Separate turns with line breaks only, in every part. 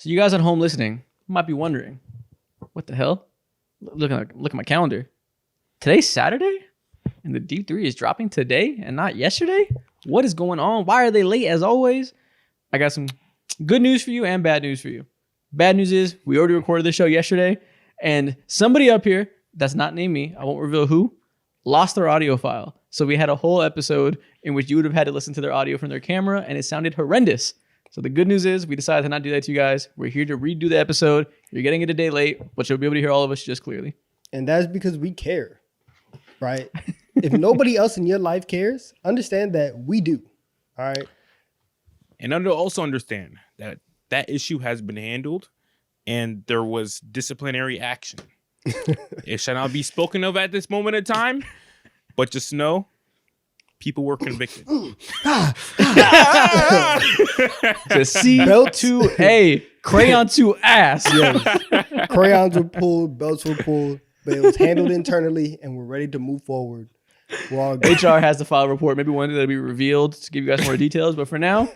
So you guys at home listening might be wondering, what the hell? Look at my calendar. Today's Saturday, and the Deep 3 is dropping today and not yesterday? What is going on? Why are they late as always? I got some good news for you and bad news for you. Bad news is we already recorded the show yesterday, and somebody up here that's not named me, I won't reveal who, lost their audio file. So we had a whole episode in which you would have had to listen to their audio from their camera, and it sounded horrendous. So the good news is we decided to not do that to you guys. We're here to redo the episode. You're getting it a day late, but you'll be able to hear all of us just clearly.
And that's because we care, right? If nobody else in your life cares, understand that we do, all right?
And also understand that that issue has been handled and there was disciplinary action. It shall not be spoken of at this moment in time, but just know people were convicted.
The C belt to A, crayon to ass.
Yes. Crayons were pulled, belts were pulled, but it was handled internally, and we're ready to move forward. We're all good.
HR has the file report. Maybe one day that'll be revealed to give you guys more details. But for now,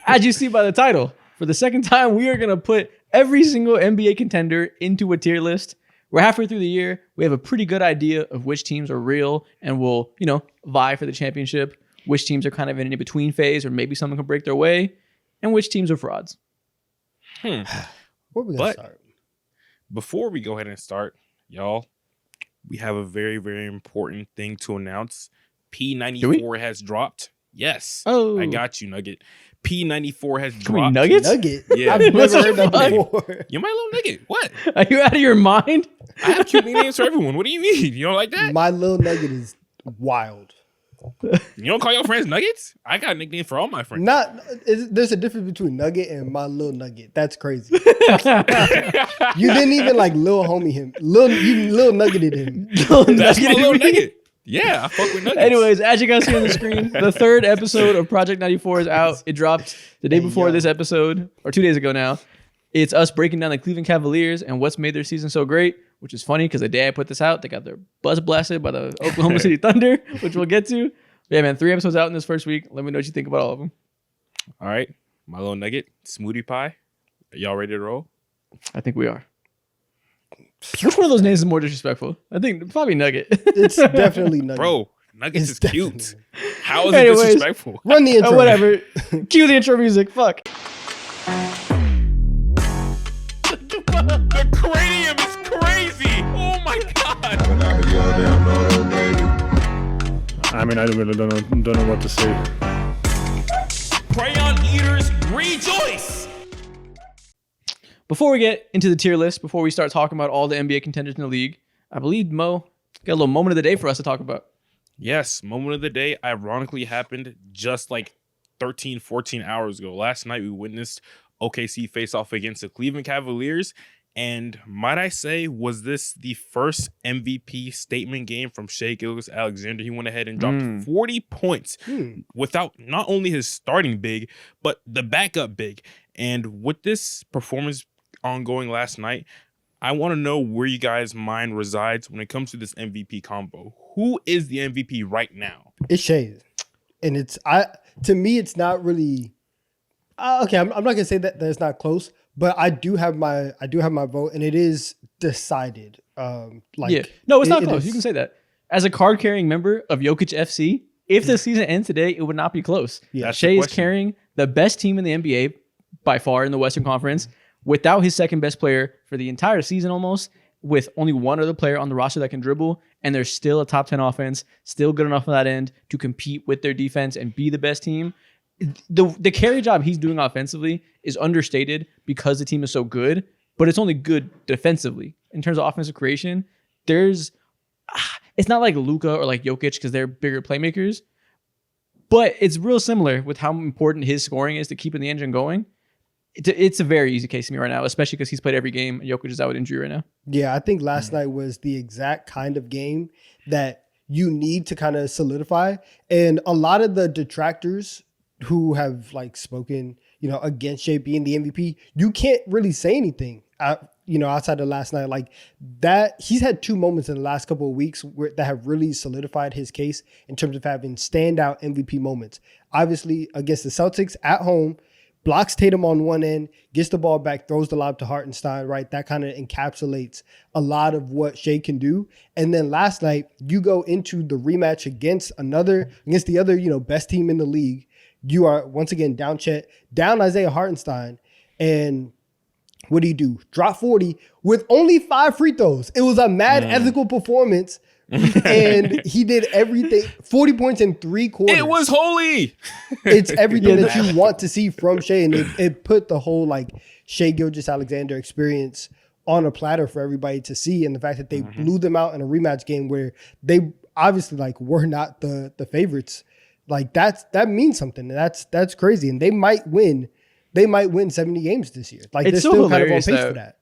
as you see by the title, for the second time, we are going to put every single NBA contender into a tier list. We're halfway through the year. We have a pretty good idea of which teams are real and will, vie for the championship, which teams are kind of in an in-between phase or maybe someone can break their way, and which teams are frauds.
Where are we going to start?
Before we go ahead and start, y'all, we have a very, very important thing to announce. P94 has dropped. Yes.
Oh.
I got you, Nugget. P94 has
Can
dropped.
We Nuggets?
Nugget?
Yeah.
I've never heard that before.
You're my little Nugget. What?
Are you out of your mind?
I have cute nicknames for everyone. What do you mean? You don't like that?
My little Nugget is wild.
You don't call your friends Nuggets? I got a nickname for all my friends.
There's a difference between Nugget and my little Nugget. That's crazy. You didn't even like little homie him. You little nuggeted him.
That's my little Nugget. Yeah, I fuck with Nuggets.
Anyways, as you guys see on the screen, the third episode of Project 94 is out. It dropped the day before this episode, or 2 days ago now. It's us breaking down the Cleveland Cavaliers and what's made their season so great, which is funny because the day I put this out, they got their buzz blasted by the Oklahoma City Thunder, which we'll get to. Yeah, man, 3 episodes out in this first week. Let me know what you think about all of them.
All right, my little Nugget, Smoothie Pie. Are y'all ready to roll?
I think we are. Which one of those names is more disrespectful? I think probably Nugget.
It's definitely Nugget.
Bro, Nuggets is cute.
Definitely.
How is
Anyways,
it disrespectful?
Run the intro.
Whatever. Cue the intro music. Fuck.
The cranium is crazy. Oh my god.
I mean, I really don't know what to say.
Crayon eaters rejoice.
Before we get into the tier list, before we start talking about all the NBA contenders in the league, I believe Mo got a little moment of the day for us to talk about.
Yes, moment of the day ironically happened just like 13, 14 hours ago. Last night we witnessed OKC face off against the Cleveland Cavaliers. And might I say, was this the first MVP statement game from Shai Alexander? He went ahead and dropped 40 points without not only his starting big, but the backup big. And with this performance ongoing last night, I want to know where you guys' mind resides when it comes to this MVP combo. Who is the MVP right now?
It's Shai. And to me, it's not really okay. I'm not gonna say that it's not close, but I do have my vote, and it is decided. No,
it's not close. You can say that. As a card carrying member of Jokic FC, if the season ends today, it would not be close.
Yeah.
Shai is carrying the best team in the NBA by far in the Western Conference, without his second best player for the entire season almost, with only one other player on the roster that can dribble, and they're still a top 10 offense, still good enough on that end to compete with their defense and be the best team. The carry job he's doing offensively is understated because the team is so good, but it's only good defensively. In terms of offensive creation, it's not like Luka or like Jokic because they're bigger playmakers, but it's real similar with how important his scoring is to keeping the engine going. It's a very easy case to me right now, especially because he's played every game and Jokic is out with injury right now.
Yeah, I think last night was the exact kind of game that you need to kind of solidify. And a lot of the detractors who have like spoken, against Shai being the MVP, you can't really say anything, outside of last night. Like that, he's had 2 moments in the last couple of weeks that have really solidified his case in terms of having standout MVP moments. Obviously, against the Celtics at home, blocks Tatum on one end, gets the ball back, throws the lob to Hartenstein, right? That kind of encapsulates a lot of what Shai can do. And then last night, you go into the rematch against the other, best team in the league. You are once again down Chet, down Isaiah Hartenstein, and what do? Drop 40 with only 5 free throws. It was a mad ethical performance. And he did everything. 40 points in 3 quarters.
It was holy.
It's everything that you want to see from Shai, and it put the whole Shai Gilgeous-Alexander experience on a platter for everybody to see. And the fact that they blew them out in a rematch game where they obviously were not the favorites, that means something. That's crazy, and they might win. They might win 70 games this year. They're still kind of on pace for that.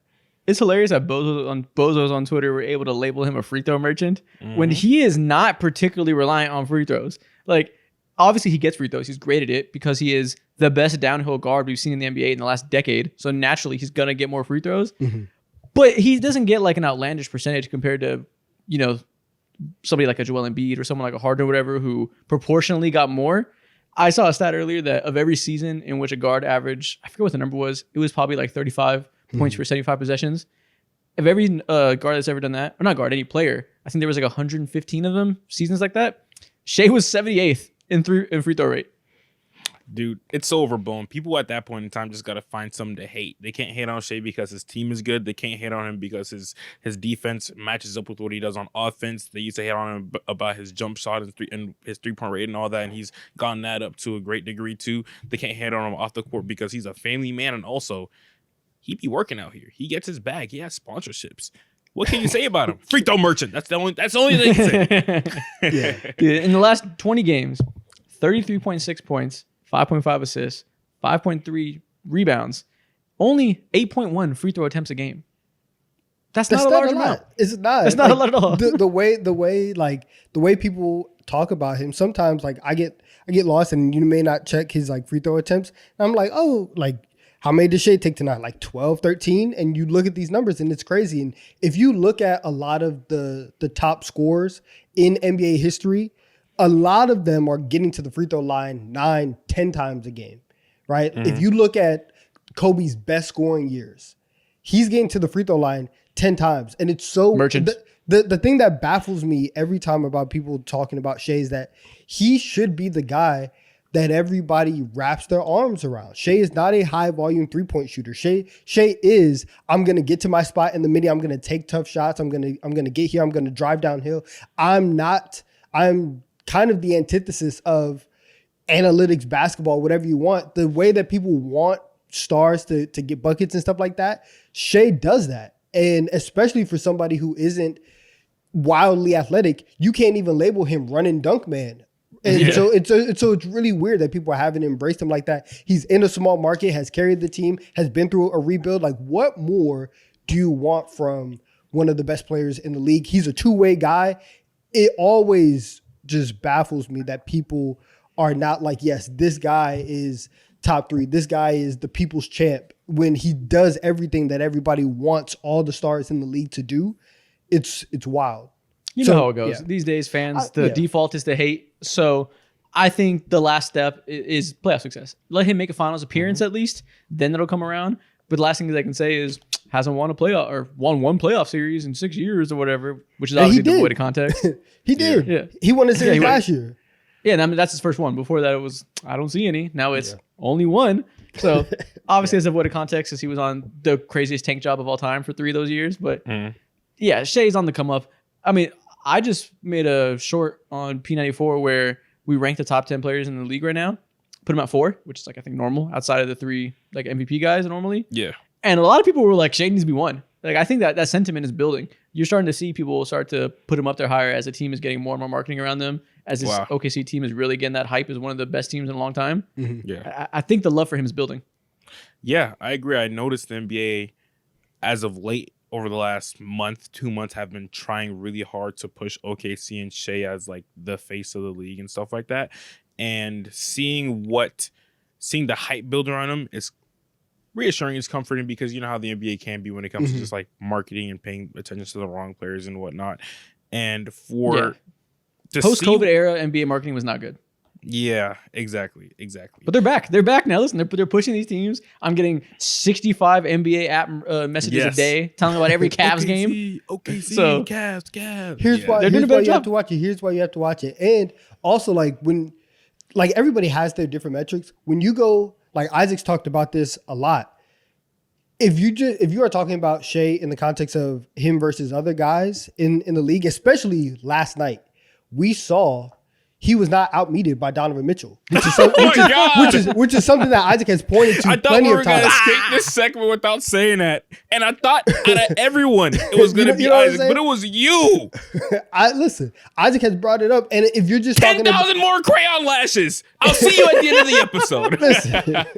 It's hilarious that Bozos on Twitter were able to label him a free throw merchant when he is not particularly reliant on free throws. Obviously he gets free throws. He's great at it because he is the best downhill guard we've seen in the NBA in the last decade. So naturally he's going to get more free throws. But he doesn't get an outlandish percentage compared to, somebody like a Joel Embiid or someone like a Harden or whatever who proportionally got more. I saw a stat earlier that of every season in which a guard averaged, I forget what the number was, it was probably 35 points for 75 possessions. If every guard that's ever done that, or not guard, any player, I think there was 115 of them, seasons like that. Shai was 78th in free throw rate.
Dude, it's so overblown. People at that point in time just got to find something to hate. They can't hate on Shai because his team is good. They can't hate on him because his defense matches up with what he does on offense. They used to hate on him about his jump shot and his three-point rate and all that, and he's gotten that up to a great degree too. They can't hate on him off the court because he's a family man, and also he be working out here. He gets his bag. He has sponsorships. What can you say about him? Free throw merchant. That's the only thing you say.
Yeah. In the last 20 games, 33.6 points, 5.5 assists, 5.3 rebounds, only 8.1 free throw attempts a game. That's not a large amount.
It's not.
It's not a lot at all.
The way people talk about him, sometimes I get lost, and you may not check his free throw attempts. And I'm how many did Shai take tonight? 12, 13? And you look at these numbers and it's crazy. And if you look at a lot of the top scorers in NBA history, a lot of them are getting to the free throw line 9, 10 times a game, right? If you look at Kobe's best scoring years, he's getting to the free throw line 10 times. And it's so
merchant.
The thing that baffles me every time about people talking about Shai is that he should be the guy that everybody wraps their arms around. Shai is not a high volume 3-point shooter. Shai is, I'm gonna get to my spot in the midi. I'm gonna take tough shots. I'm gonna get here. I'm gonna drive downhill. I'm kind of the antithesis of analytics basketball, whatever you want. The way that people want stars to get buckets and stuff like that, Shai does that. And especially for somebody who isn't wildly athletic, you can't even label him run and dunk man. And so it's really weird that people haven't embraced him like that. He's in a small market, has carried the team, has been through a rebuild. What more do you want from one of the best players in the league? He's a two-way guy. It always just baffles me that people are not yes, this guy is top 3. This guy is the people's champ when he does everything that everybody wants all the stars in the league to do. It's wild.
You know how it goes. These days, fans, the default is to hate. So I think the last step is playoff success. Let him make a finals appearance at least. Then it'll come around. But the last thing that I can say is hasn't won a playoff or won one playoff series in 6 years or whatever, which is obviously devoid of context.
He did.
Yeah.
He won a series last year.
Yeah, and I mean, that's his first one. Before that, it was, I don't see any. Now it's only one. So obviously it's devoid of context because he was on the craziest tank job of all time for 3 of those years. But yeah, Shai's on the come up. I mean, I just made a short on P94 where we rank the top 10 players in the league right now, put them at 4, which is I think normal outside of the 3 MVP guys normally.
Yeah.
And a lot of people were like, Shai needs to be 1. I think that sentiment is building. You're starting to see people start to put him up there higher as the team is getting more and more marketing around them. As this OKC team is really getting that hype as one of the best teams in a long time. Yeah. I think the love for him is building.
Yeah, I agree. I noticed the NBA as of late over the last month, 2 months have been trying really hard to push OKC and Shai as the face of the league and stuff like that. And seeing the hype build around him is reassuring, is comforting because you know how the NBA can be when it comes to just marketing and paying attention to the wrong players and whatnot. And for post-COVID
era NBA marketing was not good.
Yeah, exactly.
But they're back. They're back now. Listen, they're pushing these teams. I'm getting 65 NBA app messages a day telling me about every Cavs game.
OKC,
So-
Cavs.
Here's why.
They're doing
Here's
a
why
better
you
job.
have to watch it. Here's why you have to watch it. And also, like when, like everybody has their different metrics. When you go, like Isaac's talked about this a lot. If you are talking about Shai in the context of him versus other guys in the league, especially last night, we saw he was not outmeted by Donovan Mitchell, which is, which is something that Isaac has poined to
I thought
plenty
we were
of
going to
times.
escape this segment without saying that. And I thought out of everyone, it was going to be
You know what I'm
Isaac,
saying?
but it was you.
Listen, Isaac has brought it up, and if you're just talking about
10,000 more crayon lashes. I'll see you at the end of the episode.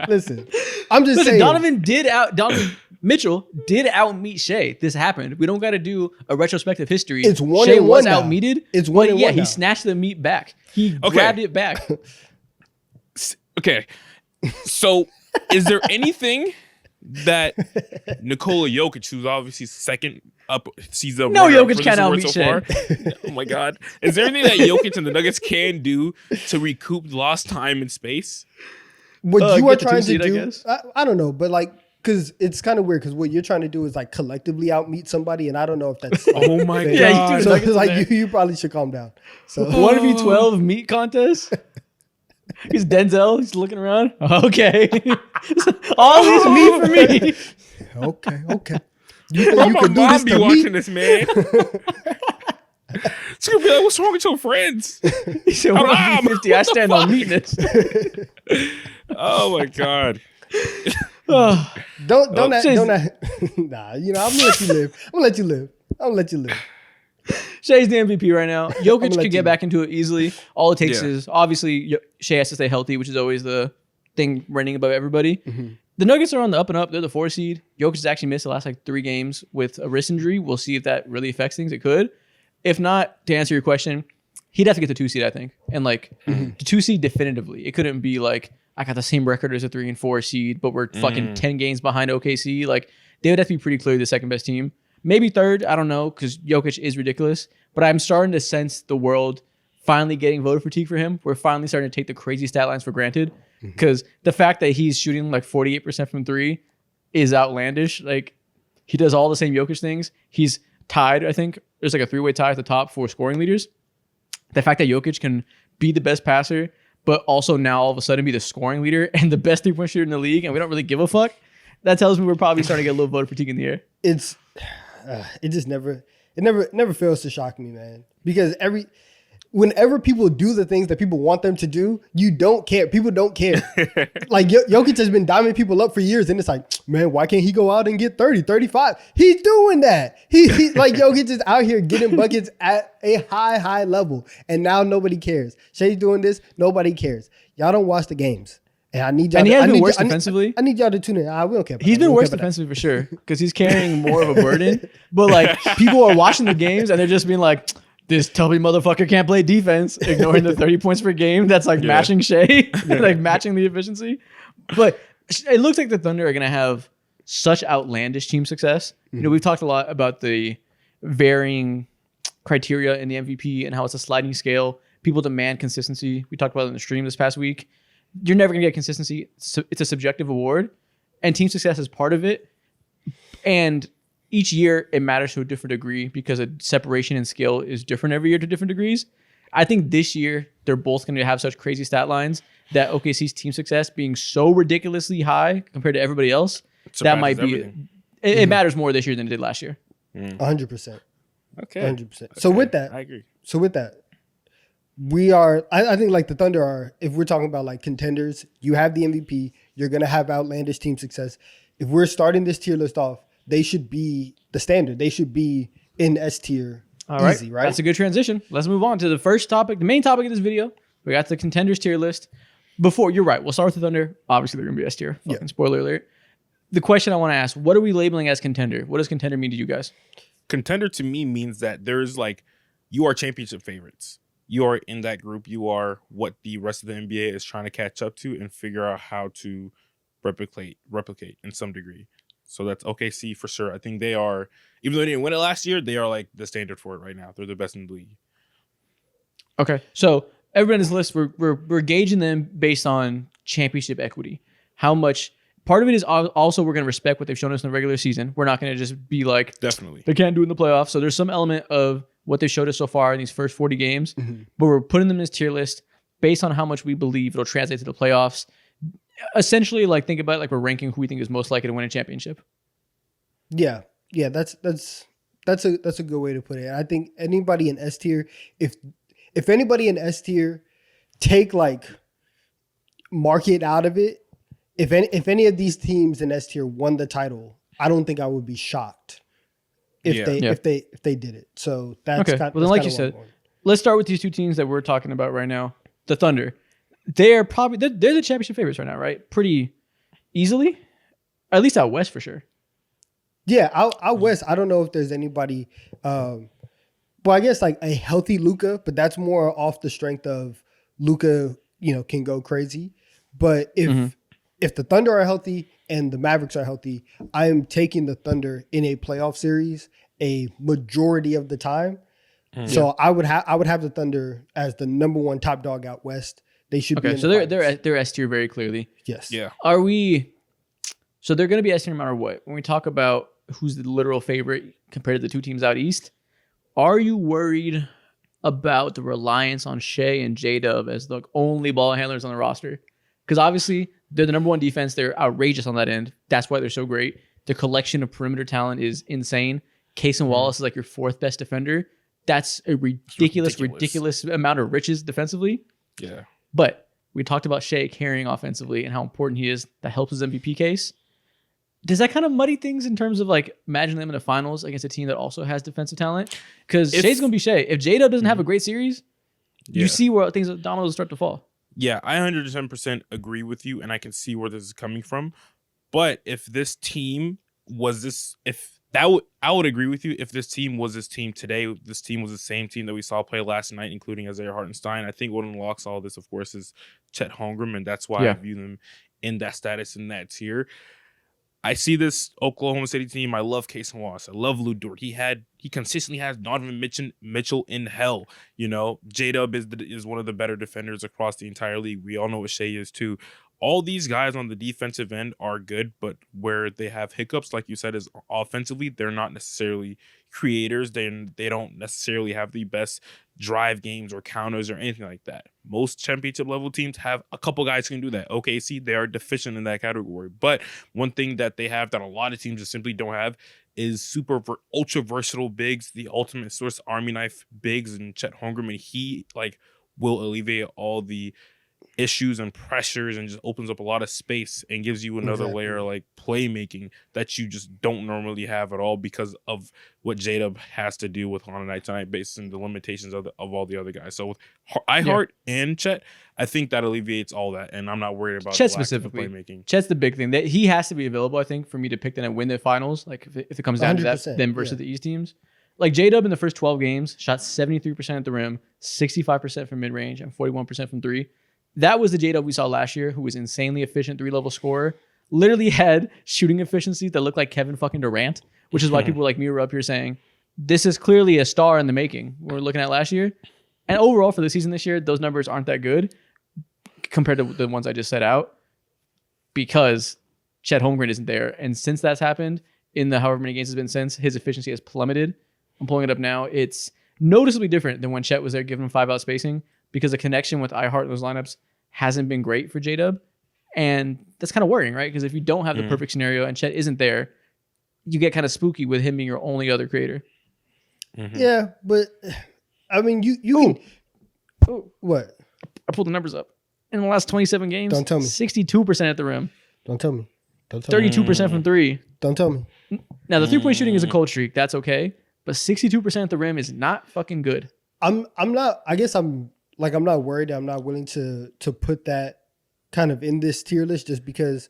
listen, I'm just saying.
Donovan Mitchell did outmeet Shai. This happened. We don't got to do a retrospective history.
It's 1-1
Shai was
now.
outmeted.
It's
but
1-1
yeah,
now.
he snatched the meat back. He grabbed it back.
Okay. So is there anything that Nikola Jokic, who's obviously second up, sees the
No,
runner-up
Jokic
for
can't
this
outmeet
award so far? Oh my God. Is there anything that Jokic and the Nuggets can do to recoup lost time and space?
What you are
get the
trying
two-seed,
to
I
do,
guess.
I don't know, but like, because it's kind of weird. Because what you're trying to do is like collectively outmeet somebody, and I don't know if that's.
Oh my
fair.
Yeah, you
God.
do
So
Nuggets
it's like
in there.
you probably should calm down. So
1v12 meat contest. He's Denzel. He's looking around. Okay. All these meat for me.
okay. You think you
My
can do
mom
this
be
to
watching
me?
this, man. It's gonna be like, what's wrong with your friends?
He said,
Mom,
1v50. I
what the
stand on
fuck?
meatness.
Oh my God.
Oh,
Don't
Nah,
nah. You know, I'm gonna let you live.
Shai's the MVP right now. Jokic
let
could
you
get
know.
back into it easily. All it takes
Yeah.
is obviously Shai has to stay healthy, which is always the thing reigning above everybody.
Mm-hmm.
The Nuggets are on the up and up. They're the 4 seed. Jokic has actually missed the last like 3 games with a wrist injury. We'll see if that really affects things. It could. If not, to answer your question, he'd have to get the 2 seed, I think. And like the 2 seed definitively. It couldn't be like, I got the same record as a 3 and 4 seed, but we're fucking 10 games behind OKC. Like they would have to be pretty clearly the second best team. Maybe third, I don't know, because Jokic is ridiculous. But I'm starting to sense the world finally getting voter fatigue for him. We're finally starting to take the crazy stat lines for granted. Because the fact that he's shooting like 48% from 3 is outlandish. Like he does all the same Jokic things. He's tied, I think. There's like a 3-way tie at the top for scoring leaders. The fact that Jokic can be the best passer, but also now all of a sudden be the scoring leader and the best 3-point shooter in the league, and we don't really give a fuck. That tells me we're probably starting to get a little voter fatigue in the air.
It just never fails to shock me, man. Because whenever people do the things that people want them to do, you don't care. People don't care. Like Jokic has been diming people up for years, and it's like, man, why can't he go out and get 30, 35? He's doing that. He like Jokic is out here getting buckets at a high level, and now nobody cares. Shai's doing this, nobody cares. Y'all don't watch the games. And I need y'all.
And he has been worse
I need-
defensively.
I need y'all to tune in. We don't care. About
He's
that.
been
We don't
worse
care about that.
defensively for sure because he's carrying more of a burden. But like people are watching the games and they're just being like, this tubby motherfucker can't play defense, ignoring the 30 points per game. That's like matching Shai, like matching the efficiency. But it looks like the Thunder are going to have such outlandish team success. You know, we've talked a lot about the varying criteria in the MVP and how it's a sliding scale. People demand consistency. We talked about it in the stream this past week. You're never going to get consistency. It's a subjective award, and team success is part of it. And each year it matters to a different degree because a separation in skill is different every year to different degrees. I think this year they're both going to have such crazy stat lines that OKC's team success being so ridiculously high compared to everybody else, that might be
everything.
it matters more this year than it did last year.
100%.
Okay.
100%. So
Okay.
with that,
I agree.
we are, I think like the Thunder are, if we're talking about like contenders, you have the MVP, you're going to have outlandish team success. If we're starting this tier list off, they should be the standard. They should be in S tier.
All right.
Easy, right?
That's a good transition. Let's move on to the first topic, the main topic of this video. We got the contenders tier list. Before, you're right. We'll start with the Thunder. Obviously, they're going to be S tier. Fucking spoiler alert. The question I want to ask, what are we labeling as contender? What does contender mean to you guys?
Contender to me means that there's like, you are championship favorites. You are in that group. You are what the rest of the NBA is trying to catch up to and figure out how to replicate in some degree. So that's OKC for sure. I think they are, even though they didn't win it last year, they are like the standard for it right now. They're the best in the league.
Okay. So everyone on this list, we're gauging them based on championship equity. How much part of it is also we're going to respect what they've shown us in the regular season. We're not going to just be like,
Definitely.
they can't do it in the playoffs. So there's some element of what they showed us so far in these first 40 games, but we're putting them in this tier list based on how much we believe it'll translate to the playoffs. Essentially, like think about it like we're ranking who we think is most likely to win a championship.
Yeah, that's a good way to put it. I think anybody in S tier, if anybody in S tier take like market out of it, if any of these teams in S tier won the title, I don't think I would be shocked if they did it. So that's
okay. Well, then, like you said, let's start with these two teams that we're talking about right now. The Thunder. They're the championship favorites right now, right? Pretty easily, at least out west for sure.
Yeah, out west, I don't know if there's anybody. Well, I guess like a healthy Luka, but that's more off the strength of Luka, can go crazy. But if the Thunder are healthy and the Mavericks are healthy, I am taking the Thunder in a playoff series a majority of the time. So I would have the Thunder as the number one top dog out west. They should be.
So they're S tier very clearly.
Yes.
Yeah.
Are we? So they're going to be S tier no matter what. When we talk about who's the literal favorite compared to the two teams out east, are you worried about the reliance on Shai and J-Dub as the only ball handlers on the roster? Because obviously they're the number one defense. They're outrageous on that end. That's why they're so great. The collection of perimeter talent is insane. Case and Wallace is like your fourth best defender. That's a ridiculous amount of riches defensively.
Yeah.
But we talked about Shai carrying offensively and how important he is. That helps his MVP case. Does that kind of muddy things in terms of like imagine them in the finals against a team that also has defensive talent? Because Shai's going to be Shai. If J-Dub doesn't have a great series, you see where dominoes start to fall.
Yeah, I 110% agree with you, and I can see where this is coming from. But if this team was this, I would agree with you if this team was this team today. This team was the same team that we saw play last night, including Isaiah Hartenstein. I think what unlocks all this, of course, is Chet Holmgren, and that's why I view them in that status, in that tier. I see this Oklahoma City team. I love Case and Wallace. I love Lou Dort. He consistently has Donovan Mitchell in hell. J-Dub is one of the better defenders across the entire league. We all know what Shai is too. All these guys on the defensive end are good, but where they have hiccups, like you said, is offensively. They're not necessarily creators. They don't necessarily have the best drive games or counters or anything like that. Most championship level teams have a couple guys who can do that. OKC, they are deficient in that category. But one thing that they have that a lot of teams just simply don't have is ultra versatile bigs, the ultimate source army knife bigs, and Chet Holmgren. He will alleviate all the issues and pressures and just opens up a lot of space and gives you another layer of playmaking that you just don't normally have at all because of what J-Dub has to do with on a night-to-night basis and the limitations of all the other guys. So with iHeart and Chet, I think that alleviates all that, and I'm not worried about
Chet
the lack
specifically.
of playmaking.
Chet's the big thing. That he has to be available, I think, for me to pick them and win the finals. Like if it comes down to that, them versus the East teams. Like J-Dub in the first 12 games shot 73% at the rim, 65% from mid-range, and 41% from three. That was the J-Dub we saw last year, who was insanely efficient three-level scorer. Literally had shooting efficiency that looked like Kevin fucking Durant, which is why people like me were up here saying, this is clearly a star in the making. We're looking at last year. And overall for the season this year, those numbers aren't that good compared to the ones I just set out because Chet Holmgren isn't there. And since that's happened, in the however many games it's been since, his efficiency has plummeted. I'm pulling it up now. It's noticeably different than when Chet was there giving him 5-out spacing because the connection with iHeart in those lineups hasn't been great for J-Dub. And that's kind of worrying, right? Because if you don't have the perfect scenario and Chet isn't there, you get kind of spooky with him being your only other creator.
Yeah, but I mean, you can. What?
I pulled the numbers up. In the last 27 games,
don't tell me.
62% at the rim.
Don't tell me.
32% from three.
Don't tell me.
Now, the three-point shooting is a cold streak. That's okay. But 62% at the rim is not fucking good.
I'm not, I guess I'm not worried. I'm not willing to put that kind of in this tier list just because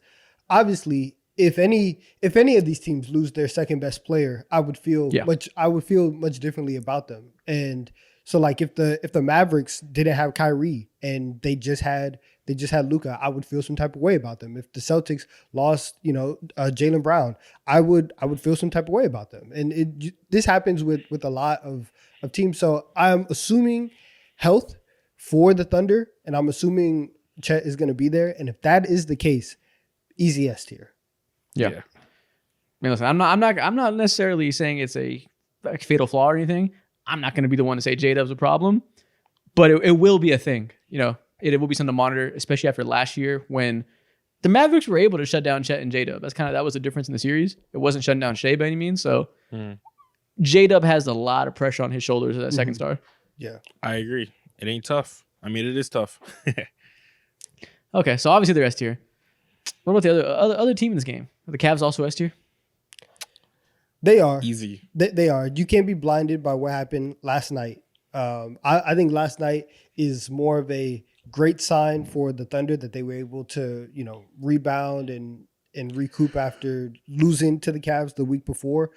obviously if any of these teams lose their second best player, I would feel much differently about them. And so if the Mavericks didn't have Kyrie and they just had Luka, I would feel some type of way about them. If the Celtics lost, Jaylen Brown, I would feel some type of way about them. And this happens with a lot of teams. So I'm assuming health for the Thunder, and I'm assuming Chet is going to be there. And if that is the case, easy S tier.
Yeah. I mean, listen, I'm not necessarily saying it's a fatal flaw or anything. I'm not going to be the one to say J-Dub's a problem, but it will be a thing. You know, it will be something to monitor, especially after last year when the Mavericks were able to shut down Chet and J-Dub. That was the difference in the series. It wasn't shutting down Shai by any means. So J-Dub has a lot of pressure on his shoulders as that second star.
Yeah,
I agree. It ain't tough. I mean, it is tough.
Okay, so obviously they're S tier. What about the other team in this game? Are the Cavs also S tier?
they are.
Easy.
They are. You can't be blinded by what happened last night. I think last night is more of a great sign for the Thunder that they were able to, rebound and recoup after losing to the Cavs the week before.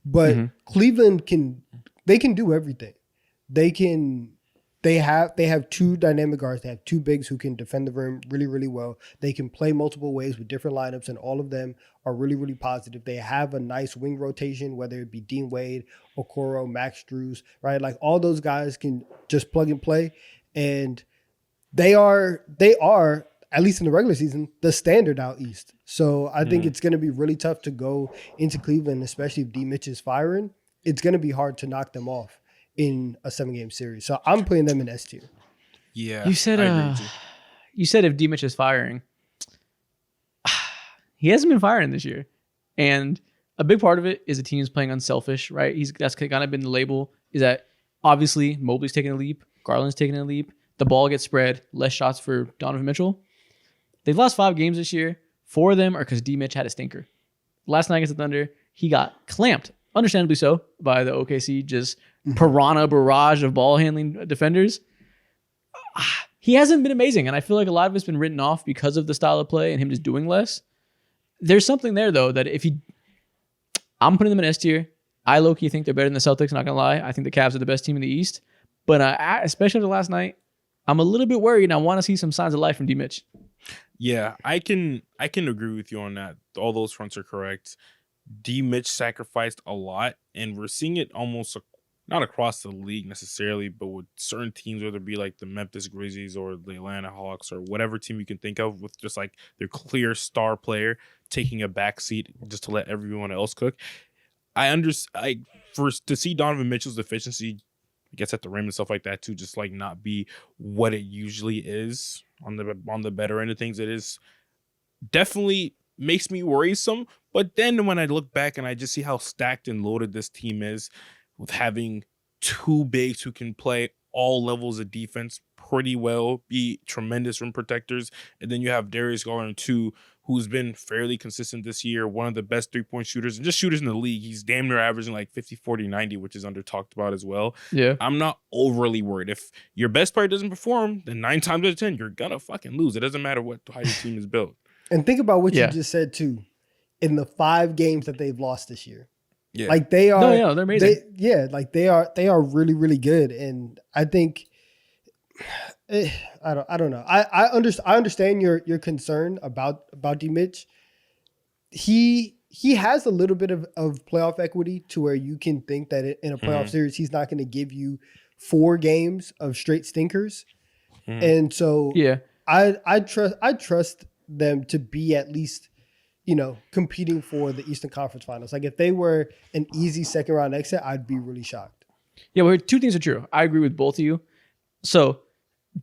But Cleveland can do everything. They have two dynamic guards. They have two bigs who can defend the rim really, really well. They can play multiple ways with different lineups, and all of them are really, really positive. They have a nice wing rotation, whether it be Dean Wade, Okoro, Max Strus, right? Like all those guys can just plug and play, and they are at least in the regular season the standard out east. So I think it's going to be really tough to go into Cleveland, especially if D Mitch is firing. It's going to be hard to knock them off in a 7-game series. So I'm putting them in S tier.
Yeah.
You said if D Mitch is firing, he hasn't been firing this year. And a big part of it is the team's playing unselfish, right? That's kind of been the label, is that obviously Mobley's taking a leap, Garland's taking a leap, the ball gets spread, less shots for Donovan Mitchell. They've lost 5 games this year. 4 of them are because D Mitch had a stinker. Last night against the Thunder, he got clamped, understandably so, by the OKC just piranha barrage of ball handling defenders. He hasn't been amazing, and I feel like a lot of it's been written off because of the style of play and him just doing less. There's something there though that I'm putting them in S tier. I low-key think they're better than the Celtics, not gonna lie. I think the Cavs are the best team in the East, but especially after last night, I'm a little bit worried and I want to see some signs of life from D Mitch.
Yeah, I can agree with you on that. All those fronts are correct. D Mitch sacrificed a lot, and we're seeing it almost not across the league necessarily, but with certain teams, whether it be like the Memphis Grizzlies or the Atlanta Hawks or whatever team you can think of, with just like their clear star player taking a backseat just to let everyone else cook. To see Donovan Mitchell's deficiency, I guess at the rim and stuff like that too, just like not be what it usually is on the better end of things. It is definitely makes me worrisome. But then when I look back and I just see how stacked and loaded this team is, with having 2 bigs who can play all levels of defense pretty well, be tremendous rim protectors, and then you have Darius Garland too, who's been fairly consistent this year, one of the best 3-point shooters and just shooters in the league. He's damn near averaging like 50, 40, 90, which is under talked about as well.
Yeah.
I'm not overly worried. If your best player doesn't perform, then 9 times out of 10, you're gonna fucking lose. It doesn't matter how your team is built.
And think about what you just said too. In the 5 games that they've lost this year.
Yeah.
Like they are,
they're amazing.
They are really, really good. And I think, I don't know. I understand your concern about D Mitch. He has a little bit of playoff equity to where you can think that in a playoff series, he's not going to give you 4 games of straight stinkers. And so I trust them to be at least, competing for the Eastern Conference Finals. Like if they were an easy second round exit, I'd be really shocked.
Yeah, well, 2 things are true. I agree with both of you. So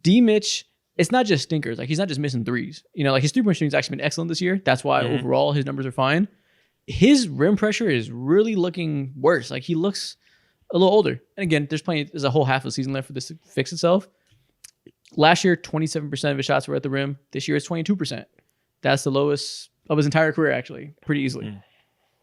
D Mitch, it's not just stinkers. Like he's not just missing threes. Like his 3-point shooting has actually been excellent this year. That's why overall his numbers are fine. His rim pressure is really looking worse. Like he looks a little older. And again, there's a whole half of the season left for this to fix itself. Last year, 27% of his shots were at the rim. This year it's 22%. That's the lowest of his entire career, actually, pretty easily.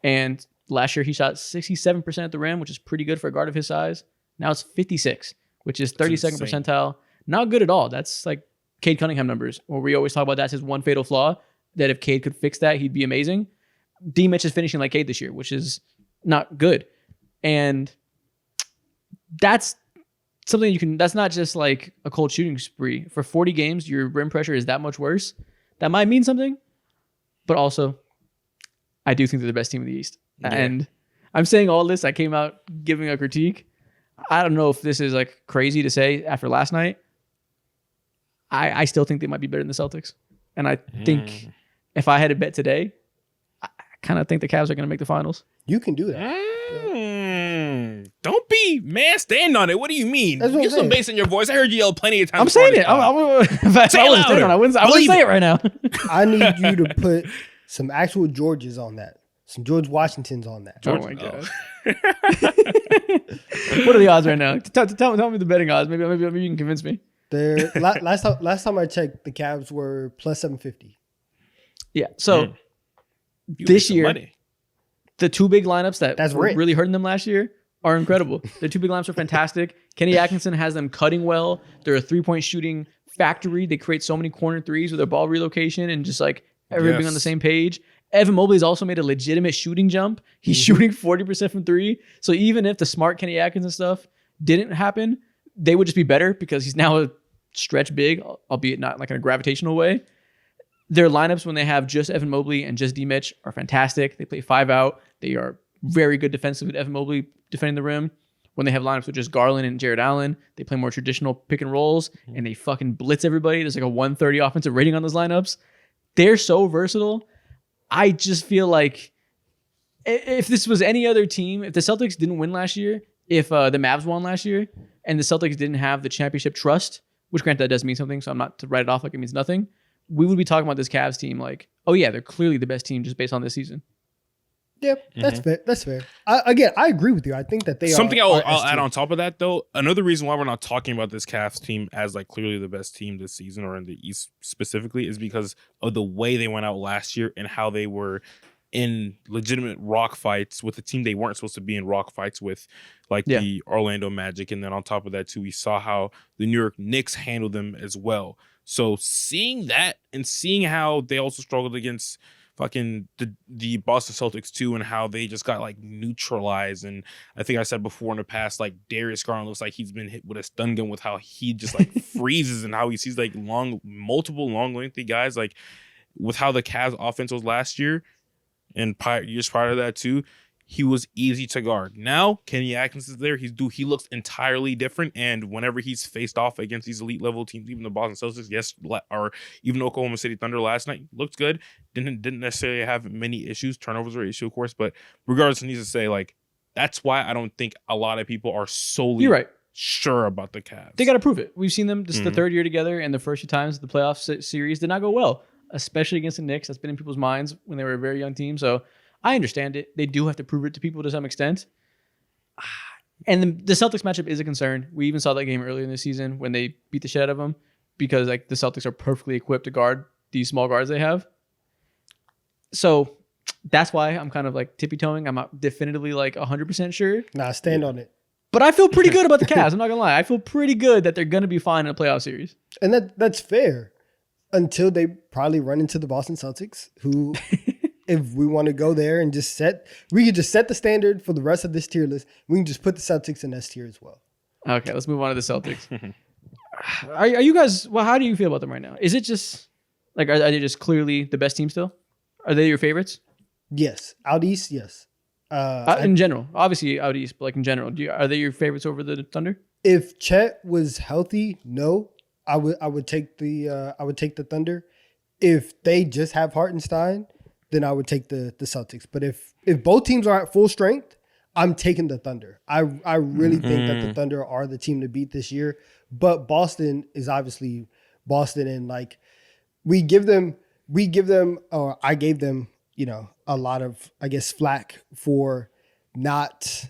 And last year he shot 67% at the rim, which is pretty good for a guard of his size. Now it's 56, which is 32nd percentile. Not good at all. That's like Cade Cunningham numbers, where we always talk about that's his one fatal flaw, that if Cade could fix that, he'd be amazing. D Mitch is finishing like Cade this year, which is not good. And that's something that's not just like a cold shooting spree. For 40 games, your rim pressure is that much worse. That might mean something. But also, I do think they're the best team in the East. Yeah. And I'm saying all this, I came out giving a critique. I don't know if this is like crazy to say after last night, I still think they might be better than the Celtics. And I think if I had to bet today, I kind of think the Cavs are going to make the finals.
You can do that.
Don't be stand on it. What do you mean?
That's what
Get
I'm
some
saying.
bass in your voice. I heard you yell plenty of times.
I'm saying it. If I wasn't saying it, I wouldn't say it right now.
I need you to put some actual Georges on that. Some George Washingtons on that.
Oh my god! What are the odds right now? Tell me the betting odds. Maybe you can convince me.
Last time I checked, the Cavs were plus 750.
Yeah. So this year, the two big lineups that were really hurting them last year are incredible. The two big lineups are fantastic. Kenny Atkinson has them cutting well. They're a 3-point shooting factory. They create so many corner threes with their ball relocation and just like everything on the same page. Evan Mobley's also made a legitimate shooting jump. He's shooting 40% from three. So even if the smart Kenny Atkinson stuff didn't happen, they would just be better because he's now a stretch big, albeit not like in a gravitational way. Their lineups when they have just Evan Mobley and just D-Mitch are fantastic. They play 5 out. They are very good defensively with Evan Mobley defending the rim. When they have lineups with just Garland and Jared Allen, they play more traditional pick and rolls and they fucking blitz everybody. There's like a 130 offensive rating on those lineups. They're so versatile. I just feel like if this was any other team, if the Celtics didn't win last year, if the Mavs won last year and the Celtics didn't have the championship trust, which granted that does mean something, so I'm not to write it off like it means nothing, we would be talking about this Cavs team like, oh yeah, they're clearly the best team just based on this season.
Yep, that's fair. That's fair. I agree with you. I think that they
Something
are.
I'll add on top of that, though. Another reason why we're not talking about this Cavs team as like clearly the best team this season or in the East specifically is because of the way they went out last year and how they were in legitimate rock fights with a team they weren't supposed to be in rock fights with, like the Orlando Magic. And then on top of that, too, we saw how the New York Knicks handled them as well. So seeing that and seeing how they also struggled against fucking the Boston Celtics too, and how they just got like neutralized. And I think I said before in the past, like Darius Garland looks like he's been hit with a stun gun with how he just like freezes and how he sees like multiple long lengthy guys, like with how the Cavs offense was last year and years prior to that too. He was easy to guard. Now Kenny Atkinson's there. He looks entirely different. And whenever he's faced off against these elite level teams, even the Boston Celtics, or even Oklahoma City Thunder last night, looked good. Didn't necessarily have many issues. Turnovers were an issue, of course. But regardless, I need to say like that's why I don't think a lot of people are solely sure about the Cavs.
They got to prove it. We've seen them. This is the third year together, and the first few times the playoff series did not go well, especially against the Knicks. That's been in people's minds when they were a very young team. So I understand it. They do have to prove it to people to some extent. And the Celtics matchup is a concern. We even saw that game earlier in the season when they beat the shit out of them because like the Celtics are perfectly equipped to guard these small guards they have. So that's why I'm kind of like tippy-toeing. I'm not definitively like 100% sure.
Nah, stand on it.
But I feel pretty good about the Cavs. I'm not going to lie. I feel pretty good that they're going to be fine in a playoff series.
And that's fair until they probably run into the Boston Celtics, who... If we want to go there and we could just set the standard for the rest of this tier list. We can just put the Celtics in S tier as well.
Okay, let's move on to the Celtics. Are you guys? Well, how do you feel about them right now? Is it just like are they just clearly the best team still? Are they your favorites?
Yes, out east, yes.
In general, obviously out east, but like in general, are they your favorites over the Thunder?
If Chet was healthy, no, I would take the Thunder. If they just have Hartenstein, then I would take the Celtics. But if both teams are at full strength, I'm taking the Thunder. I really think that the Thunder are the team to beat this year. But Boston is obviously Boston, and like I gave them, a lot of, I guess, flack for not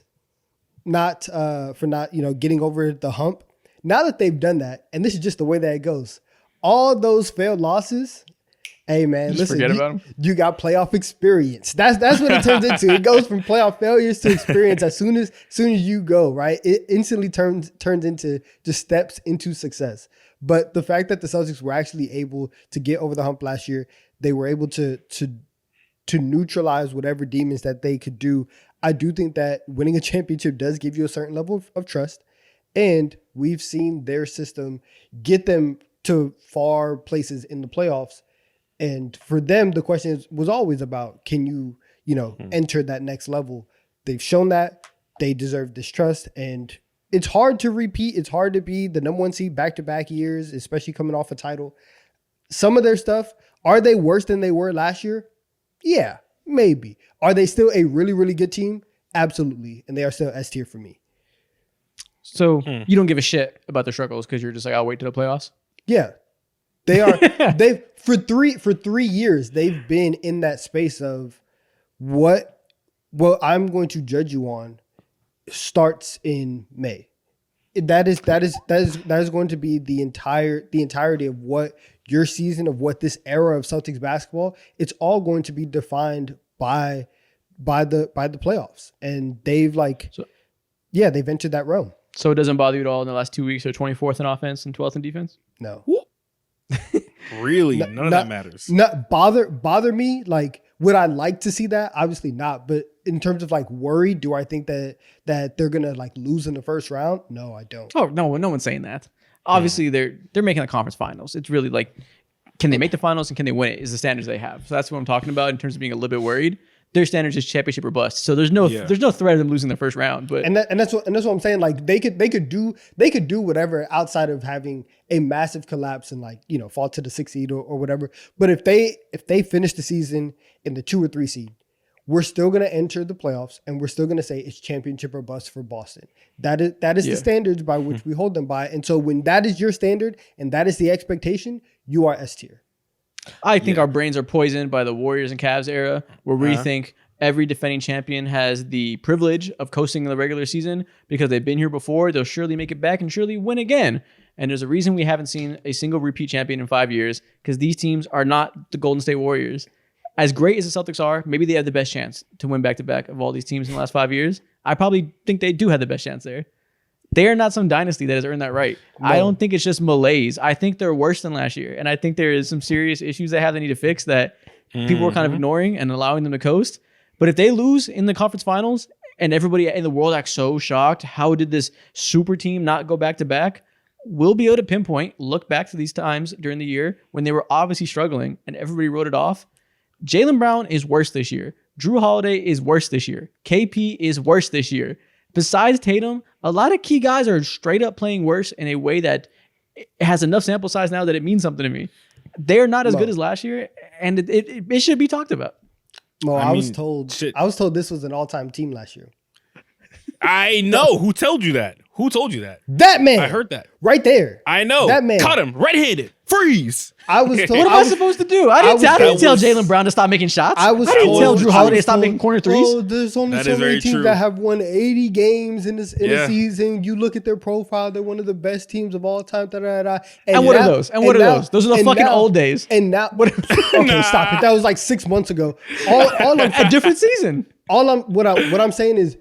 getting over the hump. Now that they've done that, and this is just the way that it goes, all those failed losses. Hey man, listen,
forget about them.
You got playoff experience. That's what it turns into. It goes from playoff failures to experience as soon as you go, right? It instantly turns into just steps into success. But the fact that the Celtics were actually able to get over the hump last year, they were able to neutralize whatever demons that they could do. I do think that winning a championship does give you a certain level of trust. And we've seen their system get them to far places in the playoffs. And for them, the question was always about, can you enter that next level? They've shown that they deserve this trust. And it's hard to repeat. It's hard to be the number one seed back-to-back years, especially coming off a title. Some of their stuff, are they worse than they were last year? Yeah, maybe. Are they still a really, really good team? Absolutely. And they are still S tier for me.
So you don't give a shit about their struggles because you're just like, I'll wait till the playoffs?
Yeah. They are they've for 3 years, they've been in that space of what I'm going to judge you on starts in May. That is going to be the entirety of what your season, of what this era of Celtics basketball, it's all going to be defined by the playoffs. And they've they've entered that realm.
So it doesn't bother you at all in the last 2 weeks? They're 24th in offense and 12th in defense?
No.
Really? None of that matters.
Not bother me. Like, would I like to see that? Obviously not. But in terms of like worry, do I think that they're gonna like lose in the first round? No, I don't.
Oh, no one's saying that. Obviously, they're making the conference finals. It's really like, can they make the finals and can they win it is the standards they have. So that's what I'm talking about in terms of being a little bit worried. Their standards is championship or bust. So there's no threat of them losing the first round. But
that's what I'm saying. Like they could do whatever outside of having a massive collapse and like, you know, fall to the 6th seed or whatever. But if they finish the season in the 2 or 3 seed, we're still gonna enter the playoffs and we're still gonna say it's championship or bust for Boston. That is the standards by which we hold them by. And so when that is your standard and that is the expectation, you are S tier.
I think our brains are poisoned by the Warriors and Cavs era, where we think every defending champion has the privilege of coasting in the regular season because they've been here before. They'll surely make it back and surely win again. And there's a reason we haven't seen a single repeat champion in 5 years, because these teams are not the Golden State Warriors. As great as the Celtics are, maybe they have the best chance to win back-to-back of all these teams in the last 5 years. I probably think they do have the best chance there. They are not some dynasty that has earned that right. No. I don't think it's just malaise. I think they're worse than last year. And I think there is some serious issues they have they need to fix that people are kind of ignoring and allowing them to coast. But if they lose in the conference finals and everybody in the world acts so shocked, how did this super team not go back-to-back? We'll be able to pinpoint, look back to these times during the year when they were obviously struggling and everybody wrote it off. Jaylen Brown is worse this year. Drew Holiday is worse this year. KP is worse this year. Besides Tatum, a lot of key guys are straight up playing worse in a way that has enough sample size now that it means something to me. They're not as good as last year, and it should be talked about.
Well, I was told this was an all-time team last year.
I know. Who told you that? Who told you that?
That man.
I heard that.
Right there.
I know.
That man.
Caught him. Red-handed. Freeze.
I was told.
What am I supposed to do? I didn't tell Jaylen Brown to stop making shots. I didn't tell Drew Holiday to stop making corner threes.
Oh, there's only so many teams that have won 80 games in a season. You look at their profile; they're one of the best teams of all time.
And what are those? And what are those? Those are the fucking old days.
And now, okay, stop it. That was like 6 months ago.
A different season.
What I'm saying is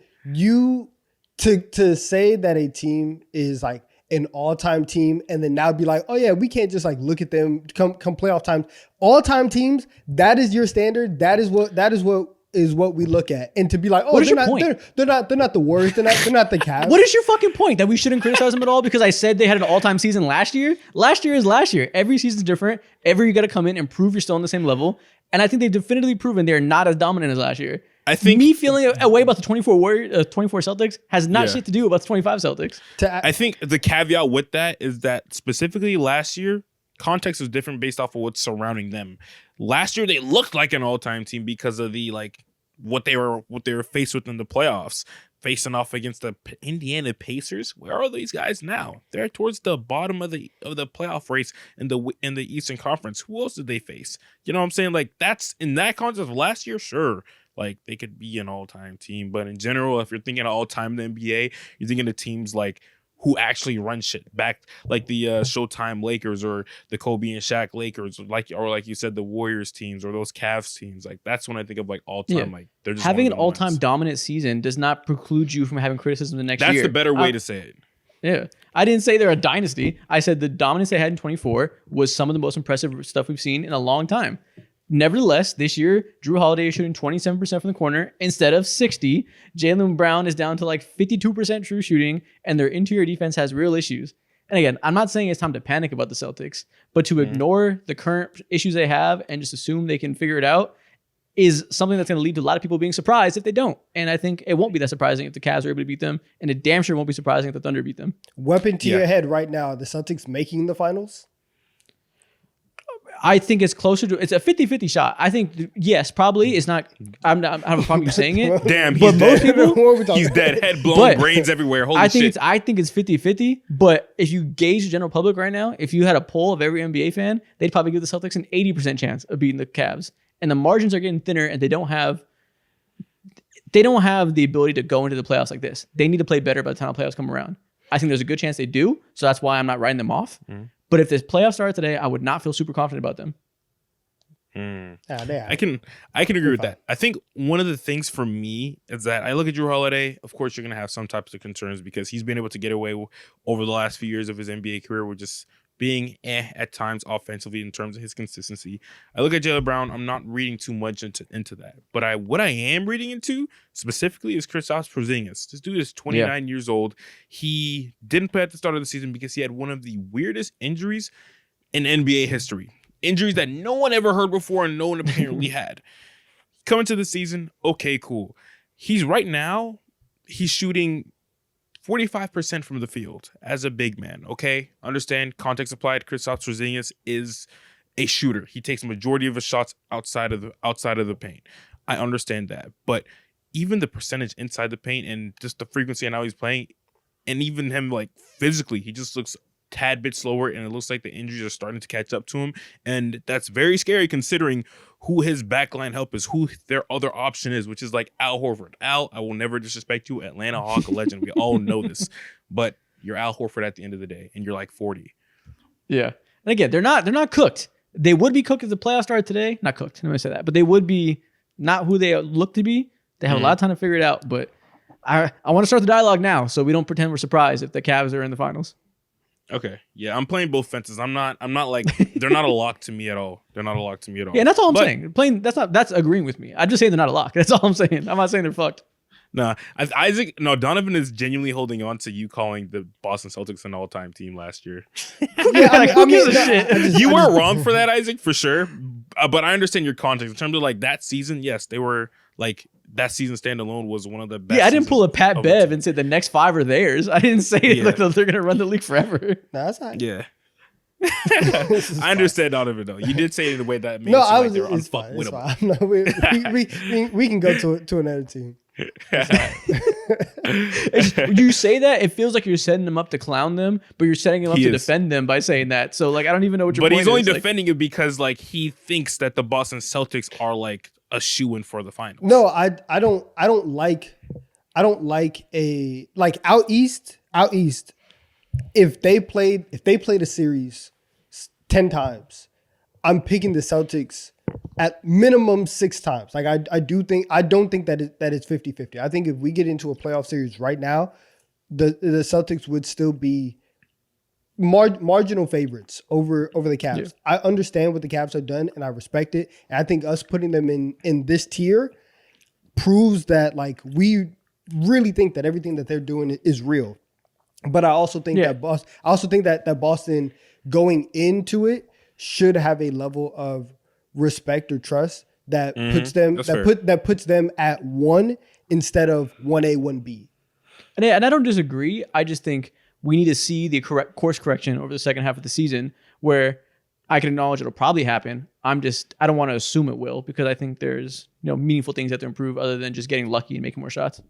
to say that a team is like an all-time team and then now be like, oh yeah, we can't just like look at them come playoff times. All-time teams, that is your standard. That is what we look at. And to be like, oh, they're not the worst. They're not the Cavs.
What is your fucking point? That we shouldn't criticize them at all because I said they had an all-time season last year? Last year is last year. Every season's different. Every year you got to come in and prove you're still on the same level. And I think they've definitively proven they're not as dominant as last year. I think me feeling a way about the 24 Celtics has not shit to do about the 25 Celtics.
I think the caveat with that is that specifically last year, context is different based off of what's surrounding them. Last year, they looked like an all-time team because of the what they were faced with in the playoffs, facing off against the Indiana Pacers. Where are these guys now? They're towards the bottom of the playoff race in the Eastern Conference. Who else did they face? You know what I'm saying? Like that's in that context of last year, sure. Like they could be an all-time team, but in general, if you're thinking of all-time in the NBA, you're thinking of teams like who actually run shit back, like the Showtime Lakers or the Kobe and Shaq Lakers, or like you said, the Warriors teams or those Cavs teams. Like that's when I think of like all-time.
Yeah.
Like they're just
having an all-time dominant season does not preclude you from having criticism the next year.
That's the better way to say it.
Yeah. I didn't say they're a dynasty. I said the dominance they had in 24 was some of the most impressive stuff we've seen in a long time. Nevertheless, this year, Drew Holiday is shooting 27% from the corner instead of 60%. Jaylen Brown is down to like 52% true shooting, and their interior defense has real issues. And again, I'm not saying it's time to panic about the Celtics, but to ignore the current issues they have and just assume they can figure it out, is something that's going to lead to a lot of people being surprised if they don't. And I think it won't be that surprising if the Cavs are able to beat them, and it damn sure won't be surprising if the Thunder beat them.
Weapon to your head right now, the Celtics making the finals?
I think it's closer to, it's a 50-50 shot. I think, yes, probably. It's not, I have a problem you saying it.
Damn, he's
but most
dead.
people,
He's dead, head blown,
But
brains everywhere. Holy
I think
shit.
I think it's 50-50, but if you gauge the general public right now, if you had a poll of every NBA fan, they'd probably give the Celtics an 80% chance of beating the Cavs. And the margins are getting thinner, and they don't have the ability to go into the playoffs like this. They need to play better by the time the playoffs come around. I think there's a good chance they do, so that's why I'm not writing them off. But if this playoff started today, I would not feel super confident about them.
I can agree with that. I think one of the things for me is that I look at Drew Holiday. Of course, you're going to have some types of concerns because he's been able to get away over the last few years of his NBA career with just being at times offensively in terms of his consistency. I look at Jaylen Brown. I'm not reading too much into that. But what I am reading into specifically is Kristaps Porzingis. This dude is 29 years old. He didn't play at the start of the season because he had one of the weirdest injuries in NBA history. Injuries that no one ever heard before and no one apparently had. Coming to the season, okay, cool. He's shooting 45% from the field as a big man, okay? Understand, context applied. Kristaps Porzingis is a shooter. He takes the majority of his shots outside of the paint. I understand that. But even the percentage inside the paint and just the frequency and how he's playing, and even him like physically, he just looks tad bit slower, and it looks like the injuries are starting to catch up to him, and that's very scary considering who his backline help is, who their other option is, which is like Al Horford. Al, I will never disrespect you, Atlanta Hawk, a legend. We all know this, but you're Al Horford at the end of the day, and you're like 40.
Yeah, and again, they're not cooked. They would be cooked if the playoffs started today. Not cooked. Let me say that, but they would be not who they look to be. They have a lot of time to figure it out, but I want to start the dialogue now, so we don't pretend we're surprised if the Cavs are in the finals.
Okay. Yeah, I'm playing both fences. I'm not like they're not a lock to me at all. They're not a lock to me at all.
Yeah, and that's all I'm saying. That's agreeing with me. I'm just saying they're not a lock. That's all I'm saying. I'm not saying they're fucked.
Nah, Donovan is genuinely holding on to you calling the Boston Celtics an all-time team last year.
Who gives a shit?
You were wrong for that, Isaac, for sure. But I understand your context in terms of like that season. Yes, they were like that season standalone was one of the best.
Yeah, I didn't pull a Pat Bev and say the next 5 are theirs. I didn't say like they're gonna run the league forever.
No, that's not.
Yeah. I understand Donovan though. You did say it in a way that made they were unfuckwittable.
No, we can go to another team.
You say that, it feels like you're setting them up to clown them, but you're setting them up to defend them by saying that. So like I don't even know what your point is.
But he's only defending it because like he thinks that the Boston Celtics are like a shoo-in for the finals.
No, I don't like a like out east. If they played a series 10 times, I'm picking the Celtics at minimum 6 times. Like I don't think that it's 50-50. I think if we get into a playoff series right now, the Celtics would still be marginal favorites over the Cavs. Yeah. I understand what the Cavs have done and I respect it. And I think us putting them in this tier proves that like we really think that everything that they're doing is real. But I also think that Boston going into it should have a level of respect or trust that puts them at 1 instead of 1A, 1B.
And I don't disagree. I just think we need to see the correct course correction over the second half of the season where I can acknowledge it'll probably happen. I don't want to assume it will because I think there's meaningful things that have to improve other than just getting lucky and making more shots.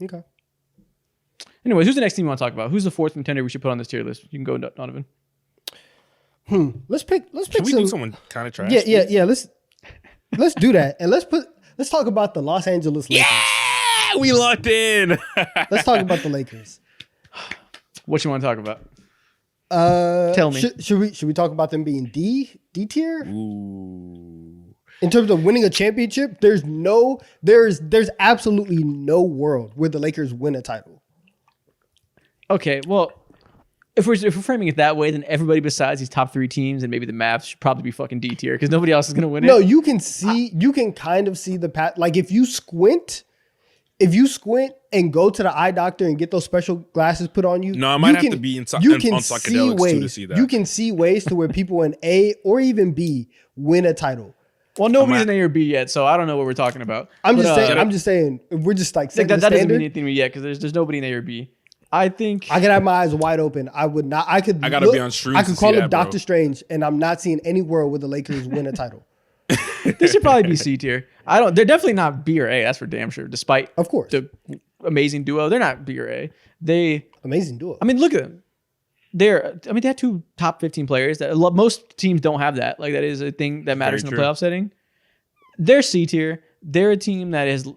Okay.
Anyways, who's the next team you want to talk about? Who's the 4th contender we should put on this tier list? You can go, Donovan.
Let's pick.
Can we do someone kind of trash?
Yeah. Let's do that, and let's talk about the Los Angeles Lakers.
Yeah, we locked in.
Let's talk about the Lakers.
What you want to talk about?
Tell me. Should we talk about them being D tier?
Ooh.
In terms of winning a championship, there's absolutely no world where the Lakers win a title.
Okay, well, if we're framing it that way, then everybody besides these top 3 teams and maybe the Mavs should probably be fucking D tier because nobody else is gonna win it.
No, you can kind of see the path. Like if you squint and go to the eye doctor and get those special glasses put on you,
no, I might have to be on psychedelics too to see that.
You can see ways to where people in A or even B win a title.
Well, nobody's an A or B yet, so I don't know what we're talking about.
I'm
But,
just saying. If we're just like setting
that
the
doesn't mean
standard,
anything to me yet because there's nobody in A or B. I think
I could have my eyes wide open. I would not. I
gotta be on shrooms
I
to
could
see
call him
that, bro.
Doctor Strange, and I'm not seeing any world where the Lakers win a title.
this should probably be C tier. They're definitely not B or A. That's for damn sure. Despite
Of course,
the amazing duo, they're not B or A.
amazing duo.
I mean, look at them. They have 2 top 15 players. Most teams don't have that. Like that is a thing that matters in the playoff setting. They're C tier. They're a team that is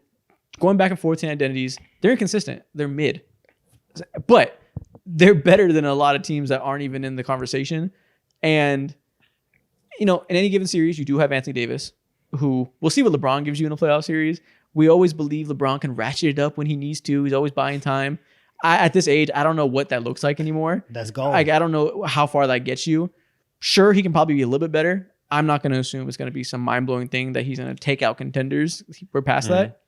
going back and forth in identities. They're inconsistent. They're mid, but they're better than a lot of teams that aren't even in the conversation. And in any given series, you do have Anthony Davis, who we'll see what LeBron gives you in a playoff series. We always believe LeBron can ratchet it up when he needs to. He's always buying time. At this age, I don't know what that looks like anymore.
That's gone.
I don't know how far that gets you. Sure, he can probably be a little bit better. I'm not going to assume it's going to be some mind-blowing thing that he's going to take out contenders. We're past that.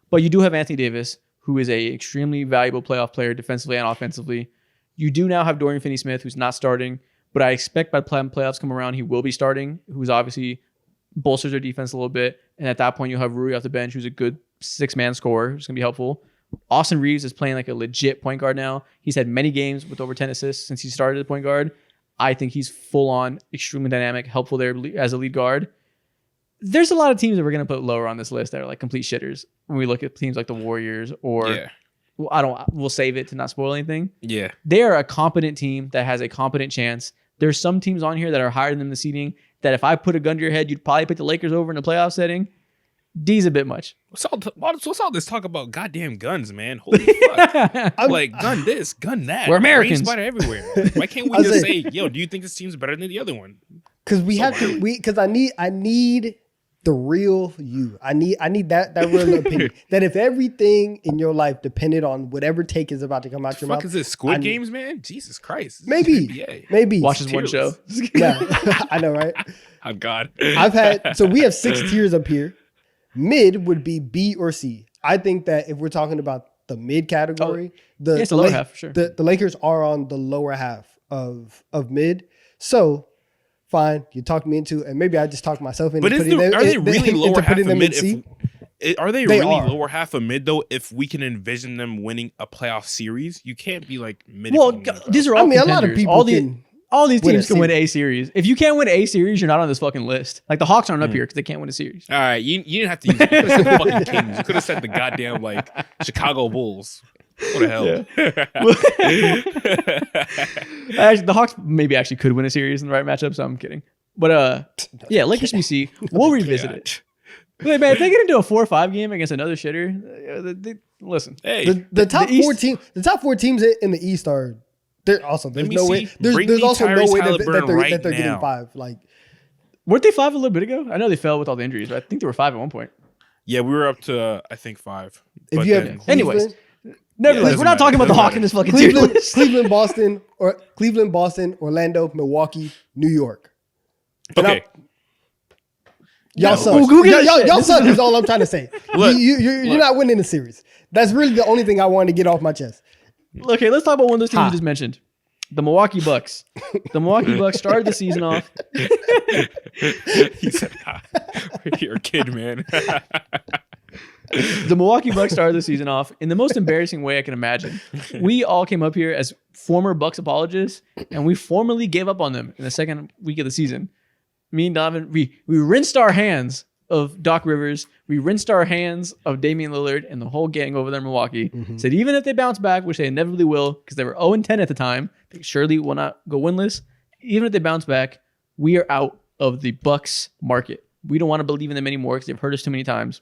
But you do have Anthony Davis, who is a extremely valuable playoff player defensively and offensively. You do now have Dorian Finney-Smith, who's not starting, but I expect by the playoffs come around, he will be starting, who's obviously bolsters their defense a little bit. And at that point, you'll have Rui off the bench, who's a good 6-man scorer, who's going to be helpful. Austin Reeves is playing like a legit point guard now. He's had many games with over 10 assists since he started at point guard. I think he's full on, extremely dynamic, helpful there as a lead guard. There's a lot of teams that we're going to put lower on this list that are like complete shitters when we look at teams like the Warriors or we'll save it to not spoil anything.
Yeah.
They are a competent team that has a competent chance. There's some teams on here that are higher than the seeding that if I put a gun to your head, you'd probably pick the Lakers over in the playoff setting. D's a bit much.
What's all this talk about goddamn guns, man? Holy fuck. Like, gun this, gun that.
We're Americans.
Brain spider everywhere. Why can't we just say, yo, do you think this team's better than the other one?
Because because I need the real you. I need that real opinion. That if everything in your life depended on whatever take is about to come out your mouth.
Fuck is this, Squid Games, man? Jesus Christ.
Maybe.
Watch this one show.
Yeah, I know, right?
Oh, God.
So we have 6 tiers up here. Mid would be B or C. I think that if we're talking about the mid category,
it's the lower half, for sure.
The Lakers are on the lower half of mid. So fine, you talked me into, and maybe I just talked myself into.
But are they really lower half of mid? Are they really lower half of mid though? If we can envision them winning a playoff series, you can't be like mid.
Well, these are all. I mean,
a lot of people
all these teams can win a series. If you can't win a series, you're not on this fucking list. Like the Hawks aren't up here because they can't win a series.
All right, you didn't have to use it. You could have said the fucking Kings. You could have said the goddamn like Chicago Bulls. What the hell?
Yeah. Actually, the Hawks maybe actually could win a series in the right matchup, so I'm kidding. But yeah, Lakers BC, we'll revisit it. But man, if they get into a 4-5 game against another shitter, listen.
Hey,
the top 4 teams in the East are. They're also there's no way. There's also no way that they're getting 5. Like,
weren't they 5 a little bit ago? I know they fell with all the injuries, but I think they were 5 at one point.
Yeah, we were up to I think 5.
If you have
anyways, nevertheless, we're not talking about the Hawks in this fucking
Cleveland, Boston, Orlando, Milwaukee, New York.
Okay.
Y'all suck. Y'all suck is all I'm trying to say. You're not winning the series. That's really the only thing I wanted to get off my chest.
Okay, let's talk about one of those teams you just mentioned. The Milwaukee Bucks. The Milwaukee Bucks started the season off.
He said, you're a kid, man.
The Milwaukee Bucks started the season off in the most embarrassing way I can imagine. We all came up here as former Bucks apologists, and we formally gave up on them in the second week of the season. Me and Donovan, we rinsed our hands of Doc Rivers. We rinsed our hands of Damian Lillard and the whole gang over there in Milwaukee. Mm-hmm. Said even if they bounce back, which they inevitably will, because they were 0-10 at the time, they surely will not go winless. Even if they bounce back, we are out of the Bucks market. We don't want to believe in them anymore because they've hurt us too many times.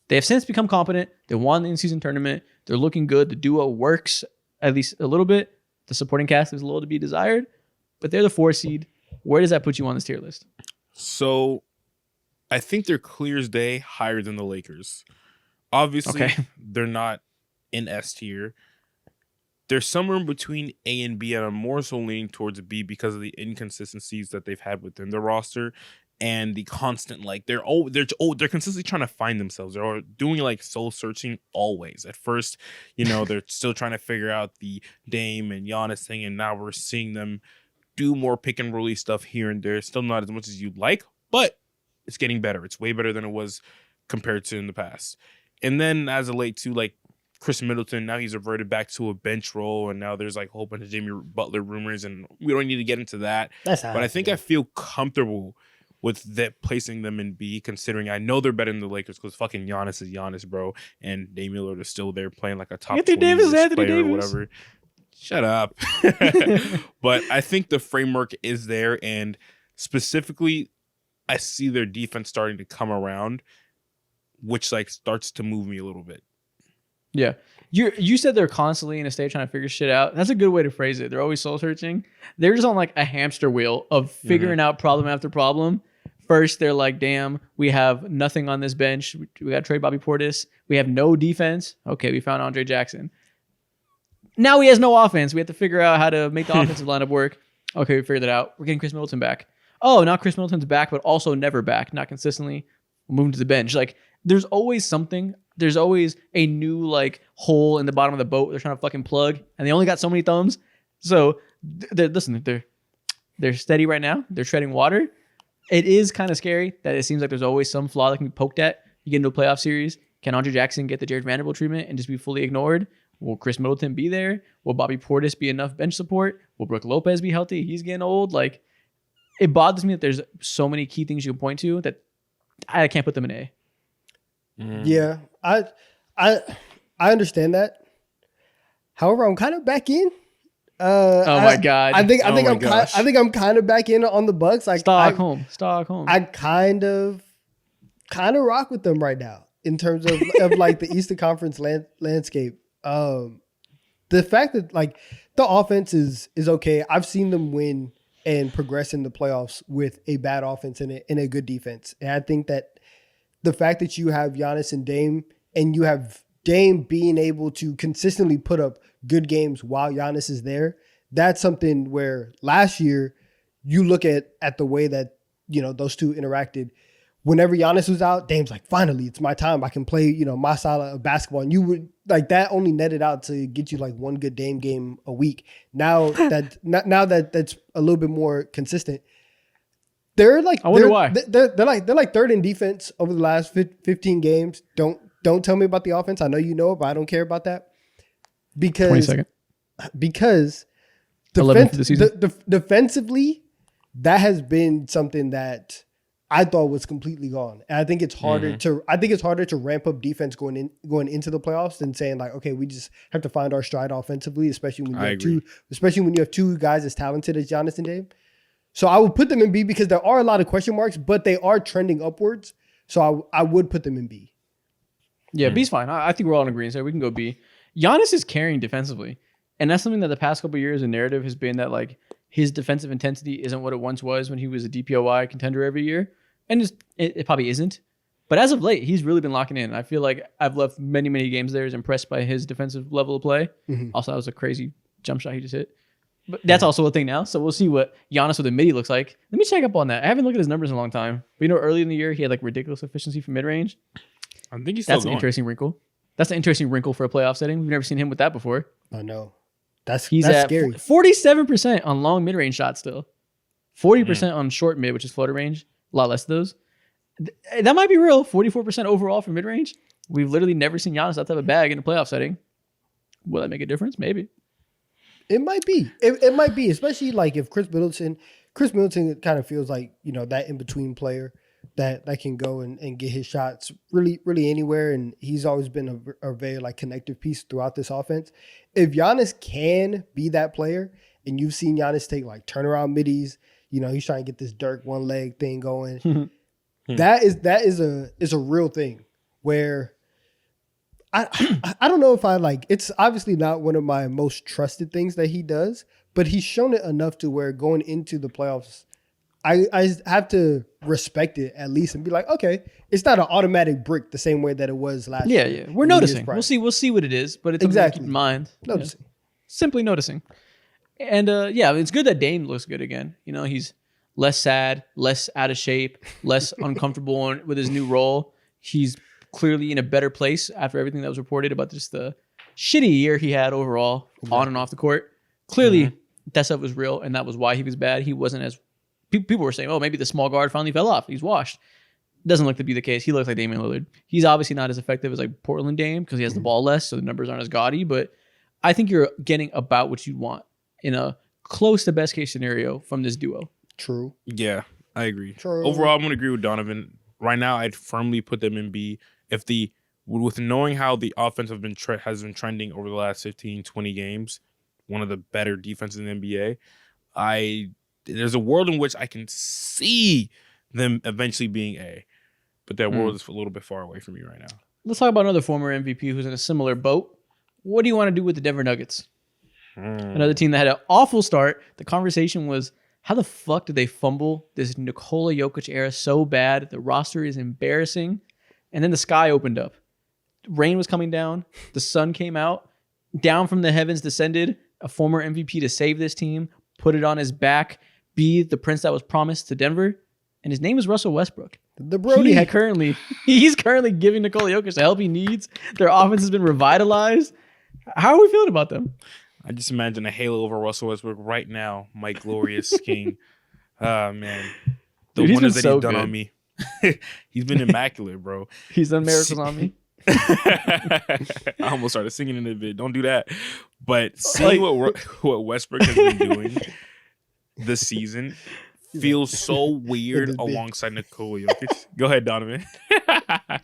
They have since become competent. They won the in-season tournament. They're looking good. The duo works at least a little bit. The supporting cast is a little to be desired, but they're the 4 seed. Where does that put you on this tier list?
So I think they're clear as day higher than the Lakers. Obviously, they're not in S tier. They're somewhere in between A and B, and I'm more so leaning towards B because of the inconsistencies that they've had within the roster and the constant they're consistently trying to find themselves. They're doing soul searching always. At first, they're still trying to figure out the Dame and Giannis thing, and now we're seeing them do more pick and roll stuff here and there. Still not as much as you'd like, but it's getting better. It's way better than it was compared to in the past. And then as of late too, like Chris Middleton, now he's reverted back to a bench role, and now there's like a whole bunch of Jimmy Butler rumors, and we don't need to get into that. But I think I feel comfortable with that placing them in B, considering I know they're better than the Lakers because fucking Giannis is Giannis, bro, and Damian Lillard is still there playing like a top 20 player or whatever. Shut up. But I think the framework is there, and specifically, I see their defense starting to come around, which like starts to move me a little bit.
Yeah. You said they're constantly in a state trying to figure shit out. That's a good way to phrase it. They're always soul searching. They're just on like a hamster wheel of figuring out problem after problem. First, they're like, damn, we have nothing on this bench. We got to trade Bobby Portis. We have no defense. Okay, we found Andre Jackson. Now he has no offense. We have to figure out how to make the offensive lineup work. Okay, we figured it out. We're getting Chris Middleton back. Oh, now Chris Middleton's back, but also never back. Not consistently. We'll move him to the bench. Like, there's always something. There's always a new like hole in the bottom of the boat they're trying to fucking plug, and they only got so many thumbs. So they're steady right now. They're treading water. It is kind of scary that it seems like there's always some flaw that can be poked at. You get into a playoff series. Can Andre Jackson get the Jared Vanderbilt treatment and just be fully ignored? Will Chris Middleton be there? Will Bobby Portis be enough bench support? Will Brook Lopez be healthy? He's getting old. Like, it bothers me that there's so many key things you can point to that I can't put them in A.
Yeah, I understand that. However, I'm kind of back in.
My God!
I think I'm kind of back in on the Bucks. Like
Stockholm.
I kind of rock with them right now in terms of like the Eastern Conference landscape. The fact that like the offense is okay. I've seen them win and progress in the playoffs with a bad offense and a good defense, and I think that the fact that you have Giannis and Dame, and you have Dame being able to consistently put up good games while Giannis is there, that's something where last year you look at the way that, you know, those two interacted. Whenever Giannis was out, Dame's like, finally, it's my time. I can play, you know, my style of basketball. And you would like that only netted out to get you like one good Dame game a week. Now that that's a little bit more consistent. They're like, I wonder why they're like third in defense over the last 15 games. Don't tell me about the offense. I know you know it, but I don't care about that because defensively, that has been something that I thought was completely gone. And I think it's harder to ramp up defense going into the playoffs than saying like, okay, we just have to find our stride offensively, especially when you have two guys as talented as Giannis and Dame. So I would put them in B because there are a lot of question marks, but they are trending upwards. So I would put them in B.
Yeah, B's fine. I think we're all in agreement. So we can go B. Giannis is carrying defensively. And that's something that the past couple of years, the narrative has been that like his defensive intensity isn't what it once was when he was a DPOY contender every year. And it probably isn't. But as of late, he's really been locking in. I feel like I've left many, many games there. Is impressed by his defensive level of play. Mm-hmm. Also, that was a crazy jump shot he just hit. But that's also a thing now. So we'll see what Giannis with a midi looks like. Let me check up on that. I haven't looked at his numbers in a long time. But you know, early in the year, he had like ridiculous efficiency from mid-range.
I think he's still going.
An interesting wrinkle. That's an interesting wrinkle for a playoff setting. We've never seen him with that before.
I know.
He's at scary. 47% on long mid-range shots still. 40% on short mid, which is floater range. A lot less of those. That might be real. 44% overall for mid-range. We've literally never seen Giannis that type of bag in a playoff setting. Will that make a difference? Maybe.
It might be. It might be, especially like if Chris Middleton kind of feels like, you know, that in-between player that can go and get his shots really, really anywhere. And he's always been a very like connective piece throughout this offense. If Giannis can be that player, and you've seen Giannis take like turnaround middies, you know, he's trying to get this Dirk one leg thing going. That is a real thing where I don't know if I like, it's obviously not one of my most trusted things that he does, but he's shown it enough to where going into the playoffs, I have to respect it at least and be like, okay, it's not an automatic brick the same way that it was last year.
Yeah. We're noticing. We'll see what it is, but it's exactly keep in mind.
Noticing.
Yeah. Simply noticing. And it's good that Dame looks good again. You know, he's less sad, less out of shape, less uncomfortable with his new role. He's clearly in a better place after everything that was reported about just the shitty year he had overall on and off the court. Clearly, that stuff was real, and that was why he was bad. He wasn't as... People were saying, oh, maybe the small guard finally fell off. He's washed. Doesn't look to be the case. He looks like Damian Lillard. He's obviously not as effective as like Portland Dame because he has the ball less, so the numbers aren't as gaudy. But I think you're getting about what you want in a close to best case scenario from this duo.
True.
Yeah, I agree.
True.
Overall, I'm going to agree with Donovan. Right now, I'd firmly put them in B. With knowing how the offense has been trending over the last 15, 20 games, one of the better defenses in the NBA, there's a world in which I can see them eventually being A. But that world is a little bit far away from me right now.
Let's talk about another former MVP who's in a similar boat. What do you want to do with the Denver Nuggets? Another team that had an awful start. The conversation was, how the fuck did they fumble this Nikola Jokic era so bad? The roster is embarrassing. And then the sky opened up. Rain was coming down. The sun came out. Down from the heavens descended a former MVP to save this team, put it on his back, be the prince that was promised to Denver. And his name is Russell Westbrook.
The Brody.
He's currently giving Nikola Jokic the help he needs. Their offense has been revitalized. How are we feeling about them?
I just imagine a halo over Russell Westbrook right now, my glorious king. Man. The
Dude,
wonders that
so
he's done
good.
on me. He's been immaculate, bro.
He's done miracles on me.
I almost started singing in a bit. Don't do that. But seeing what Westbrook has been doing this season feels so weird alongside Nikola Jokic. Go ahead, Donovan.
I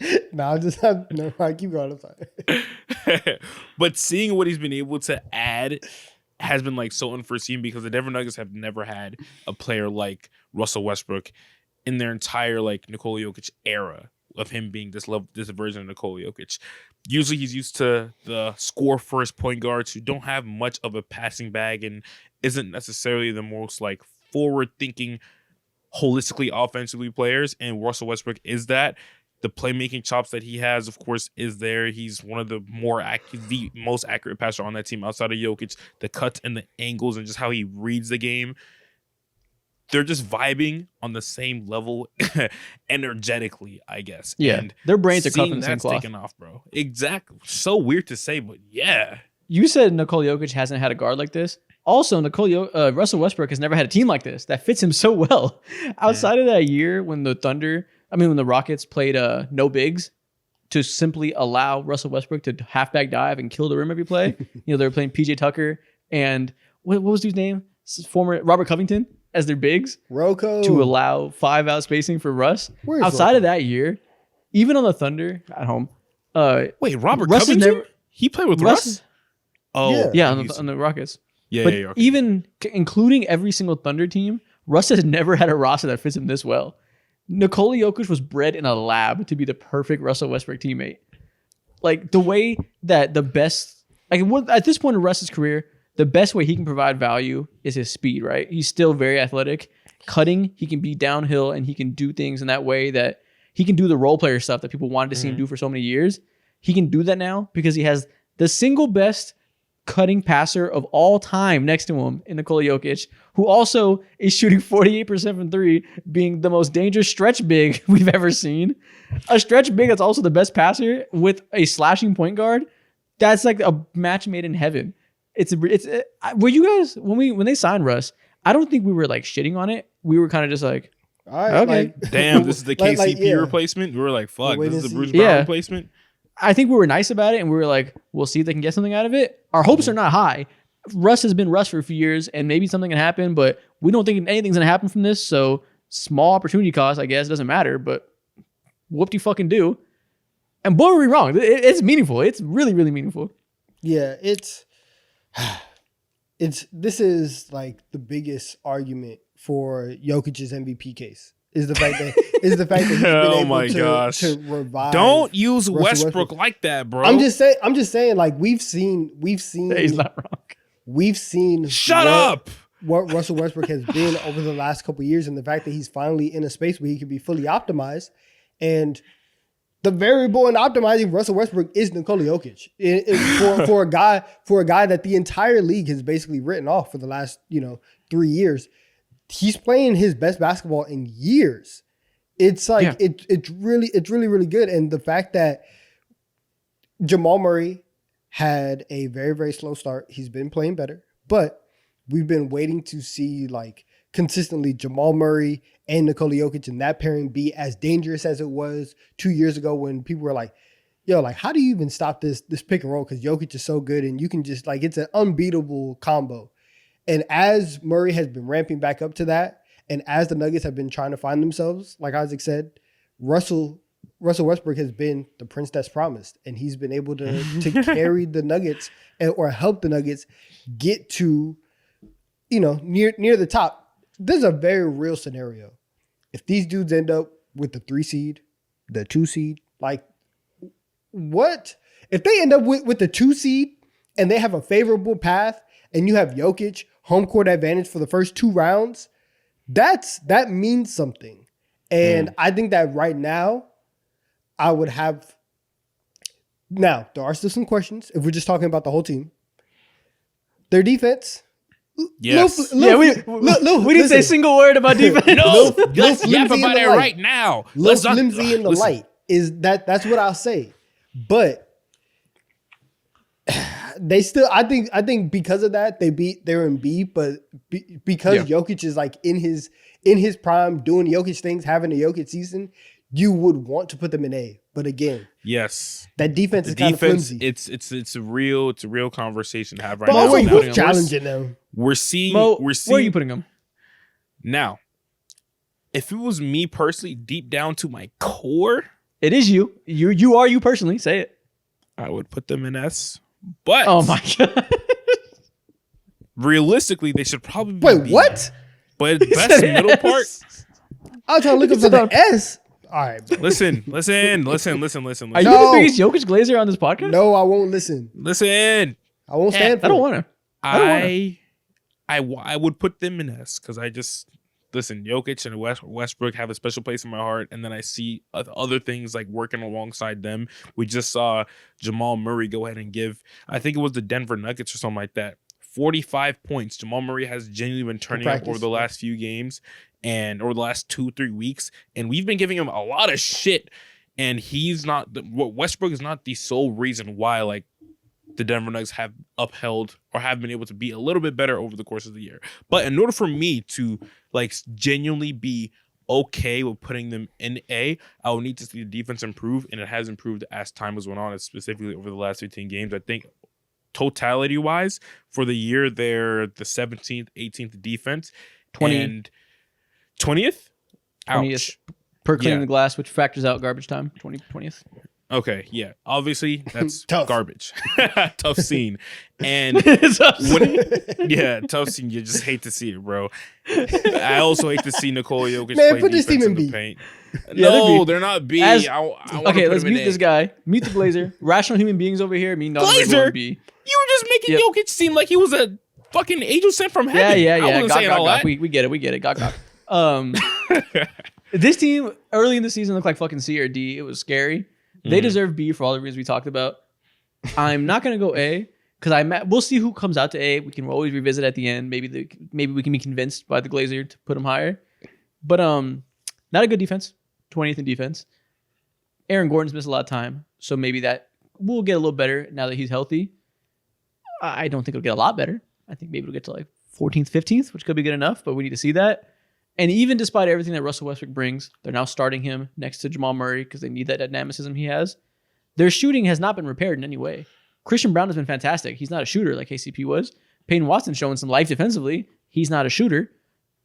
keep going. I'm sorry.
But seeing what he's been able to add has been like so unforeseen because the Denver Nuggets have never had a player like Russell Westbrook in their entire like Nikola Jokic era of him being this version of Nikola Jokic. Usually he's used to the score first point guards who don't have much of a passing bag and isn't necessarily the most like forward thinking holistically offensively players, and Russell Westbrook is that. The playmaking chops that he has, of course, is there. He's one of the most accurate passer on that team outside of Jokic. The cuts and the angles and just how he reads the game. They're just vibing on the same level energetically, I guess.
Yeah,
and
their brains are cut from the same
that's
cloth.
taken off, bro. Exactly. So weird to say, but yeah.
You said Nikola Jokic hasn't had a guard like this. Also, Russell Westbrook has never had a team like this that fits him so well. Outside of that year when when the Rockets played no bigs to simply allow Russell Westbrook to halfback dive and kill the rim every play. They were playing PJ Tucker and what was his name? Former Robert Covington as their bigs.
Rocco.
To allow 5-out spacing for Russ. Outside of that year, even on the Thunder at home.
Wait, Robert
Russ
Covington? He played with Russ?
Oh.
Yeah, on the Rockets.
Yeah,
But
okay.
even including every single Thunder team, Russ has never had a roster that fits him this well. Nikola Jokic was bred in a lab to be the perfect Russell Westbrook teammate. Like the way that at this point in Russ's career, the best way he can provide value is his speed, right? He's still very athletic. Cutting, he can be downhill and he can do things in that way that he can do the role player stuff that people wanted to see him do for so many years. He can do that now because he has the single best cutting passer of all time next to him in Nikola Jokic, who also is shooting 48% from three, being the most dangerous stretch big we've ever seen. A stretch big that's also the best passer with a slashing point guard. That's like a match made in heaven. Were you guys when they signed Russ? I don't think we were like shitting on it. We were kind of just like,
All right,
okay,
damn, this is the KCP replacement. We were like, fuck, this is the Bruce Brown replacement.
I think we were nice about it, and we were like, we'll see if they can get something out of it. Our hopes are not high. Russ has been Russ for a few years, and maybe something can happen, but we don't think anything's going to happen from this, so small opportunity cost, I guess, doesn't matter, but whoop-de-fucking do. And boy, were we wrong. It's meaningful. It's really, really meaningful.
Yeah, this is like the biggest argument for Jokic's MVP case. Is the fact that he's been able to revive.
Don't use Westbrook like that, bro.
I'm just saying, like we've seen.
He's not wrong.
We've seen.
Shut up.
What Russell Westbrook has been over the last couple of years, and the fact that he's finally in a space where he can be fully optimized, and the variable in optimizing Russell Westbrook is Nikola Jokic. For a guy that the entire league has basically written off for the last 3 years. He's playing his best basketball in years. It's like it's really, really good. And the fact that Jamal Murray had a very, very slow start. He's been playing better, but we've been waiting to see like consistently Jamal Murray and Nikola Jokic and that pairing be as dangerous as it was 2 years ago when people were like, yo, like, how do you even stop this pick and roll? Because Jokic is so good and you can just, like, it's an unbeatable combo. And as Murray has been ramping back up to that, and as the Nuggets have been trying to find themselves, like Isaac said, Russell Westbrook has been the prince that's promised, and he's been able to carry the Nuggets or help the Nuggets get to, near the top. This is a very real scenario. If these dudes end up with the 3 seed, the 2 seed, like, what? If they end up with the 2 seed and they have a favorable path and you have Jokic home court advantage for the first 2 rounds, that means something. And I think that right now, I would have. Now, there are still some questions if we're just talking about the whole team. Their defense.
Yes.
We didn't say a single word about defense.
No, let's yap about it right now.
Let's flimsy in the light. That's what I'll say. But they still, I think because of that, they're in B, but because Jokic is like in his prime, doing Jokic things, having a Jokic season, you would want to put them in A. But again,
yes,
that defense is kind of flimsy.
It's a real conversation to have right
but
now.
we're challenging them.
We're seeing.
Where are you putting them?
Now, if it was me personally, deep down to my core,
it is you. You are you personally. Say it.
I would put them in S. But
oh my god,
realistically, they should probably be
Wait,
B.
what?
But best middle part.
I was trying to look up for the S. All right, bro.
Listen.
Are you
No.
the biggest Jokic glazer on this podcast?
No, I won't listen.
Listen.
I won't stand for
I don't
it.
want to.
I would put them in S because I just listen. Jokic and Westbrook have a special place in my heart, and then I see other things like working alongside them. We just saw Jamal Murray go ahead and give, I think it was the Denver Nuggets or something like that, 45 points. Jamal Murray has genuinely been turning up over the last few games and over the last 2-3 weeks, and we've been giving him a lot of shit. And he's not Westbrook is not the sole reason why like the Denver Nuggets have upheld or have been able to be a little bit better over the course of the year. But in order for me to like genuinely be okay with putting them in A, I will need to see the defense improve, and it has improved as time has went on, specifically over the last 15 games. I think totality-wise, for the year, they're the 17th, 18th defense.
20.
And 20th?
20th per cleaning the glass, which factors out garbage time. 20th.
Okay, yeah. Obviously, that's
Tough.
garbage. Tough scene. And tough scene. You just hate to see it, bro. I also hate to see Nikola Jokic play
put this
defense
team
in
in
the
B.
paint.
Yeah,
No, they're not B.
As-
I
Okay, let's mute this guy. Mute the glazer. Rational human beings over here. Me, not
Glazer?
B.
You were just making Jokic seem like he was a fucking angel sent from heaven.
Yeah.
I wasn't saying all that.
We get it. Gok. This team early in the season looked like fucking C or D. It was scary. They deserve B for all the reasons we talked about. I'm not gonna go A because we'll see who comes out to A. We can always revisit at the end. Maybe we can be convinced by the Glazer to put them higher. But not a good defense. 20th in defense. Aaron Gordon's missed a lot of time, so maybe that will get a little better now that he's healthy. I don't think it'll get a lot better. I think maybe it'll get to like 14th, 15th, which could be good enough, but we need to see that. And even despite everything that Russell Westbrook brings, they're now starting him next to Jamal Murray because they need that dynamicism he has. Their shooting has not been repaired in any way. Christian Brown has been fantastic. He's not a shooter like KCP was. Peyton Watson's showing some life defensively. He's not a shooter.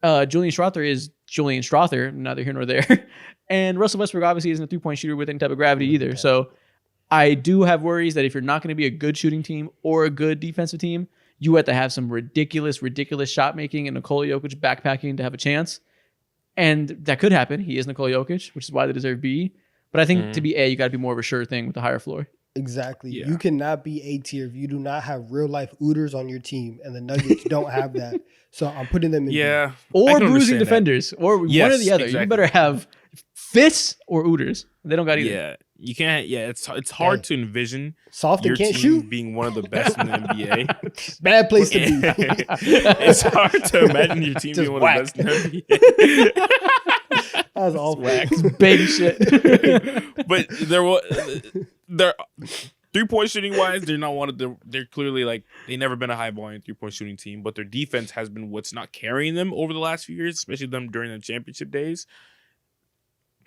Julian Strawther is Julian Strawther, neither here nor there. And Russell Westbrook obviously isn't a three-point shooter with any type of gravity either. So I do have worries that if you're not going to be a good shooting team or a good defensive team, you have to have some ridiculous shot making and Nikola Jokic backpacking to have a chance. And that could happen. He is Nikola Jokic, which is why they deserve B. But I think to be A, you got to be more of a sure thing with a higher floor.
Exactly.
Yeah.
You cannot be A tier if you do not have real life ooters on your team, and the Nuggets don't have that. So I'm putting them in B.
Yeah.
Or bruising defenders, or one or
Yes,
the other.
exactly.
You better have fists or ooters. They don't got either.
Yeah. You can't. Yeah, it's hard to envision
Soft
your
and can't
team
shoot.
being one of the best in the NBA.
Bad place to be.
It's hard to imagine your team
Just
being one
whack.
of the best in the NBA.
That was awful.
It's baby shit.
But there 3-point shooting wise, they're not one of the. They're clearly like they never been a high volume 3-point shooting team, but their defense has been what's not carrying them over the last few years, especially them during the championship days.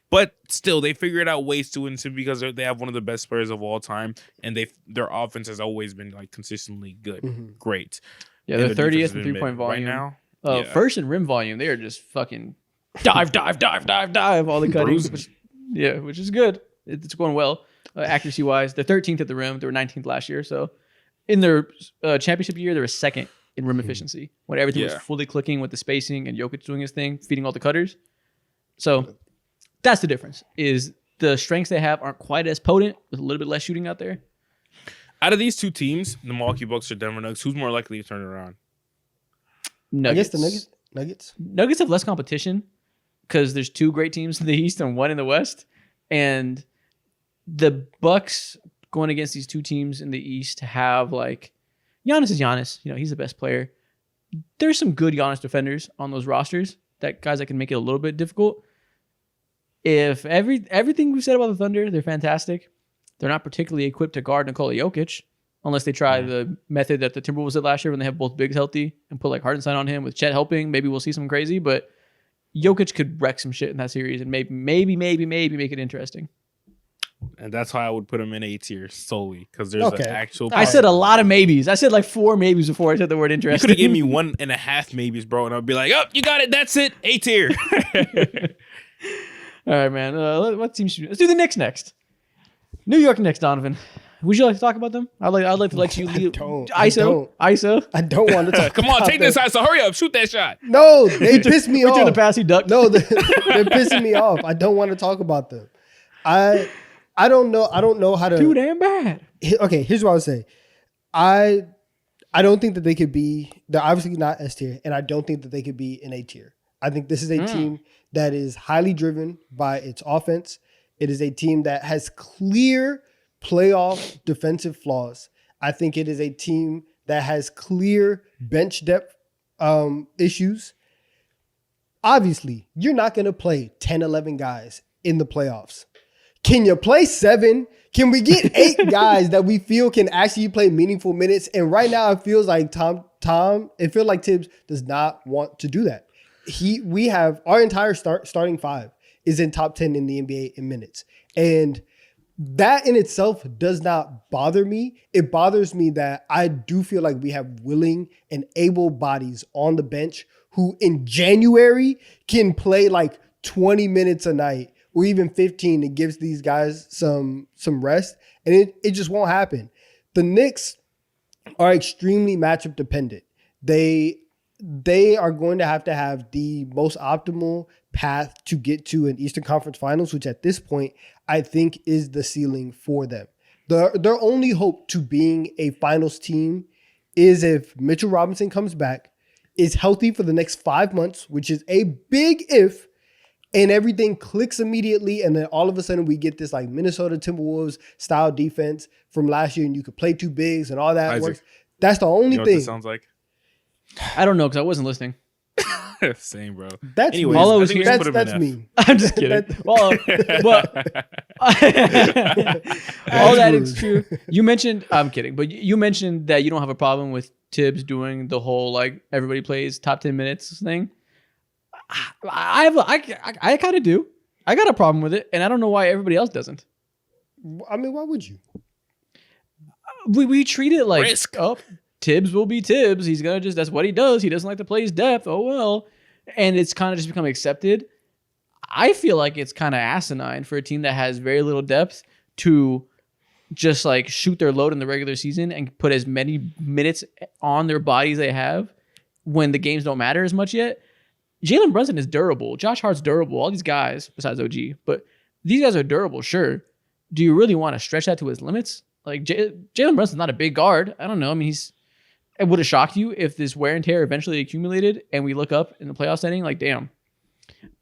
But still, they figured out ways to win because they have one of the best players of all time, and their offense has always been like consistently good, great.
Yeah, they're 30th in 3-point volume
right now.
First in rim volume, they are just fucking dive all the cutting, which is good. It's going well. Accuracy wise, they're 13th at the rim. They were 19th last year. So in their championship year, they were second in rim efficiency when everything was fully clicking with the spacing and Jokic doing his thing, feeding all the cutters. So that's the difference. Is the strengths they have aren't quite as potent with a little bit less shooting out there.
Out of these two teams, the Milwaukee Bucks or Denver Nuggets, who's more likely to turn it around?
I
Nuggets.
guess the Nuggets.
Nuggets have less competition because there's two great teams in the East and one in the West, and the Bucks going against these two teams in the East have like Giannis is Giannis. You know, he's the best player. There's some good Giannis defenders on those rosters. That guys that can make it a little bit difficult. If everything we've said about the Thunder, they're fantastic. They're not particularly equipped to guard Nikola Jokic unless they try the method that the Timberwolves did last year when they have both bigs healthy and put like Hartenstein on him with Chet helping. Maybe we'll see something crazy, but Jokic could wreck some shit in that series and maybe make it interesting.
And that's why I would put him in A tier solely because there's an actual.
I said a lot of maybes. I said like 4 maybes before I said the word interesting.
You could have given me 1.5 maybes, bro, and I'd be like, "Oh, you got it. That's it. A tier."
All right, man. What team should we do? Let's do the Knicks next. New York Knicks, Donovan. Would you like to talk about them? I'd like to let you lead. ISO.
I don't want to talk.
Come on, take this ISO. Hurry up, shoot that shot.
No, they piss me off.
Return the pass, he ducked.
No, they're pissing me off. I don't want to talk about them. I don't know. I don't know how to.
Too damn bad.
Okay, here's what I would say. I don't think that they could be. They're obviously not S tier, and I don't think that they could be in A tier. I think this is a team that is highly driven by its offense. It is a team that has clear playoff defensive flaws. I think it is a team that has clear bench depth issues. Obviously, you're not going to play 10, 11 guys in the playoffs. Can you play 7? Can we get 8 guys that we feel can actually play meaningful minutes? And right now, it feels like it feels like Tibbs does not want to do that. We have our entire starting 5 is in top 10 in the NBA in minutes. And that in itself does not bother me. It bothers me that I do feel like we have willing and able bodies on the bench who in January can play like 20 minutes a night or even 15. It gives these guys some rest, and it just won't happen. The Knicks are extremely matchup dependent. They are going to have the most optimal path to get to an Eastern Conference Finals, which at this point, I think is the ceiling for them. Their only hope to being a finals team is if Mitchell Robinson comes back, is healthy for the next 5 months, which is a big if, and everything clicks immediately, and then all of a sudden we get this like Minnesota Timberwolves style defense from last year, and you could play 2 bigs and all that works. That's the only
thing.
thing.
What this sounds like?
I don't know because I wasn't listening.
Same, bro.
That's
anyways,
all I was hearing.
That's me.
I'm just kidding. Well, but all that is true. You mentioned. I'm kidding, but you mentioned that you don't have a problem with Tibbs doing the whole like everybody plays top 10 minutes thing. I kind of do. I got a problem with it, and I don't know why everybody else doesn't.
I mean, why would you?
We treat it like
risk.
Oh, Tibbs will be Tibbs. He's gonna that's what he does. He doesn't like to play his depth. Oh well, and it's kind of just become accepted. I feel like it's kind of asinine for a team that has very little depth to just like shoot their load in the regular season and put as many minutes on their bodies they have when the games don't matter as much yet. Jalen Brunson is durable. Josh Hart's durable. All these guys, besides OG, but these guys are durable, sure. Do you really want to stretch that to his limits? Like Jalen Brunson's not a big guard. I don't know. I mean, it would have shocked you if this wear and tear eventually accumulated and we look up in the playoff setting like, damn,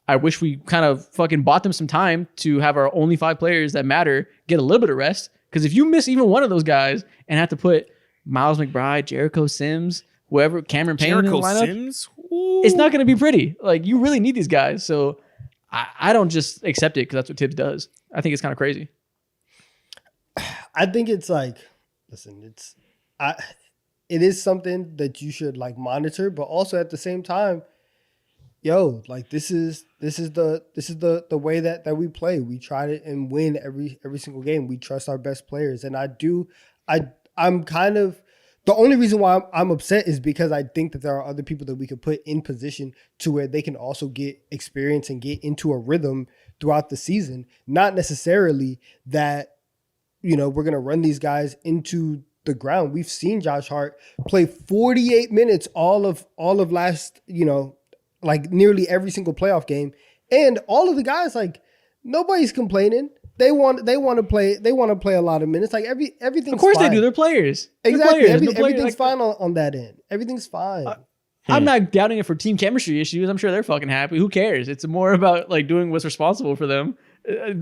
I wish we kind of fucking bought them some time to have our only 5 players that matter get a little bit of rest. Because if you miss even one of those guys and have to put Miles McBride, Jericho Sims, whoever, Cameron Payne in the lineup,
Sims?
It's not going to be pretty. Like, you really need these guys. So I don't just accept it because that's what Tibbs does. I think it's kind of crazy.
I think it's like, listen, it is something that you should like monitor, but also at the same time, yo, like this is the way that we play. We try to and win every single game. We trust our best players, and I'm kind of the only reason why I'm upset is because I think that there are other people that we could put in position to where they can also get experience and get into a rhythm throughout the season. Not necessarily that, you know, we're gonna run these guys into the ground. We've seen Josh Hart play 48 minutes all of last, you know, like nearly every single playoff game, and all of the guys, like, nobody's complaining. They want to play a lot of minutes. Like everything's
of course
fine.
they do. They're players.
Exactly.
They're players.
Everything's fine on that end. Everything's fine.
I'm not doubting it for team chemistry issues. I'm sure they're fucking happy. Who cares? It's more about like doing what's responsible for them.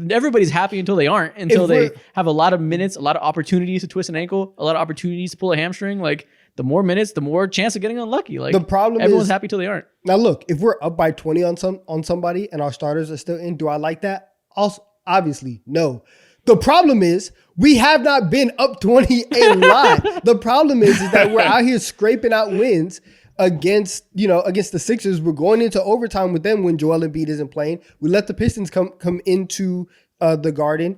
Everybody's happy until they aren't. Until they have a lot of minutes, a lot of opportunities to twist an ankle, a lot of opportunities to pull a hamstring. Like the more minutes, the more chance of getting unlucky. Like
the problem
everyone's
is,
happy till they aren't.
Now look, if we're up by 20 on somebody and our starters are still in, do I like that? Also, obviously, no. The problem is we have not been up 20 a lot. The problem is that we're out here scraping out wins against the Sixers. We're going into overtime with them when Joel Embiid isn't playing. We let the Pistons come into the Garden.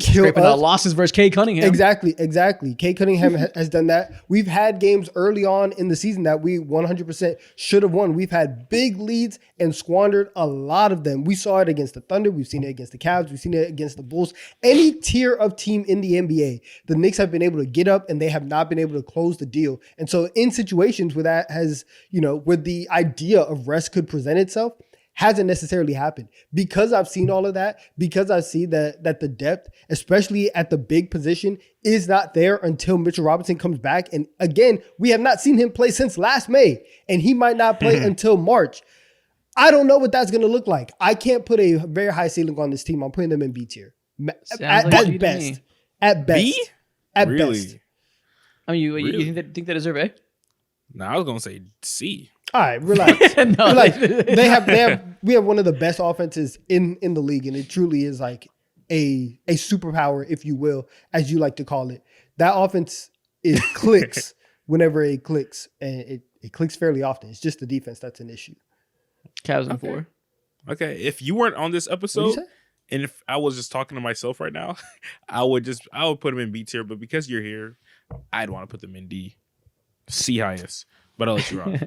Scraping out losses versus Kay Cunningham.
Exactly. Kay Cunningham has done that. We've had games early on in the season that we 100% should have won. We've had big leads and squandered a lot of them. We saw it against the Thunder. We've seen it against the Cavs. We've seen it against the Bulls. Any tier of team in the NBA, the Knicks have been able to get up and they have not been able to close the deal. And so in situations where that has, where the idea of rest could present itself, hasn't necessarily happened. Because I've seen all of that, because I see that the depth, especially at the big position, is not there until Mitchell Robinson comes back. And again, we have not seen him play since last May, and he might not play until March. I don't know what that's going to look like. I can't put a very high ceiling on this team. I'm putting them in B tier. At best. At best.
B?
At
Really?
best.
I mean, you
Really?
think they deserve A?
No, I was gonna say C.
All right, relax.
No,
Relax. We have one of the best offenses in the league, and it truly is like a superpower, if you will, as you like to call it. That offense clicks whenever it clicks, and it clicks fairly often. It's just the defense that's an issue.
Cavs in 4.
Okay, if you weren't on this
What'd
episode,
you say?
and if I was just talking to myself right now, I would put them in B tier. But because you're here, I'd want to put them in D, C highest. But I'll let you rock.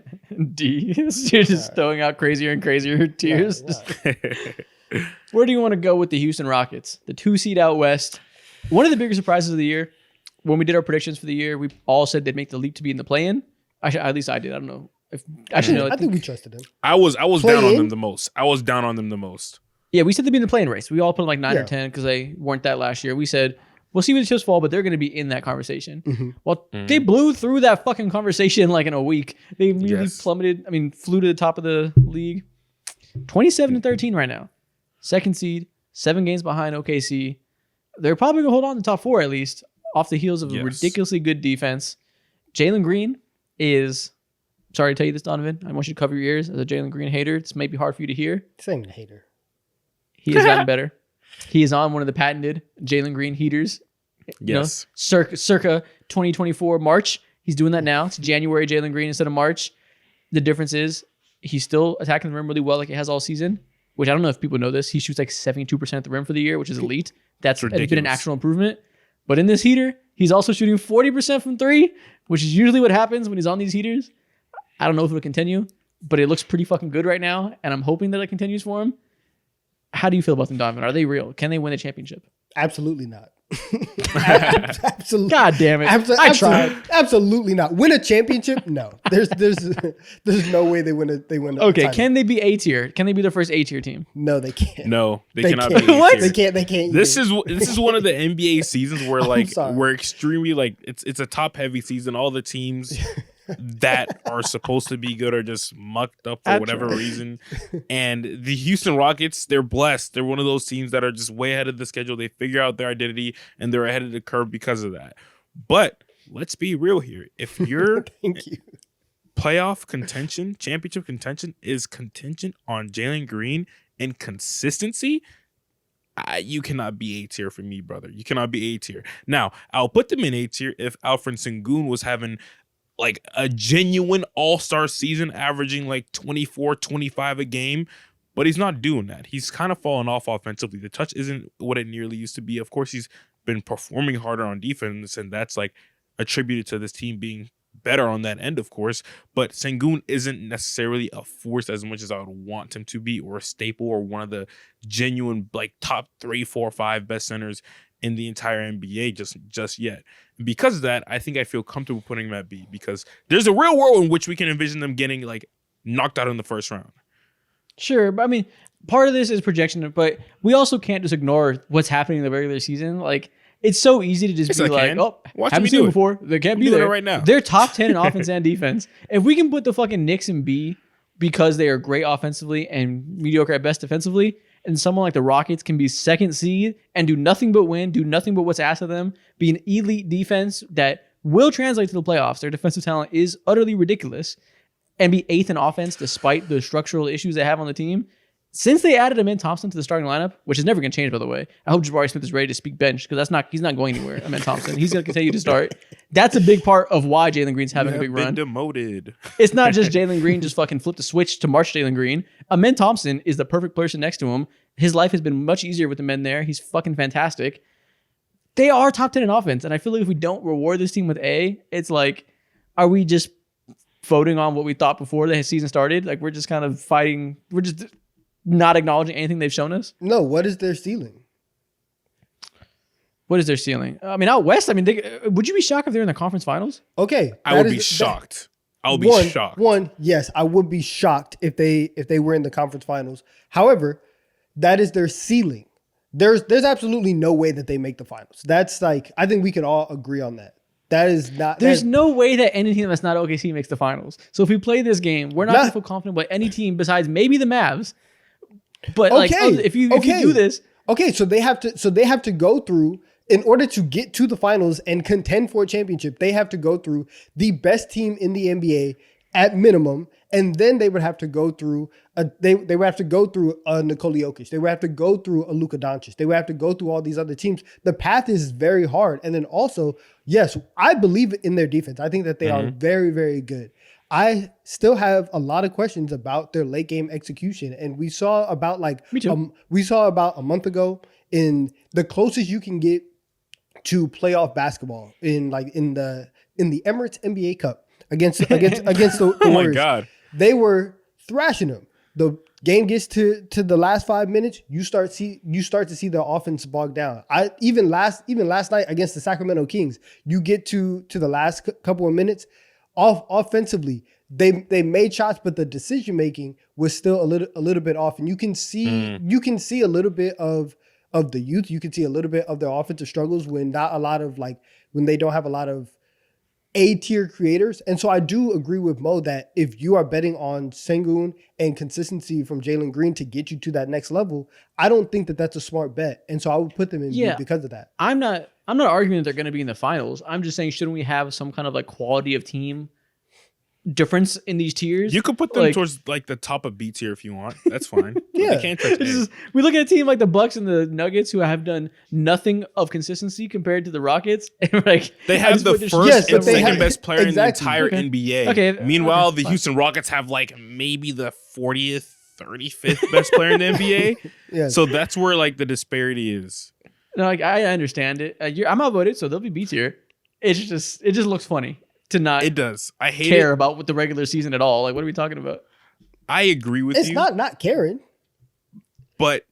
D. You're just throwing out crazier and crazier tiers. Where do you want to go with the Houston Rockets? The 2 seed out west. One of the bigger surprises of the year, when we did our predictions for the year, we all said they'd make the leap to be in the play-in. At least I did. I don't know.
I think we trusted him.
I was
Play
down on
in?
them the most. I was down on them the most.
Yeah, we said they'd be in the play-in race. We all put them like 9
Yeah.
or 10 because they weren't that last year. We said, we'll see where the chips fall, but they're going to be in that conversation. Well, they blew through that fucking conversation like in a week. They really plummeted. I mean, flew to the top of the league. 27-13 right now. Second seed, 7 games behind OKC. They're probably going to hold on to the top 4 at least, off the heels of a ridiculously good defense. Jalen Green is, sorry to tell you this, Donovan. I want you to cover your ears as a Jalen Green hater. This may be hard for you to hear.
This ain't a hater.
He has gotten better. He is on one of the patented Jalen Green heaters.
Yes.
Circa 2024 March. He's doing that now. It's January Jalen Green instead of March. The difference is he's still attacking the rim really well like he has all season, which I don't know if people know this. He shoots like 72% at the rim for the year, which is elite. That's been an actual improvement. But in this heater, he's also shooting 40% from 3, which is usually what happens when he's on these heaters. I don't know if it'll continue, but it looks pretty fucking good right now, and I'm hoping that it continues for him. How do you feel about them, Donovan? Are they real? Can they win the championship?
Absolutely not. Absolutely.
God damn it. I tried.
Absolutely not. Win a championship? No. There's no way they win a
Okay,
title.
can they be A tier? Can they be the first A tier team?
No, they can't.
No, they cannot
can't.
be.
What?
They can't.
This is one of the NBA seasons where like
sorry.
we're extremely like it's a top heavy season. All the teams that are supposed to be good are just mucked up for
That's
whatever
right.
reason. And the Houston Rockets, they're blessed. They're one of those teams that are just way ahead of the schedule. They figure out their identity and they're ahead of the curve because of that. But let's be real here. If your
Thank you.
playoff contention, championship contention is contingent on Jalen Green and consistency, You cannot be A tier for me, brother. You cannot be A tier. Now, I'll put them in A tier if Alfred Sengun was having like a genuine all-star season, averaging like 24, 25 a game. But he's not doing that. He's kind of fallen off offensively. The touch isn't what it nearly used to be. Of course, he's been performing harder on defense, and that's like attributed to this team being better on that end, of course. But Sengun isn't necessarily a force as much as I would want him to be, or a staple, or one of the genuine like top 3, 4, 5 best centers in the entire NBA just yet. Because of that, I think I feel comfortable putting him at B, because there's a real world in which we can envision them getting like knocked out in the first round.
Sure, but I mean, part of this is projection, but we also can't just ignore what's happening in the regular season. Like, it's so easy to just be like, oh, haven't seen it before. They can't be there
right now.
They're top 10 in offense and defense. If we can put the fucking Knicks in B because they are great offensively and mediocre at best defensively, and someone like the Rockets can be second seed and do nothing but win, do nothing but what's asked of them, be an elite defense that will translate to the playoffs. Their defensive talent is utterly ridiculous. And be 8th in offense despite the structural issues they have on the team. Since they added Amen Thompson to the starting lineup, which is never going to change, by the way. I hope Jabari Smith is ready to speak bench, because he's not going anywhere. Amen Thompson, he's going to continue to start. That's a big part of why Jalen Green's having a big run.
Demoted.
It's not just Jalen Green just fucking flipped the switch to March Jalen Green. Amen Thompson is the perfect person next to him. His life has been much easier with the men there. He's fucking fantastic. They are top 10 in offense, and I feel like if we don't reward this team with A, it's like, are we just voting on what we thought before the season started? Like, we're just kind of fighting. We're just not acknowledging anything they've shown us.
No, what is their ceiling?
What is their ceiling? I mean, out west, I mean, would you be shocked if they're in the conference finals?
Okay.
I would be shocked. I'll be shocked.
Yes, I would be shocked if they were in the conference finals. However, that is their ceiling. There's absolutely no way that they make the finals. That's like, I think we can all agree on that. That is not.
There's no way that any team that's not OKC makes the finals. So if we play this game, we're not going to feel confident about any team besides maybe the Mavs. But like, if you do this,
okay, so they have to go through, in order to get to the finals and contend for a championship, they have to go through the best team in the NBA at minimum, and then they would have to go through they would have to go through a Nikola Jokic. They would have to go through a Luka Doncic. They would have to go through all these other teams. The path is very hard. And then also, yes, I believe in their defense. I think that they are very, very good. I still have a lot of questions about their late game execution. And we saw about a month ago, in the closest you can get to playoff basketball in the Emirates NBA Cup against the
Oh
Warriors.
my God.
They were thrashing them. The game gets to the last 5 minutes, you start to see the offense bog down. Even last night against the Sacramento Kings, you get to the last couple of minutes, offensively, they made shots, but the decision making was still a little bit off. And you can see a little bit of the youth. You can see a little bit of their offensive struggles when they don't have a lot of A-tier creators. And so I do agree with Mo that if you are betting on Sengun and consistency from Jalen Green to get you to that next level, I don't think that that's a smart bet. And so I would put them in B because of that.
I'm not arguing that they're going to be in the finals. I'm just saying, shouldn't we have some kind of like quality of team difference in these tiers?
You could put them towards like the top of B tier if you want. That's fine.
Yeah.
They can't touch A.
We look at a team like the Bucks and the Nuggets, who have done nothing of consistency compared to the Rockets. And like,
they have the first and second best player in the entire NBA.
Okay.
Meanwhile, the Houston Rockets have like maybe the 40th, 35th best player in the NBA.
Yeah.
So that's where like the disparity is.
No, like, I understand it. I'm outvoted, so they'll be B tier. It just looks funny to not.
It does. I hate
care about what the regular season at all. Like, what are we talking about?
I agree with
it's
you.
It's not caring,
but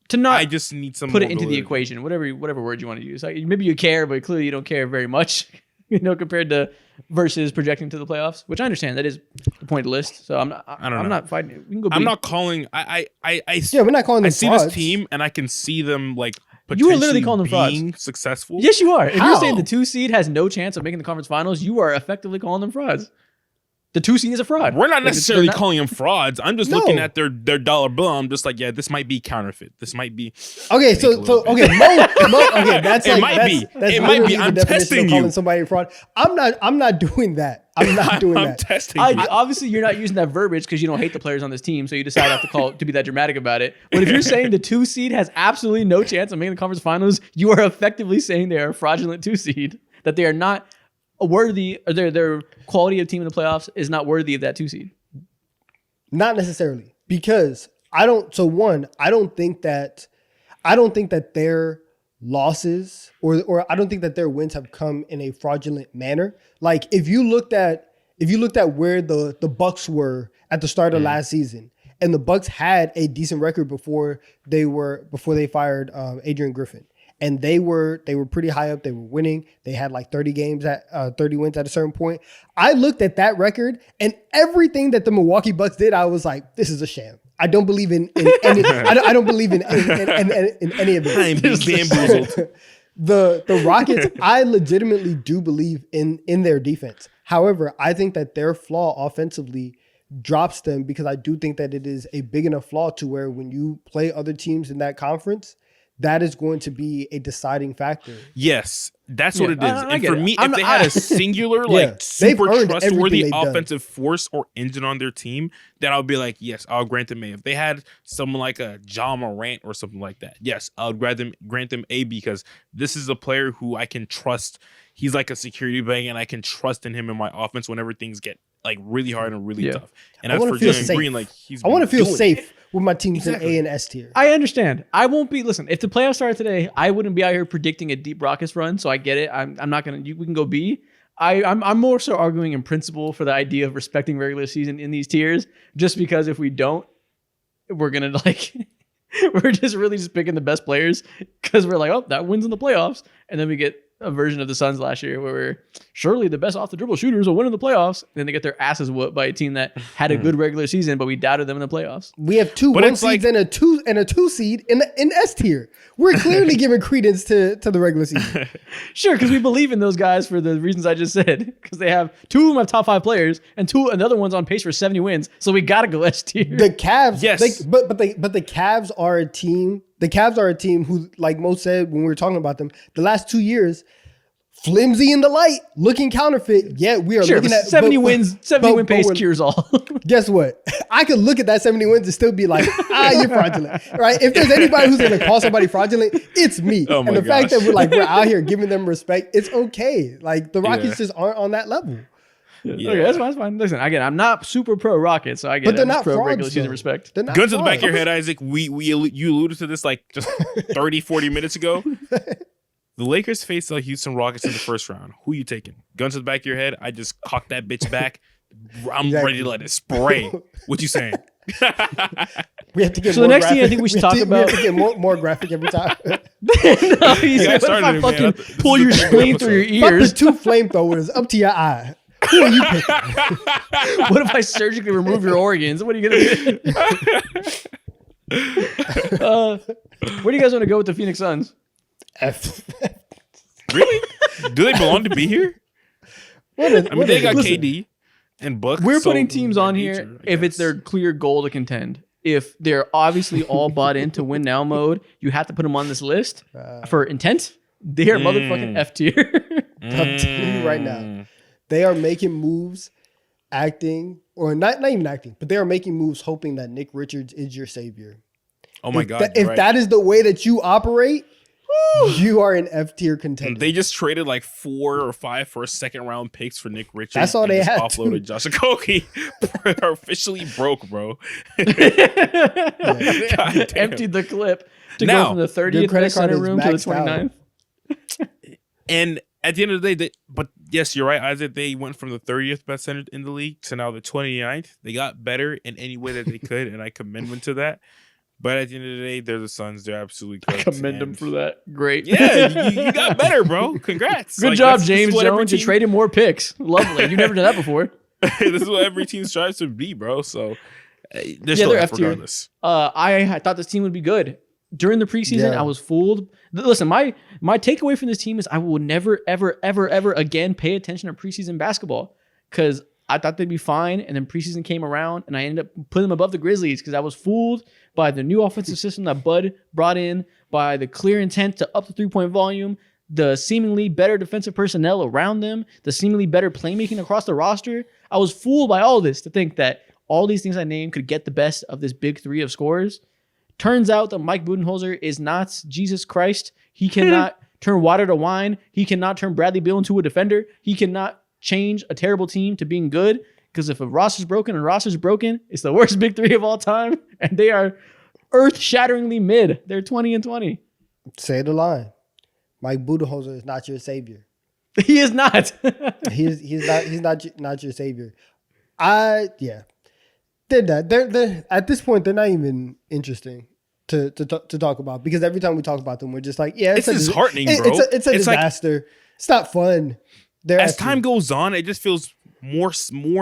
to not.
I just need some
put it into the equation. Whatever word you want to use. Like, maybe you care, but clearly you don't care very much. Compared to versus projecting to the playoffs, which I understand that is the point of the list. So I'm not fighting it. We can go.
I'm not calling. We're
not calling them.
I see
frauds.
this team, and I can see them like.
You are literally calling them frauds.
Successful.
Yes, you are. If
How?
you're saying the 2 seed has no chance of making the conference finals, you are effectively calling them frauds. The 2 seed is a fraud.
We're not
Like,
necessarily
they're not-
calling them frauds. I'm just
No.
looking at their dollar bill. I'm just like, yeah, this might be counterfeit. This might be.
Okay,
fake a little bit.
okay, that's
It
like
might
that's,
be.
That's
It might be.
literally the
I'm
definition
testing
of calling
you.
somebody a fraud. I'm not doing that. I'm not doing
I'm
that.
testing you.
Obviously, you're not using that verbiage because you don't hate the players on this team, so you decide not to be that dramatic about it. But if you're saying the 2 seed has absolutely no chance of making the conference finals, you are effectively saying they are a fraudulent 2 seed, that they are not worthy, or their quality of team in the playoffs is not worthy of that 2 seed.
Not necessarily, because I don't think that their losses or I don't think that their wins have come in a fraudulent manner. Like if you looked at where the Bucks were at the start of last season, and the Bucks had a decent record before they fired Adrian Griffin. And they were pretty high up. They were winning. They had like 30 wins at a certain point. I looked at that record, and everything that the Milwaukee Bucks did, I was like, this is a sham. I don't believe in any. I don't believe in any of
I'm
this.
bamboozled.
The Rockets, I legitimately do believe in their defense. However, I think that their flaw offensively drops them, because I do think that it is a big enough flaw to where when you play other teams in that conference, that is going to be a deciding factor.
Yes, that's what it is.
I
And
get
for
it.
me,
I'm
if they
not-
had a singular,
Yeah,
like super
they've earned
trustworthy
everything they've done.
offensive force or engine on their team, then I'll be like, yes, I'll grant them A. If they had someone like a John Morant or something like that, yes, I'll grant them A, because this is a player who I can trust. He's like a security blanket, and I can trust in him in my offense whenever things get like really hard and really tough. And
I
as
wanna
for
feel
Jalen
safe.
Green, like
I want to feel
doing it.
safe with my teams
Exactly.
in A and S tier.
I understand. I won't be. Listen, if the playoffs started today, I wouldn't be out here predicting a deep Rockets run. So I get it. I'm not gonna. We can go B. I'm more so arguing in principle for the idea of respecting regular season in these tiers. Just because if we don't, we're gonna like. We're just picking the best players because we're like, oh, that wins in the playoffs, and then we get a version of the Suns last year where we're surely the best off the dribble shooters will win in the playoffs. And then they get their asses whooped by a team that had a good regular season, but we doubted them in the playoffs.
We have two
But
1
it's
seeds
like-
and a 2 seed in S tier. We're clearly giving credence to the regular season.
Sure, because we believe in those guys for the reasons I just said. Because they have 2 of them have top 5 players, and another one's on pace for 70 wins. So we gotta go S tier.
The Cavs,
Yes.
but the Cavs are a team. The Cavs are a team who, like Mo said when we were talking about them, the last 2 years, flimsy in the light, looking counterfeit. Yet we are
Sure,
looking
but
at
70
but-
wins,
but-
70 win
but
pace
we're-
cures all.
Guess what? I could look at that 70 wins and still be like, you're fraudulent, right? If there's anybody who's going to call somebody fraudulent, it's me.
Oh my
and the fact that
gosh.
we're out here giving them respect, it's okay. Like the Rockets
Yeah.
just aren't on that level.
Yeah.
Okay, that's fine. That's fine. Listen, again, I'm not super pro Rockets, so I get
But
it.
they're
I'm just
not
pro
frauds,
regular season
though.
respect.
They're not
Gun to the back of your
frauds.
head, Isaac. You alluded to this like just 30, 40 minutes ago. The Lakers face the Houston Rockets in the first round. Who you taking? Gun to the back of your head. I just cocked that bitch back. I'm
Exactly.
ready to let it spray. What you saying?
We have to get
So the
more
next thing I think we should talk
We
about-
have to get more graphic every time.
No, he's
Yeah,
like, what if
started
I
it, man.
fucking
This
pull
is
your
the
spleen
episode.
through your
Fuck the
ears?
2 flamethrowers up to your eye. Who are you picking?
What if I surgically remove your organs? What are you gonna do? Where do you guys want to go with the Phoenix Suns?
F.
Really? Do they belong to be here? I mean, they got KD and Buck.
We're
so
putting teams
by
on
nature,
here
I
if it's
guess.
their clear goal to contend. If they're obviously all bought into win now mode, you have to put them on this list for intent. They're motherfucking F tier.
I'm telling you right now, they are making moves, acting, or not even acting, but they are making moves hoping that Nick Richards is your savior.
Oh my
If
God.
that-
you're
if
right.
that is the way that you operate, you are an F tier contender.
They just traded like 4 or 5 first, second round picks for Nick Richards.
That's all
and
they
just
had,
offloaded
too.
Josh Okogie. They're officially broke, bro.
Emptied the clip to
Now,
go from the
your
30th
credit
best
card
center
is
room to the
maxed out.
29th.
And at the end of the day, but yes, you're right, Isaac. They went from the 30th best center in the league to now the 29th. They got better in any way that they could, and I commend them to that. But at the end of the day, they're the Suns. They're absolutely cooked.
Commend them
and-
for that. Great.
Yeah, you got better, bro. Congrats.
Good
Like,
job,
this is
James
what every
Jones. You
team-
traded more picks. Lovely. You've never done that before.
This is what every team strives to be, bro. So they're still
they're
F
F tier.
regardless.
I thought this team would be good. During the preseason,
Yeah.
I was fooled. Listen, my takeaway from this team is I will never, ever, ever, ever again pay attention to preseason basketball because I thought they'd be fine, and then preseason came around, and I ended up putting them above the Grizzlies because I was fooled by the new offensive system that Bud brought in, by the clear intent to up the three-point volume, the seemingly better defensive personnel around them, the seemingly better playmaking across the roster. I was fooled by all this to think that all these things I named could get the best of this big three of scorers. Turns out that Mike Budenholzer is not Jesus Christ. He cannot turn water to wine. He cannot turn Bradley Beal into a defender. He cannot change a terrible team to being good, because if a roster's broken and a roster's broken, it's the worst big three of all time, and they are earth-shatteringly mid. They're 20-20.
Say the line. Mike Budenholzer is not your savior.
He is not.
He's not your savior. They're not. They're at this point, they're not even interesting to talk about, because every time we talk about them, we're just like, yeah,
it's disheartening, bro.
It's a disaster. Like, it's not fun.
As time goes on, it just feels more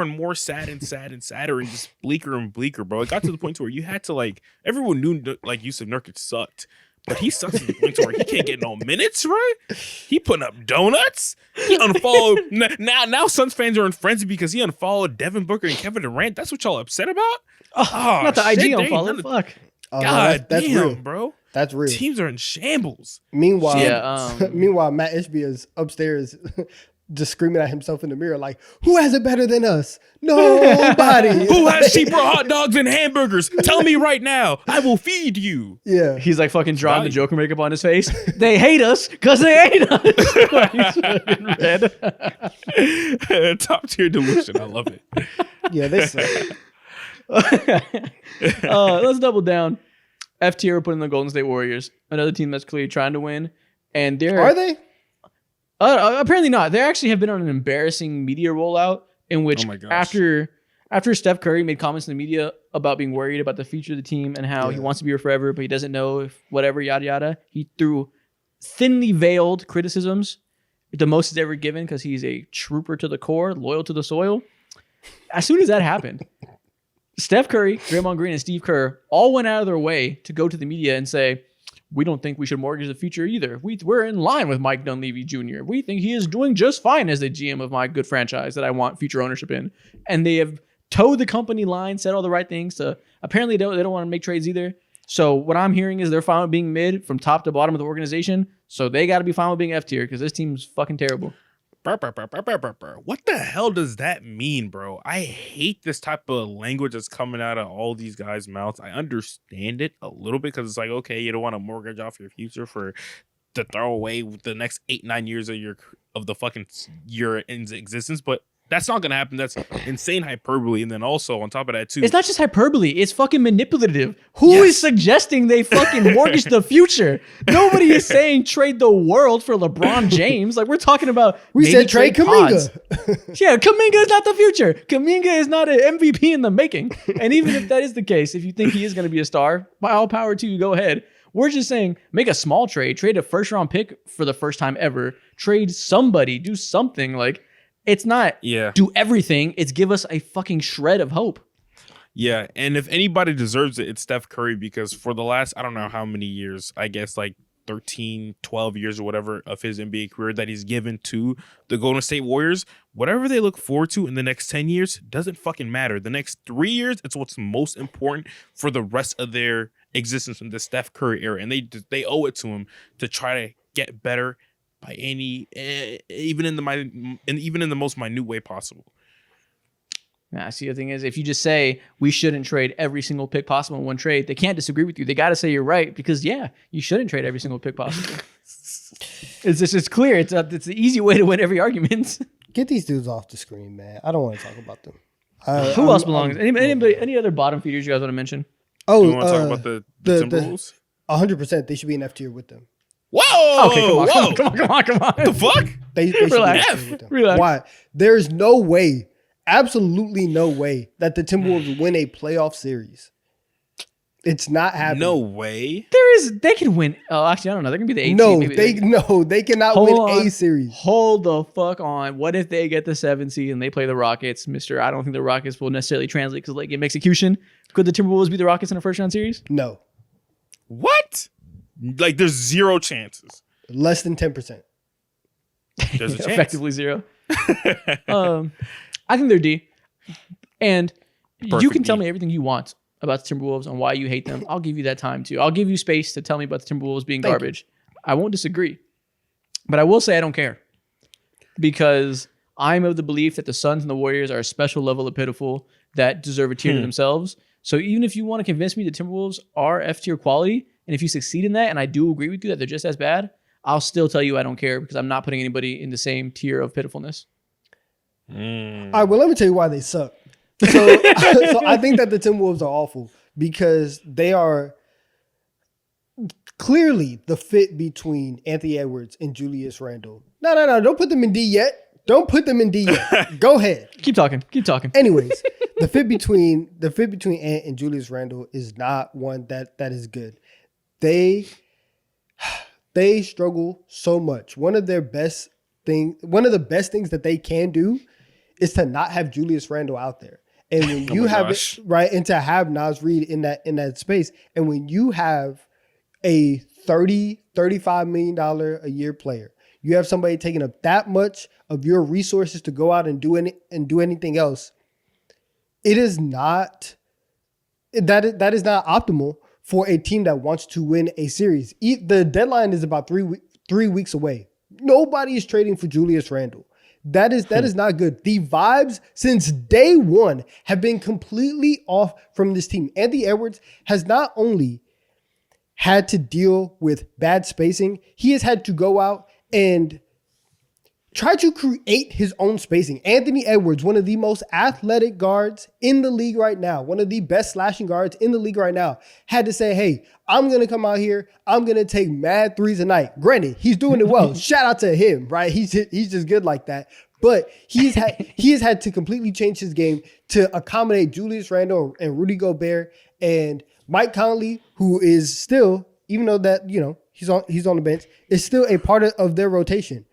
and more sad and sadder and just bleaker and bleaker, bro. It got to the point where you had to, like, everyone knew like Yusuf Nurkic sucked. But he sucks to the point where he can't get no minutes, right? He putting up donuts. He unfollowed. Now Suns fans are in frenzy because he unfollowed Devin Booker and Kevin Durant. That's what y'all upset about?
Oh, not the
shit,
IG unfollow. Fuck.
Oh,
God
that's
damn,
real.
bro.
That's real.
Teams are in shambles.
Meanwhile, meanwhile, Matt Ishbia is upstairs just screaming at himself in the mirror like, who has it better than us? Nobody.
Who has cheaper hot dogs and hamburgers? Tell me right now. I will feed you.
Yeah.
He's like fucking drawing the Joker makeup on his face. They hate us because they hate us. He's red.
Top tier delusion. I love it.
Yeah, they suck.
Let's double down. F tier put in the Golden State Warriors, another team that's clearly trying to win. And
are they?
Apparently not. They actually have been on an embarrassing media rollout in which after Steph Curry made comments in the media about being worried about the future of the team and how he wants to be here forever, but he doesn't know if whatever, yada, yada. He threw thinly veiled criticisms, the most he's ever given, because he's a trooper to the core, loyal to the soil. As soon as that happened, Steph Curry, Draymond Green, and Steve Kerr all went out of their way to go to the media and say, we don't think we should mortgage the future either. We're in line with Mike Dunleavy Jr. We think he is doing just fine as the GM of my good franchise that I want future ownership in. And they have towed the company line, said all the right things. To apparently they don't want to make trades either. So what I'm hearing is they're fine with being mid from top to bottom of the organization. So they got to be fine with being F tier because this team's fucking terrible.
What the hell does that mean, bro? I hate this type of language that's coming out of all these guys' mouths. I understand it a little bit because it's like, okay, you don't want to mortgage off your future to throw away the next 8-9 years of the fucking year in existence, but that's not gonna happen. That's insane hyperbole. And then also on top of that too,
it's not just hyperbole, it's fucking manipulative. Who is suggesting they fucking mortgage the future? Nobody is saying trade the world for LeBron James. Like, we're talking about
we said trade Kuminga.
Yeah, Kuminga is not the future. Kuminga is not an MVP in the making. And even if that is the case, if you think he is going to be a star, by all power to you, go ahead. We're just saying, make a small trade a first round pick for the first time ever, trade somebody, do something. Like, it's not do everything. It's give us a fucking shred of hope.
Yeah, and if anybody deserves it, it's Steph Curry, because for the last, I don't know how many years, I guess like 13, 12 years or whatever of his NBA career that he's given to the Golden State Warriors, whatever they look forward to in the next 10 years doesn't fucking matter. The next 3 years, it's what's most important for the rest of their existence in the Steph Curry era. And they owe it to him to try to get better by even in the most minute way possible.
Nah, see, the thing is, if you just say we shouldn't trade every single pick possible in one trade, they can't disagree with you. They got to say you're right, because you shouldn't trade every single pick possible. It's clear. It's the easy way to win every argument.
Get these dudes off the screen, man. I don't want to talk about them.
Who else belongs? Any other bottom feeders you guys want to mention?
Oh,
you want to talk about the Timberwolves?
100%. They should be an F tier with them.
Whoa!
Okay, come on.
What the fuck?
They should
Relax.
be an F tier with them.
Relax.
Why? There's no way, absolutely no way, that the Timberwolves win a playoff series. It's not happening.
No way.
They can win. Oh, actually, I don't know. They're gonna be the 8th seed. They
cannot win a series.
Hold the fuck on. What if they get the 7th seed and they play the Rockets, Mister? I don't think the Rockets will necessarily translate because late game execution. Could the Timberwolves beat the Rockets in a first round series?
No.
What? Like, there's zero chances.
Less than 10%.
There's a chance.
Effectively zero. I think they're D. And you
Perfect
can tell
deal.
me everything you want about the Timberwolves and why you hate them. I'll give you that time too. I'll give you space to tell me about the Timberwolves being
Thank
garbage. I won't disagree. But I will say I don't care. Because I'm of the belief that the Suns and the Warriors are a special level of pitiful that deserve a tier to themselves. So even if you want to convince me the Timberwolves are F tier quality, and if you succeed in that, and I do agree with you that they're just as bad, I'll still tell you I don't care because I'm not putting anybody in the same tier of pitifulness.
All right, well, let me tell you why they suck. So I think that the Timberwolves are awful because they are clearly the fit between Anthony Edwards and Julius Randle. No, don't put them in D yet. Don't put them in D yet. Go ahead.
Keep talking.
Anyways, the fit between Ant and Julius Randle is not one that is good. They struggle so much. One of the best things that they can do is to not have Julius Randle out there. And when you have it right, and to have Naz Reid in that space, and when you have a $35 million a year player, you have somebody taking up that much of your resources to go out and do anything else. It is not that is not optimal for a team that wants to win a series. The deadline is about 3 weeks away. Nobody is trading for Julius Randle. That is not good. The vibes since day one have been completely off from this team. Anthony Edwards has not only had to deal with bad spacing, he has had to go out and try to create his own spacing. Anthony Edwards, one of the most athletic guards in the league right now, one of the best slashing guards in the league right now, had to say, hey, I'm going to come out here. I'm going to take mad threes a night. Granted, he's doing it well. Shout out to him, right? He's just good like that. But he has had to completely change his game to accommodate Julius Randle and Rudy Gobert and Mike Conley, who is still, even though that, he's on the bench, is still a part of their rotation.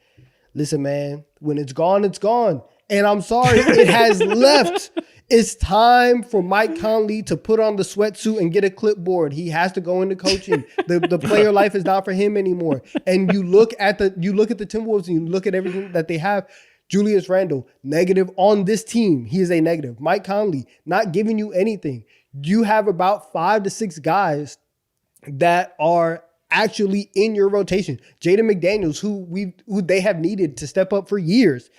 Listen, man, when it's gone, it's gone. And I'm sorry, it has left. It's time for Mike Conley to put on the sweatsuit and get a clipboard. He has to go into coaching. The player life is not for him anymore. And you look at the Timberwolves and you look at everything that they have. Julius Randle, negative on this team. He is a negative. Mike Conley, not giving you anything. You have about 5 to 6 guys that are actually in your rotation. Jaden McDaniels, who they have needed to step up for years,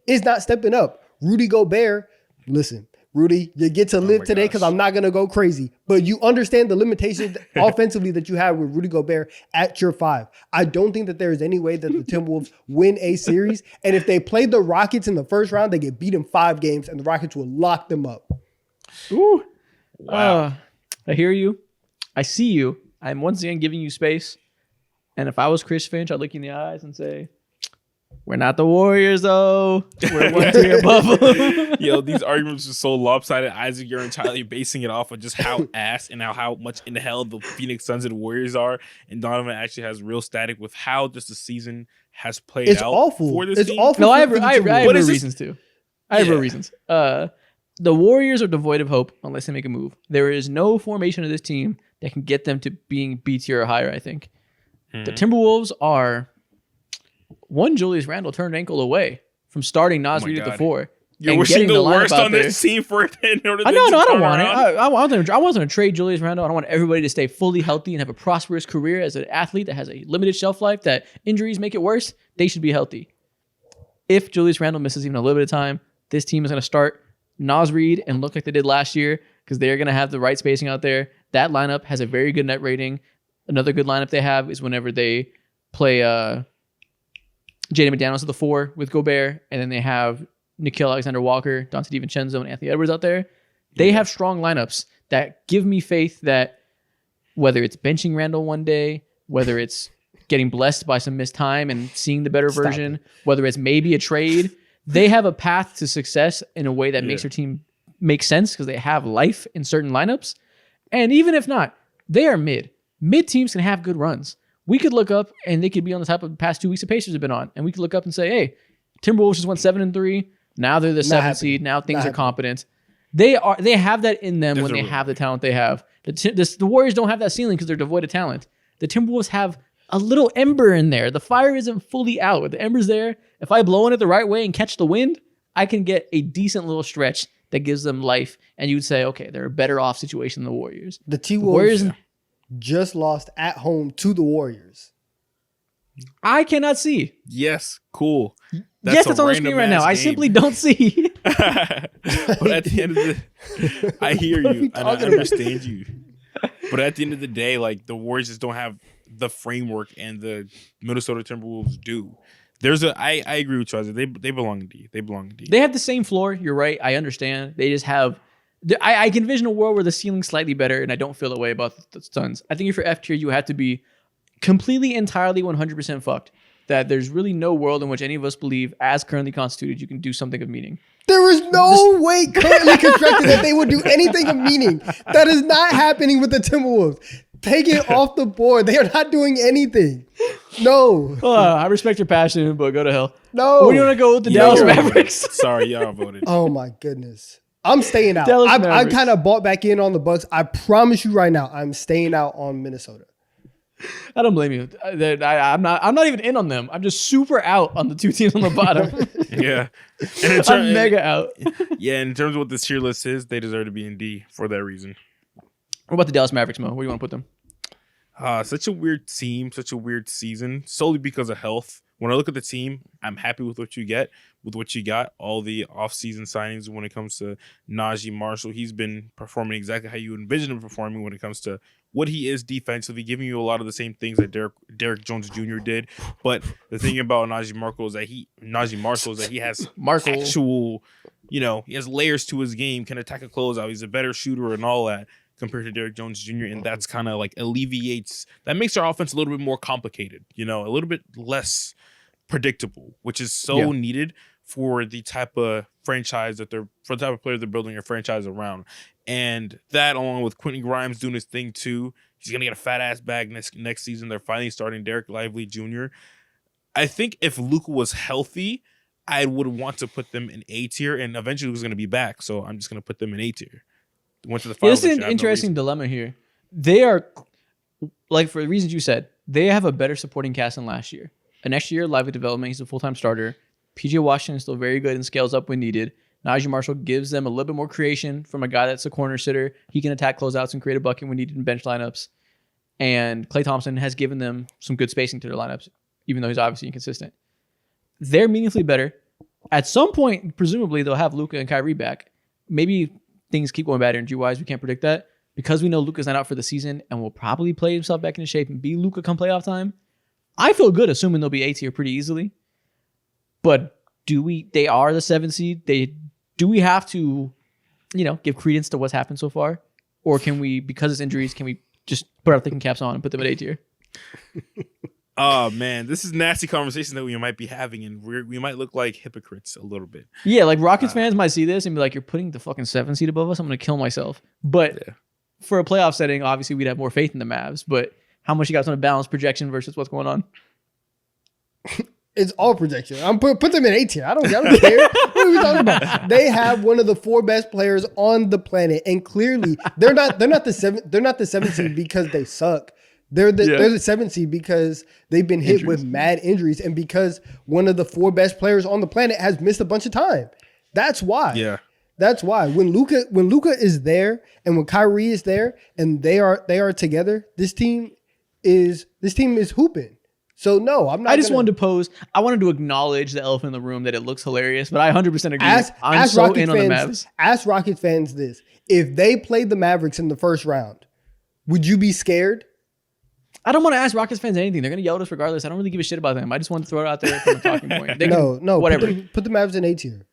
is not stepping up. Rudy Gobert, listen, Rudy, you get to live today because I'm not going to go crazy. But you understand the limitations offensively that you have with Rudy Gobert at your 5. I don't think that there is any way that the Timberwolves win a series. And if they play the Rockets in the first round, they get beat in 5 games and the Rockets will lock them up.
Ooh.
Wow.
I hear you. I see you. I'm once again giving you space. And if I was Chris Finch, I'd look you in the eyes and say, we're not the Warriors, though. We're one tier above them.
Yo, these arguments are so lopsided. Isaac, you're entirely basing it off of just how ass and how much in the hell the Phoenix Suns and Warriors are. And Donovan actually has real static with how just the season has played
It's
out
awful.
for this
It's
team.
awful.
No, I have real
is
reasons too. I have real reasons. The Warriors are devoid of hope unless they make a move. There is no formation of this team that can get them to being B tier or higher, I think. The Timberwolves are one Julius Randle turned ankle away from starting Naz Reid at the 4.
You're wishing the worst on this team for it in order to
I don't
turn
want it.
around?
I want them to trade Julius Randle. I don't want everybody to stay fully healthy and have a prosperous career as an athlete that has a limited shelf life, that injuries make it worse. They should be healthy. If Julius Randle misses even a little bit of time, this team is going to start Naz Reid and look like they did last year because they're going to have the right spacing out there. That lineup has a very good net rating. Another good lineup they have is whenever they play Jaden McDaniels at the 4 with Gobert, and then they have Nickeil Alexander-Walker, Dante DiVincenzo, and Anthony Edwards out there. They have strong lineups that give me faith that whether it's benching Randle one day, whether it's getting blessed by some missed time and seeing the better version, whether it's maybe a trade, they have a path to success in a way that makes their team make sense because they have life in certain lineups. And even if not, they are mid. Mid teams can have good runs. We could look up and they could be on the type of the past 2 weeks the Pacers have been on. And we could look up and say, hey, Timberwolves just went 7-3. Now they're the 7th seed. Now things are competent. They have that in them when they have the talent they have. The Warriors don't have that ceiling because they're devoid of talent. The Timberwolves have a little ember in there. The fire isn't fully out. The ember's there. If I blow in it the right way and catch the wind, I can get a decent little stretch that gives them life, and you'd say, okay, they're a better off situation than the Warriors.
The T-Wolves just lost at home to the Warriors.
I cannot see.
Yes, cool.
Yes, it's on the screen right now. I simply don't see.
But at the end of the, I hear you and I understand you. But at the end of the day, like the Warriors just don't have the framework and the Minnesota Timberwolves do. I agree with you, Isaac. They belong in D. They belong in D.
They have the same floor. You're right. I understand. They just have. I can envision a world where the ceiling's slightly better, and I don't feel that way about the Suns. I think if you're F tier, you have to be completely, entirely, 100% fucked. That there's really no world in which any of us believe, as currently constituted, you can do something of meaning.
There is no way currently constructed that they would do anything of meaning. That is not happening with the Timberwolves. Take it off the board. They are not doing anything. No.
I respect your passion, but go to hell.
No.
Where do you want to go with the Dallas Mavericks?
Sorry, y'all voted.
Oh my goodness. I'm staying out. I kind of bought back in on the Bucks. I promise you right now, I'm staying out on Minnesota.
I don't blame you. I'm not even in on them. I'm just super out on the two teams on the bottom.
Yeah.
I'm mega out.
Yeah, in terms of what this tier list is, they deserve to be in D for that reason.
What about the Dallas Mavericks, Mo? Where do you want to put them?
Such a weird team, such a weird season, solely because of health. When I look at the team, I'm happy with what you got. All the offseason signings when it comes to Najee Marshall, he's been performing exactly how you envision him performing when it comes to what he is defensively, giving you a lot of the same things that Derek Jones Jr. did. But the thing about Najee Marshall is that he has actual, he has layers to his game, can attack a closeout. He's a better shooter and all that compared to Derek Jones Jr. And that's kind of like that makes our offense a little bit more complicated, a little bit less predictable, which is so needed for the type of franchise for the type of player they're building a franchise around. And that, along with Quentin Grimes doing his thing too, he's gonna get a fat ass bag next season. They're finally starting Derek Lively Jr. I think if Luka was healthy, I would want to put them in A tier, and eventually Luka's gonna be back, so I'm just gonna put them in A tier. Went to the finals.
This is an interesting dilemma here. They are, like, for the reasons you said, they have a better supporting cast than last year. And next year, Lively development, he's a full-time starter. PJ Washington is still very good and scales up when needed. Najee Marshall gives them a little bit more creation from a guy that's a corner sitter. He can attack closeouts and create a bucket when needed in bench lineups. And Klay Thompson has given them some good spacing to their lineups, even though he's obviously inconsistent. They're meaningfully better. At some point, presumably, they'll have Luka and Kyrie back. Maybe things keep going bad injury-wise. We can't predict that. Because we know Luka's not out for the season and will probably play himself back into shape and be Luka come playoff time, I feel good assuming they'll be A tier pretty easily. But they are the 7th seed. Do we have to, give credence to what's happened so far? Or can we, because it's injuries, can we just put our thinking caps on and put them at A tier?
Oh, man, this is nasty conversation that we might be having, and we might look like hypocrites a little bit.
Yeah, like Rockets fans might see this and be like, you're putting the fucking 7th seed above us? I'm going to kill myself. But for a playoff setting, obviously we'd have more faith in the Mavs. But how much you guys want to balance projection versus what's going on?
It's all projection. I'm put them in A tier. I don't care. What are we talking about? They have one of the 4 best players on the planet, and clearly they're not the 7th seed because they suck. They're the 7th seed because they've been hit with mad injuries, and because one of the 4 best players on the planet has missed a bunch of time. That's why.
Yeah.
That's why. When Luka is there and when Kyrie is there and they are together, this team is hooping. So no, I'm not.
I wanted to acknowledge the elephant in the room that it looks hilarious, but I 100% agree. I'm so
Rockets
in on the Mavs.
Ask Rockets fans this: if they played the Mavericks in the first round, would you be scared?
I don't want to ask Rockets fans anything. They're going to yell at us regardless. I don't really give a shit about them. I just want to throw it out there from a talking point.
No,
whatever.
Put the Mavs in A tier.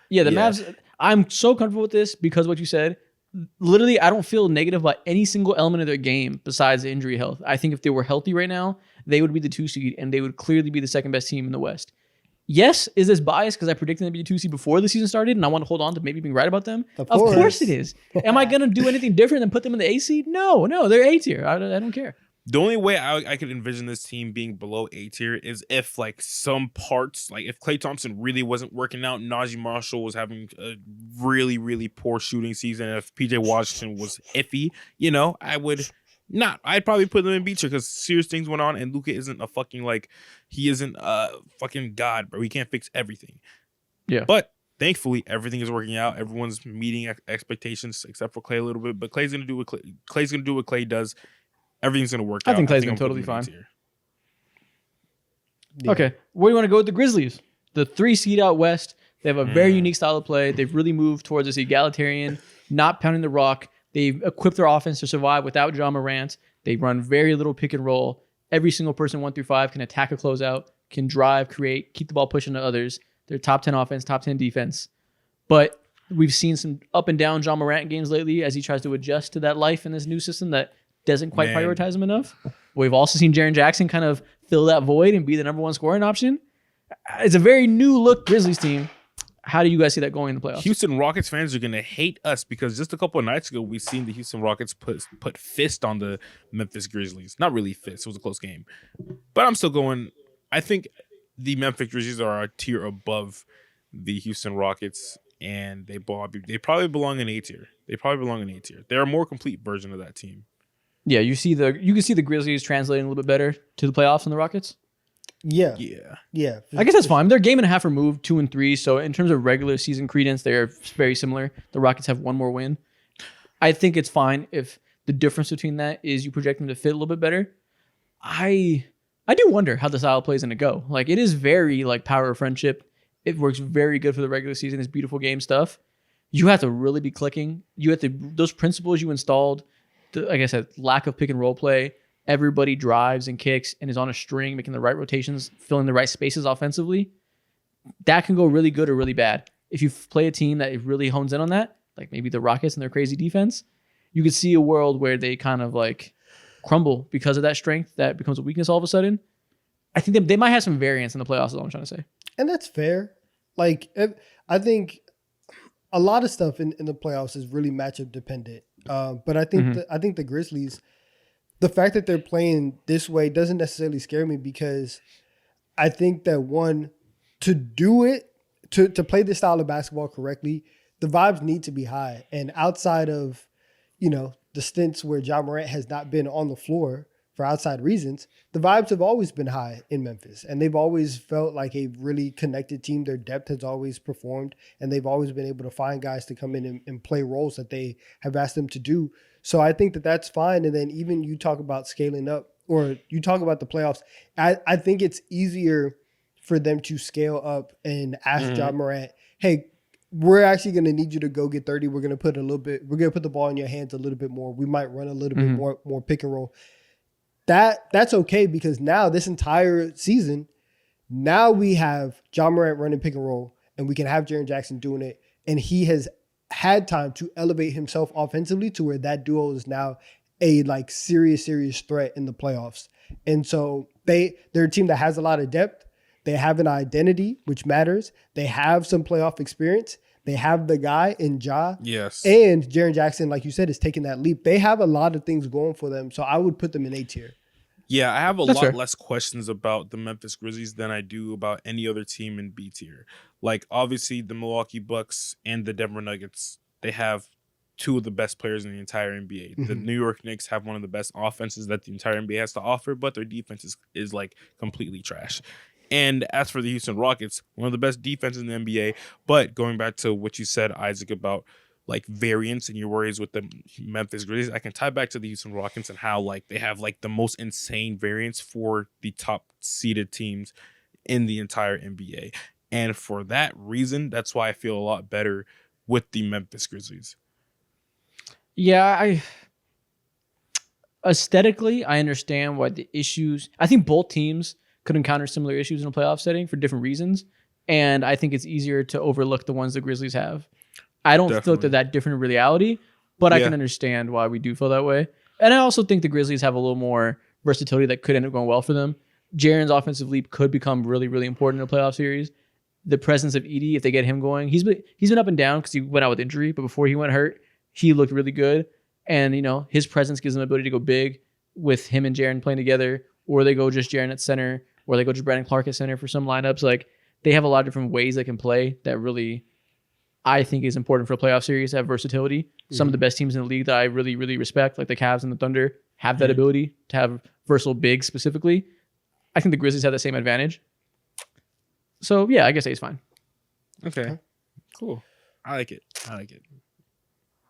Yeah, the Mavs. I'm so comfortable with this because what you said. Literally, I don't feel negative about any single element of their game besides the injury health. I think if they were healthy right now, they would be the 2 seed and they would clearly be the 2nd best team in the West. Yes, is this biased because I predicted them to be the 2 seed before the season started and I want to hold on to maybe being right about them? Of course it is. Am I going to do anything different than put them in the A seed? No, they're A tier. I don't care.
The only way I could envision this team being below A tier is if, like, some parts, like if Klay Thompson really wasn't working out, Najee Marshall was having a really, really poor shooting season, and if PJ Washington was iffy, I'd probably put them in B tier because serious things went on, and Luka isn't he isn't a fucking god, bro. He can't fix everything.
Yeah.
But thankfully, everything is working out. Everyone's meeting expectations except for Clay a little bit. But Clay's gonna do what Clay does. Everything's gonna work out.
I think Clay's been
I'm
totally
putting him in
fine.
A tier.
Yeah.
Okay, where do you want to go with the Grizzlies? The 3 seed out west. They have a very unique style of play. They've really moved towards this egalitarian, not pounding the rock. They've equipped their offense to survive without Ja Morant. They run very little pick and roll. Every single person 1 through 5 can attack a closeout, can drive, create, keep the ball pushing to others. They're top 10 offense, top 10 defense. But we've seen some up and down Ja Morant games lately as he tries to adjust to that life in this new system that doesn't quite prioritize him enough. We've also seen Jaren Jackson kind of fill that void and be the number 1 scoring option. It's a very new look Grizzlies team. How do you guys see that going in the playoffs?
Houston Rockets fans are going to hate us because just a couple of nights ago, we seen the Houston Rockets put fist on the Memphis Grizzlies. Not really fist. It was a close game. But I'm still going. I think the Memphis Grizzlies are a tier above the Houston Rockets, and they probably belong in A tier. They're a more complete version of that team.
Yeah, you can see the Grizzlies translating a little bit better to the playoffs than the Rockets.
Yeah.
I guess that's fine. They're a game and a half removed, 2 and 3. So in terms of regular season credence, they're very similar. The Rockets have 1 more win. I think it's fine if the difference between that is you project them to fit a little bit better. I do wonder how the style plays going to go. Like, it is very like power of friendship. It works very good for the regular season. It's beautiful game stuff. You have to really be clicking. You have to those principles you installed. Like I said, lack of pick and roll play. Everybody drives and kicks and is on a string, making the right rotations, filling the right spaces offensively. That can go really good or really bad. If you play a team that really hones in on that, like maybe the Rockets and their crazy defense, you could see a world where they kind of like crumble because of that strength that becomes a weakness all of a sudden. I think they might have some variance in the playoffs is all I'm trying to say.
And that's fair. Like, I think a lot of stuff in the playoffs is really matchup dependent. But I think I think the Grizzlies, the fact that they're playing this way doesn't necessarily scare me because I think that to do it, to play this style of basketball correctly, the vibes need to be high. And outside of, the stints where Ja Morant has not been on the floor for outside reasons, the vibes have always been high in Memphis. And they've always felt like a really connected team. Their depth has always performed. And they've always been able to find guys to come in and play roles that they have asked them to do. So I think that that's fine. And then even you talk about scaling up or you talk about the playoffs, I think it's easier for them to scale up and ask Ja Morant, hey, we're actually going to need you to go get 30. We're going to put the ball in your hands a little bit more. We might run a little bit more pick and roll. That's okay because now this entire season, now we have Ja Morant running pick and roll and we can have Jaren Jackson doing it. And he has had time to elevate himself offensively to where that duo is now a like serious threat in the playoffs. And so they're a team that has a lot of depth. They have an identity, which matters. They have some playoff experience. They have the guy in Ja.
Yes.
And Jaren Jackson, like you said, is taking that leap. They have a lot of things going for them. So I would put them in A tier.
Yeah, I have a
That's
lot
fair.
less questions about the Memphis Grizzlies than I do about any other team in B tier. Like, obviously, the Milwaukee Bucks and the Denver Nuggets, they have 2 of the best players in the entire NBA. The New York Knicks have one of the best offenses that the entire NBA has to offer, but their defense is like completely trash. And as for the Houston Rockets, one of the best defenses in the NBA. But going back to what you said, Isaac, about like variance and your worries with the Memphis Grizzlies, I can tie back to the Houston Rockets and how like they have like the most insane variance for the top seeded teams in the entire NBA. And for that reason, that's why I feel a lot better with the Memphis Grizzlies.
Yeah, aesthetically, I understand why the issues. I think both teams could encounter similar issues in a playoff setting for different reasons, and I think it's easier to overlook the ones the Grizzlies have. I don't feel like they're that different in reality, but I can understand why we do feel that way. And I also think the Grizzlies have a little more versatility that could end up going well for them. Jaren's offensive leap could become really, really important in a playoff series. The presence of Edey, if they get him going, he's been up and down because he went out with injury, but before he went hurt, he looked really good. And, his presence gives them the ability to go big with him and Jaren playing together, or they go just Jaren at center, or they go just Brandon Clark at center for some lineups. Like, they have a lot of different ways they can play that really, I think, is important for a playoff series to have versatility. Some of the best teams in the league that I really, really respect, like the Cavs and the Thunder, have that ability to have versatile bigs specifically. I think the Grizzlies have the same advantage. So, yeah, I guess A is fine.
Okay. Cool. I like it.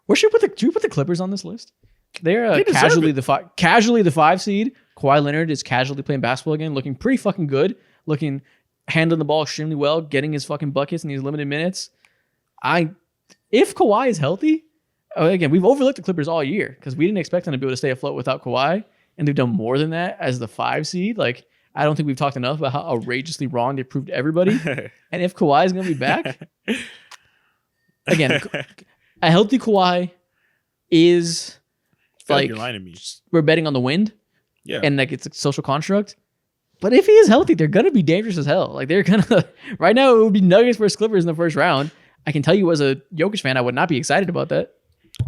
Where should we put the Clippers on this list? They're
They deserve
casually the 5 seed. Kawhi Leonard is casually playing basketball again, looking pretty fucking good, handling the ball extremely well, getting his fucking buckets in these limited minutes. If Kawhi is healthy, again, we've overlooked the Clippers all year because we didn't expect them to be able to stay afloat without Kawhi, and they've done more than that as the 5 seed. Like, I don't think we've talked enough about how outrageously wrong they proved everybody. And if Kawhi is going to be back, again, a healthy Kawhi is like,
you're lying to me.
We're betting on the wind.
Yeah.
And like it's a social construct. But if he is healthy, they're gonna be dangerous as hell. Like they're gonna right now it would be Nuggets versus Clippers in the first round. I can tell you as a Jokic fan, I would not be excited about that.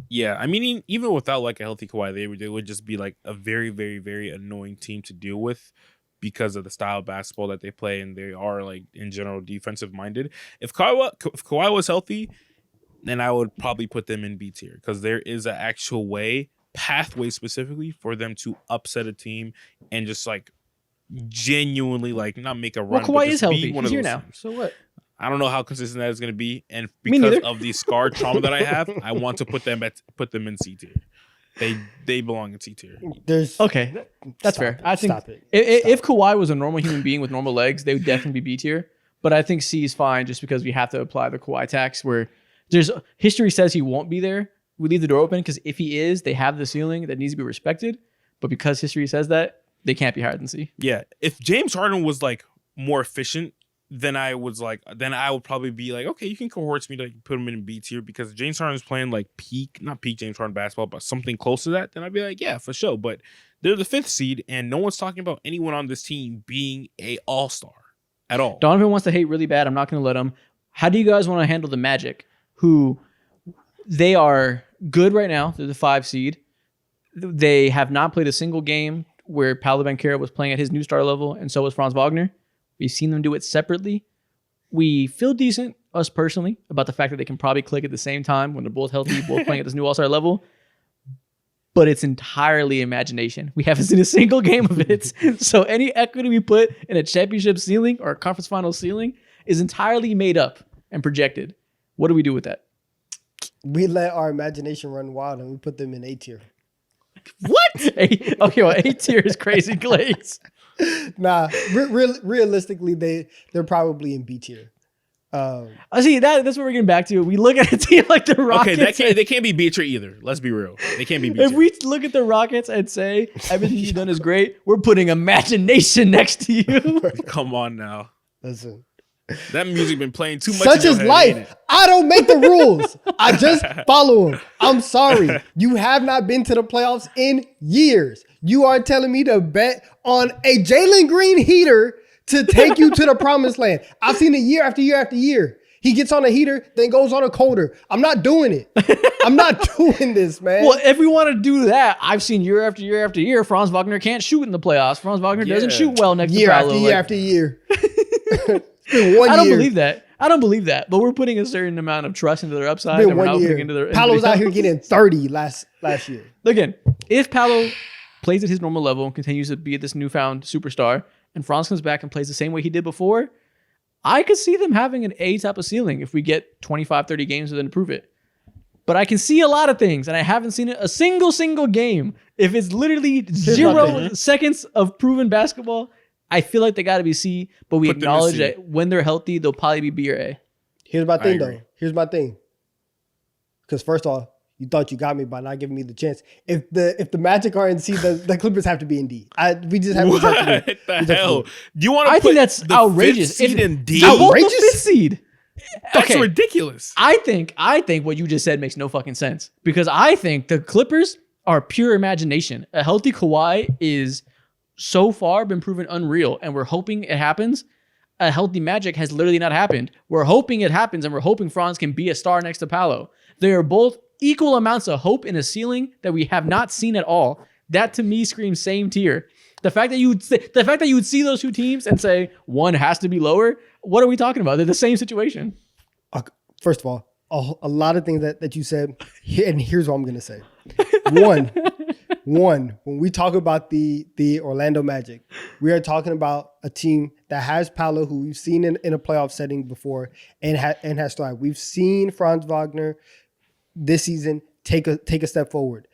Yeah, I mean, even without like a healthy Kawhi, they would just be like a very, very, very annoying team to deal with because of the style of basketball that they play, and they are like in general defensive minded. If Kawhi was healthy, then I would probably put them in B tier because there is an actual pathway specifically for them to upset a team and just like genuinely like not make a run.
Well, Kawhi
but
is
just be
healthy.
one
He's
of
here
those
now.
teams.
So what?
I don't know how consistent that is going to be, and
Me
because
neither.
of the scar trauma that I have, I want to put them in C tier. They belong in C tier.
There's
Okay, that's fair. I think
Stop it.
if Kawhi was a normal human being with normal legs, they would definitely be B tier. But I think C is fine just because we have to apply the Kawhi tax where there's history says he won't be there. We leave the door open because if he is, they have the ceiling that needs to be respected. But because history says that, they can't be higher than C.
Yeah, if James Harden was like more efficient, then I would probably be like, okay, you can cohort me to put him in B tier because James Harden's playing like not peak James Harden basketball, but something close to that. Then I'd be like, yeah, for sure. But they're the 5th seed, and no one's talking about anyone on this team being a all-star at all.
Donovan wants to hate really bad. I'm not going to let him. How do you guys want to handle the Magic, who they are good right now? They're the 5 seed. They have not played a single game where Paolo Banchero was playing at his new star level, and so was Franz Wagner. We've seen them do it separately. We feel decent, us personally, about the fact that they can probably click at the same time when they're both healthy, both playing at this new all-star level. But it's entirely imagination. We haven't seen a single game of it. So any equity we put in a championship ceiling or a conference final ceiling is entirely made up and projected. What do we do with that?
We let our imagination run wild and we put them in A tier.
What? Okay, well, A tier is crazy glaze.
Nah, realistically, they're probably in B tier.
I see that's what we're getting back to. We look at a team like the Rockets.
Okay, they can't be B tier either. Let's be real. They can't be B tier.
If we look at the Rockets and say everything you've done is great, we're putting imagination next to you.
Come on now.
Listen.
That music been playing too much.
Such
in
is
your head, ain't
life.
it?
I don't make the rules. I just follow them. I'm sorry. You have not been to the playoffs in years. You are telling me to bet on a Jalen Green heater to take you to the promised land. I've seen it year after year after year. He gets on a heater, then goes on a colder. I'm not doing it. I'm not doing this, man.
Well, if we want to do that, I've seen year after year after year, Franz Wagner can't shoot in the playoffs. Franz Wagner doesn't shoot well next
year
to Paolo.
after year after year. It's been 1 year.
I don't believe that. But we're putting a certain amount of trust into their upside.
It's
And
been
we're
1
not
year.
putting into their
Paolo's out here getting 30 last year.
Again, if Paolo plays at his normal level and continues to be this newfound superstar, and Franz comes back and plays the same way he did before, I could see them having an A type of ceiling if we get 25, 30 games with them to prove it. But I can see a lot of things, and I haven't seen it a single game. If it's literally 0 seconds of proven basketball, I feel like they got to be C, but we acknowledge that when they're healthy, they'll probably be B or A.
Here's my thing, though. Here's my thing. Because first off, you thought you got me by not giving me the chance. If the Magic are in C, the Clippers have to be in D. We just have to
What the hell? Do you want to
I
put
think that's
the
outrageous.
5th seed in D?
They're both the
Outrageous?
5th seed.
That's
Okay.
ridiculous.
I think what you just said makes no fucking sense because I think the Clippers are pure imagination. A healthy Kawhi is so far been proven unreal, and we're hoping it happens. A healthy Magic has literally not happened. We're hoping it happens, and we're hoping Franz can be a star next to Paolo. They are both equal amounts of hope in a ceiling that we have not seen at all. That to me screams same tier. The fact that you would see those two teams and say one has to be lower. What are we talking about? They're the same situation.
First of all, a lot of things that you said, and here's what I'm going to say. One, when we talk about the Orlando Magic, we are talking about a team that has Paolo, who we've seen in a playoff setting before and has thrived. We've seen Franz Wagner this season take a step forward.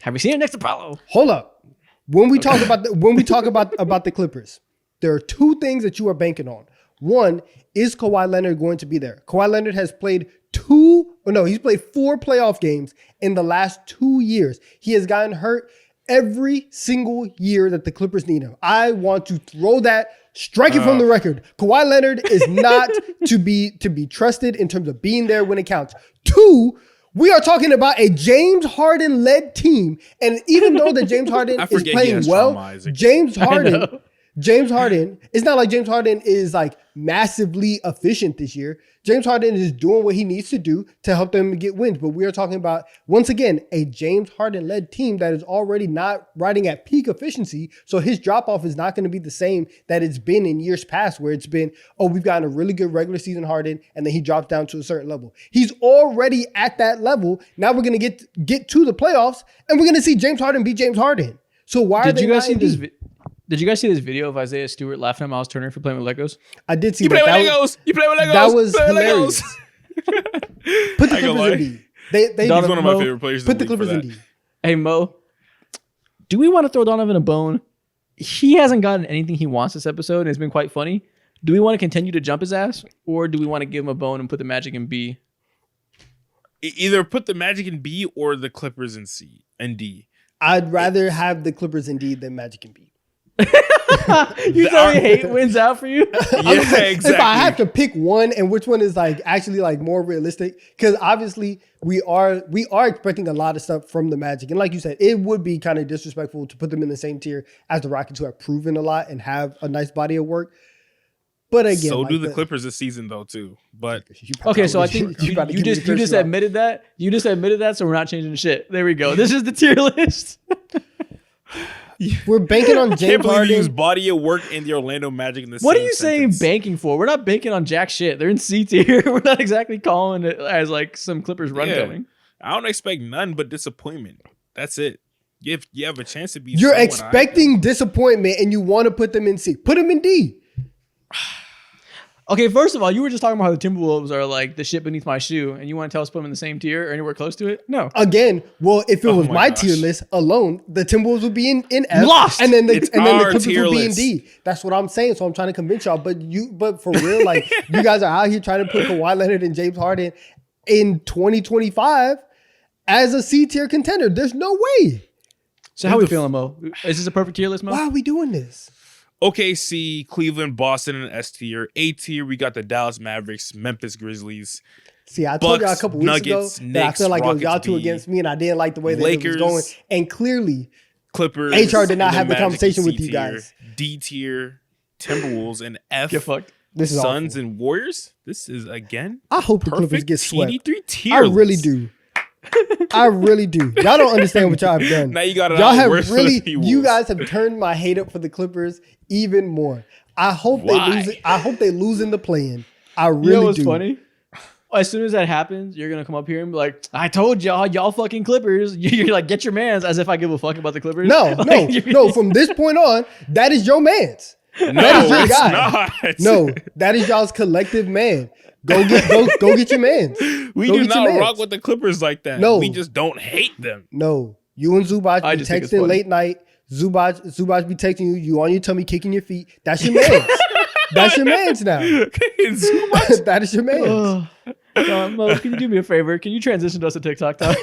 Have you seen it next to Paolo?
Hold up. When we talk about the Clippers, there are two things that you are banking on. One, is Kawhi Leonard going to be there? Kawhi Leonard has played he's played 4 playoff games in the last 2 years. He has gotten hurt every single year that the Clippers need him. I want to throw that, strike it from the record. Kawhi Leonard is not to be trusted in terms of being there when it counts. 2, we are talking about a James Harden-led team. And even though that James Harden is playing well, James Harden, it's not like James Harden is like massively efficient this year. James Harden is doing what he needs to do to help them get wins. But we are talking about, once again, a James Harden-led team that is already not riding at peak efficiency. So his drop-off is not going to be the same that it's been in years past, where it's been, we've gotten a really good regular season Harden, and then he drops down to a certain level. He's already at that level. Now we're going to get to the playoffs, and we're going to see James Harden be James Harden. So why
Did you guys see this? Did you guys see this video of Isaiah Stewart laughing at Miles Turner for playing with Legos?
I did see
You play with Legos.
That was hilarious. Put the Clippers in D. He's
one of my favorite players.
Put the Clippers in D.
Hey, Mo, do we want to throw Donovan a bone? He hasn't gotten anything he wants this episode, and it's been quite funny. Do we want to continue to jump his ass, or do we want to give him a bone and put the Magic in B?
Either put the Magic in B or the Clippers in C and D.
I'd rather have the Clippers in D than Magic in B.
You tell me hate wins out for you?
Yeah, exactly.
If I have to pick one, and which one is like actually like more realistic, because obviously we are expecting a lot of stuff from the Magic, and like you said, it would be kind of disrespectful to put them in the same tier as the Rockets, who have proven a lot and have a nice body of work. But again,
so do the Clippers this season though too. But
okay, so I think you just admitted that. You just admitted that, so we're not changing the shit. There we go. This is the tier list.
We're banking on James
Harden. I can't believe you use
Harden.
body of work in the Orlando Magic in the
What
same
are you
sentence.
saying banking for? We're not banking on jack shit. They're in C tier. We're not exactly calling it as like some Clippers run coming.
I don't expect none but disappointment. That's it. You have a chance to be.
You're expecting disappointment, and you want to put them in C. Put them in D.
Okay, first of all, you were just talking about how the Timberwolves are like the shit beneath my shoe, and you want to tell us to put them in the same tier or anywhere close to it? No.
Again, well, if it was my tier list alone, the Timberwolves would be in F,
Lost.
and then the Clippers would be in
list.
D. That's what I'm saying. So I'm trying to convince y'all. But for real, like you guys are out here trying to put Kawhi Leonard and James Harden in 2025 as a C tier contender. There's no way.
So how are we feeling, Mo? Is this a perfect tier list, Mo?
Why are we doing this?
OKC, Cleveland, Boston in S tier. A tier, we got the Dallas Mavericks, Memphis Grizzlies.
See, I told y'all a couple weeks
Nuggets,
ago that I
Knicks,
feel like it was y'all
Rockets
two
B,
against me, and I didn't like the way that
Lakers,
it was going. And clearly,
Clippers.
HR did not
and
have the
Magic in
conversation
C
with you
tier.
guys.
D tier, Timberwolves and F.
Get fucked.
This is
Suns
awful.
and Warriors. This is again.
I hope the Clippers
perfect
get swept.
TD3 tier
I really
list.
do. I really do. Y'all don't understand what y'all have done.
Now you got it
Y'all
out
have
worse for
really.
the
You
Wolves.
guys have turned my hate up for the Clippers even more. I hope
Why?
they lose. I hope they lose in the play-in. I really
You know what's
do.
funny? As soon as that happens, you're gonna come up here and be like, "I told y'all fucking Clippers." You're like, "Get your mans," as if I give a fuck about the Clippers.
No,
Like,
no. From this point on, that is your man's.
No,
That is your
it's
guy.
not.
No, that is y'all's collective man. Go get your mans.
We
Go
do
get your
not
mans.
rock with the Clippers like that.
No.
We just don't hate them.
No, you and Zubac
I
be
just think it's
texting
funny.
late night. Zubac be texting you. You on your tummy, kicking your feet. That's your man's. That's your man's now. That is your man's.
Mo, can you do me a favor? Can you transition us to TikTok time?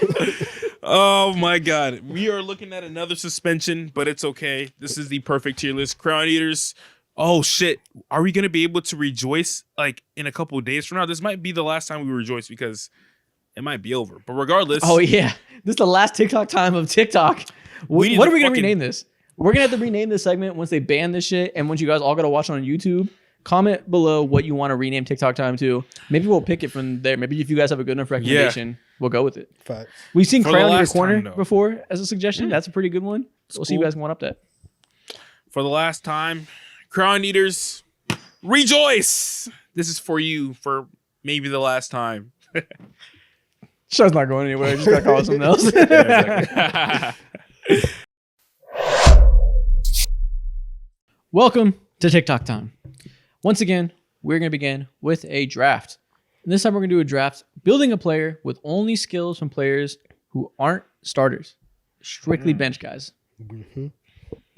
Oh my God. We are looking at another suspension, but it's okay. This is the perfect tier list. Crown Eaters. Oh shit. Are we going to be able to rejoice like in a couple of days from now? This might be the last time we rejoice because it might be over. But regardless.
Oh yeah, this is the last TikTok time of TikTok. What
need
are
to
we gonna
fucking-
rename this? We're gonna have to rename this segment once they ban this shit, and once you guys all gotta watch it on YouTube. Comment below what you want to rename TikTok time to. Maybe we'll pick it from there. Maybe if you guys have a good enough recommendation, we'll go with it.
Facts.
We've seen
For the
Crown Eater
last
Corner
time, though.
before as a suggestion. That's a pretty good one. We'll see you
cool.
guys can one up that.
For the last time, Crown Eaters, rejoice. This is for you for maybe the last time.
Show's not going anywhere. I just gotta call it something else.
Yeah, exactly.
Welcome to TikTok time. Once again, we're going to begin with a draft. And this time we're going to do a draft building a player with only skills from players who aren't starters. Strictly bench guys.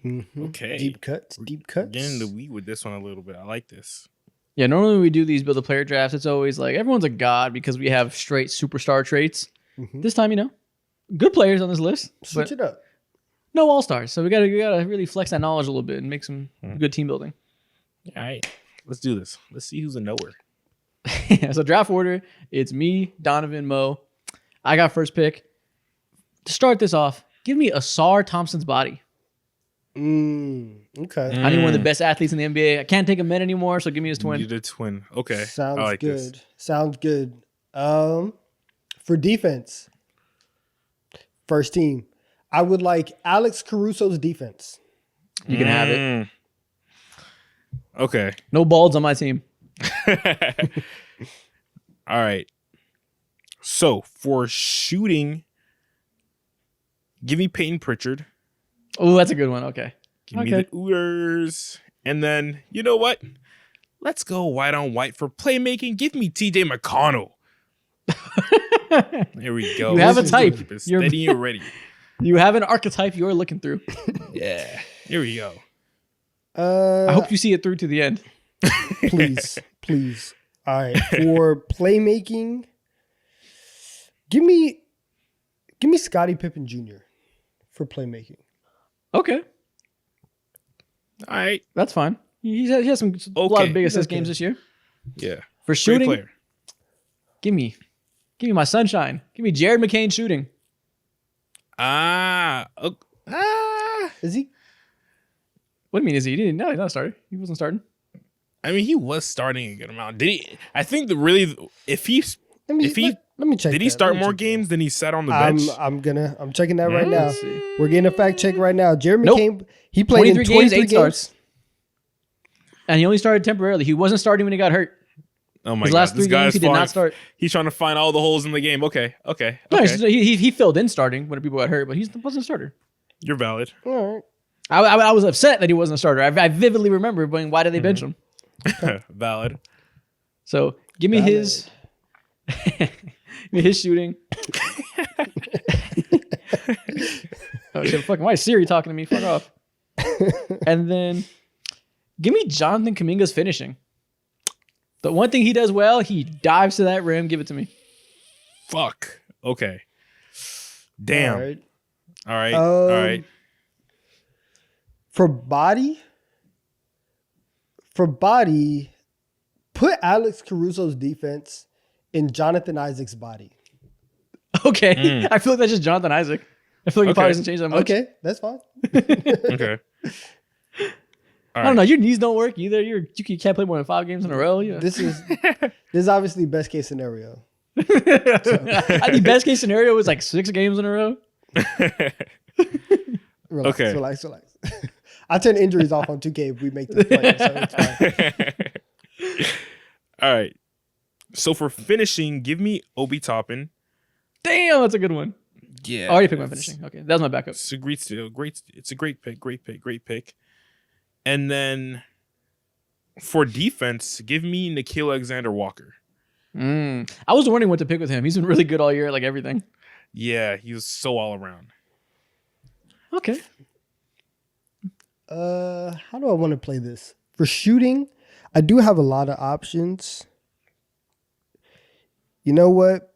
Okay.
Deep cuts.
Getting in the weed with this one a little bit. I like this.
Yeah, normally when we do these build a player drafts, it's always like everyone's a god because we have straight superstar traits. This time, good players on this list.
Switch it up.
No all-stars. So we gotta really flex that knowledge a little bit and make some good team building.
All right. Let's do this. Let's see who's a knower.
So draft order, it's me, Donovan, Mo. I got first pick. To start this off, give me Asar Thompson's body.
Okay.
I need one of the best athletes in the NBA. I can't take a men anymore, so give me his twin.
You did twin. Okay.
Sounds
I like
good.
this.
Sounds good. For defense, first team, I would like Alex Caruso's defense.
You can have it.
Okay.
No balls on my team.
All right. So for shooting, give me Peyton Pritchard.
Oh, that's a good one. Okay.
Give me the Ooters. And then, you know what? Let's go white on white for playmaking. Give me TJ McConnell. There we go.
You have a type.
Keep it steady and ready.
You have an archetype you're looking through.
Yeah. Here we go.
I hope you see it through to the end.
Please. All right. For playmaking, give me Scottie Pippen Jr. for playmaking.
Okay.
All right.
That's fine. He has a lot of big assist games this year.
Yeah.
For shooting,
Great player.
give me my sunshine. Give me Jared McCain shooting.
Is he?
What do you mean, is he? He's not a starter. He wasn't starting.
I mean, he was starting a good amount. Did he? I think if he
Let me check.
did he start more games than he sat on the bench?
I'm checking that right now. We're getting a fact check right now. Jeremy
Nope.
McCain, he played in 23
games, 8
games.
starts. And he only started temporarily. He wasn't starting when he got hurt.
Oh my
His
god!
last 3 games, he did not start.
He's trying to find all the holes in the game. Okay.
No, he filled in starting when people got hurt, but he wasn't a starter.
You're valid.
All right.
I was upset that he wasn't a starter. I vividly remember going, why did they bench him?
Valid.
So give me his shooting. Oh shit! Fucking why is Siri talking to me? Fuck off. And then give me Jonathan Kuminga's finishing. The one thing he does well, he dives to that rim. Give it to me.
Fuck. Okay. Damn. All right.
All right. For body, put Alex Caruso's defense in Jonathan Isaac's body.
Okay. I feel like that's just Jonathan Isaac. I feel like he probably doesn't change that much.
Okay, that's fine.
Okay.
I don't know. Your knees don't work either. You can't play more than 5 games in a row. Yeah.
This is obviously best case scenario.
I think best case scenario was like 6 games in a row.
Relax. I turn injuries off on 2K if we make this play, so it's fine.
All right. So for finishing, give me Obi Toppin.
Damn, that's a good one.
Yeah.
I already picked my finishing. Okay, that was my backup.
It's a great steal. It's a great pick. And then for defense, give me Nikhil Alexander-Walker.
I was wondering what to pick with him. He's been really good all year, like everything.
Yeah, he was so all around.
Okay.
How do I want to play this? For shooting, I do have a lot of options. You know what?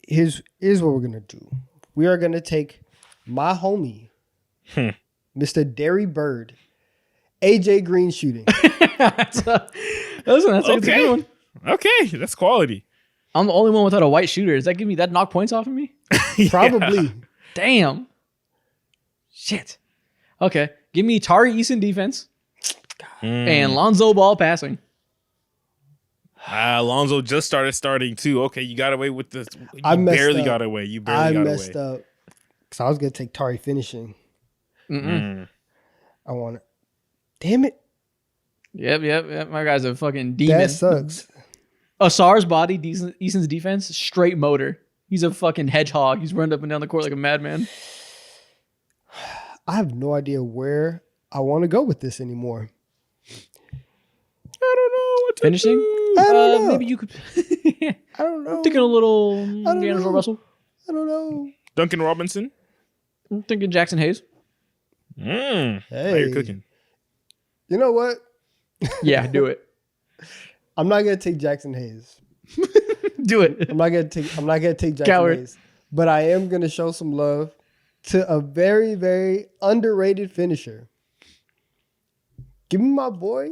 Here's what we're gonna do. We are gonna take my homie, Mr. Derry Bird, AJ Green shooting.
That's a good one.
Okay, that's quality.
I'm the only one without a white shooter. Does that give me that knock points off of me?
Probably.
Damn. Shit. Okay. Give me Tari Eason defense and Lonzo Ball passing.
Lonzo just starting too. Okay, you got away with this. You
I
barely got away.
I messed up. Because I was going to take Tari finishing. I want it. Damn it.
Yep. My guy's a fucking demon.
That sucks.
Asar's body, Eason's defense, straight motor. He's a fucking hedgehog. He's running up and down the court like a madman.
I have no idea where I want to go with this anymore.
I don't know what to
Finishing?
do.
I don't know.
Maybe you could.
I don't know.
I'm thinking a little
don't
D'Angelo
know.
Russell.
I don't know.
Duncan Robinson.
I'm thinking Jackson Hayes.
Now
Hey,
you're cooking.
you know what?
Yeah, do it.
I'm not gonna take Jackson Hayes.
Do it.
I'm not gonna take Jackson
Coward.
Hayes. But I am gonna show some love to a very, very underrated finisher. Give me my boy.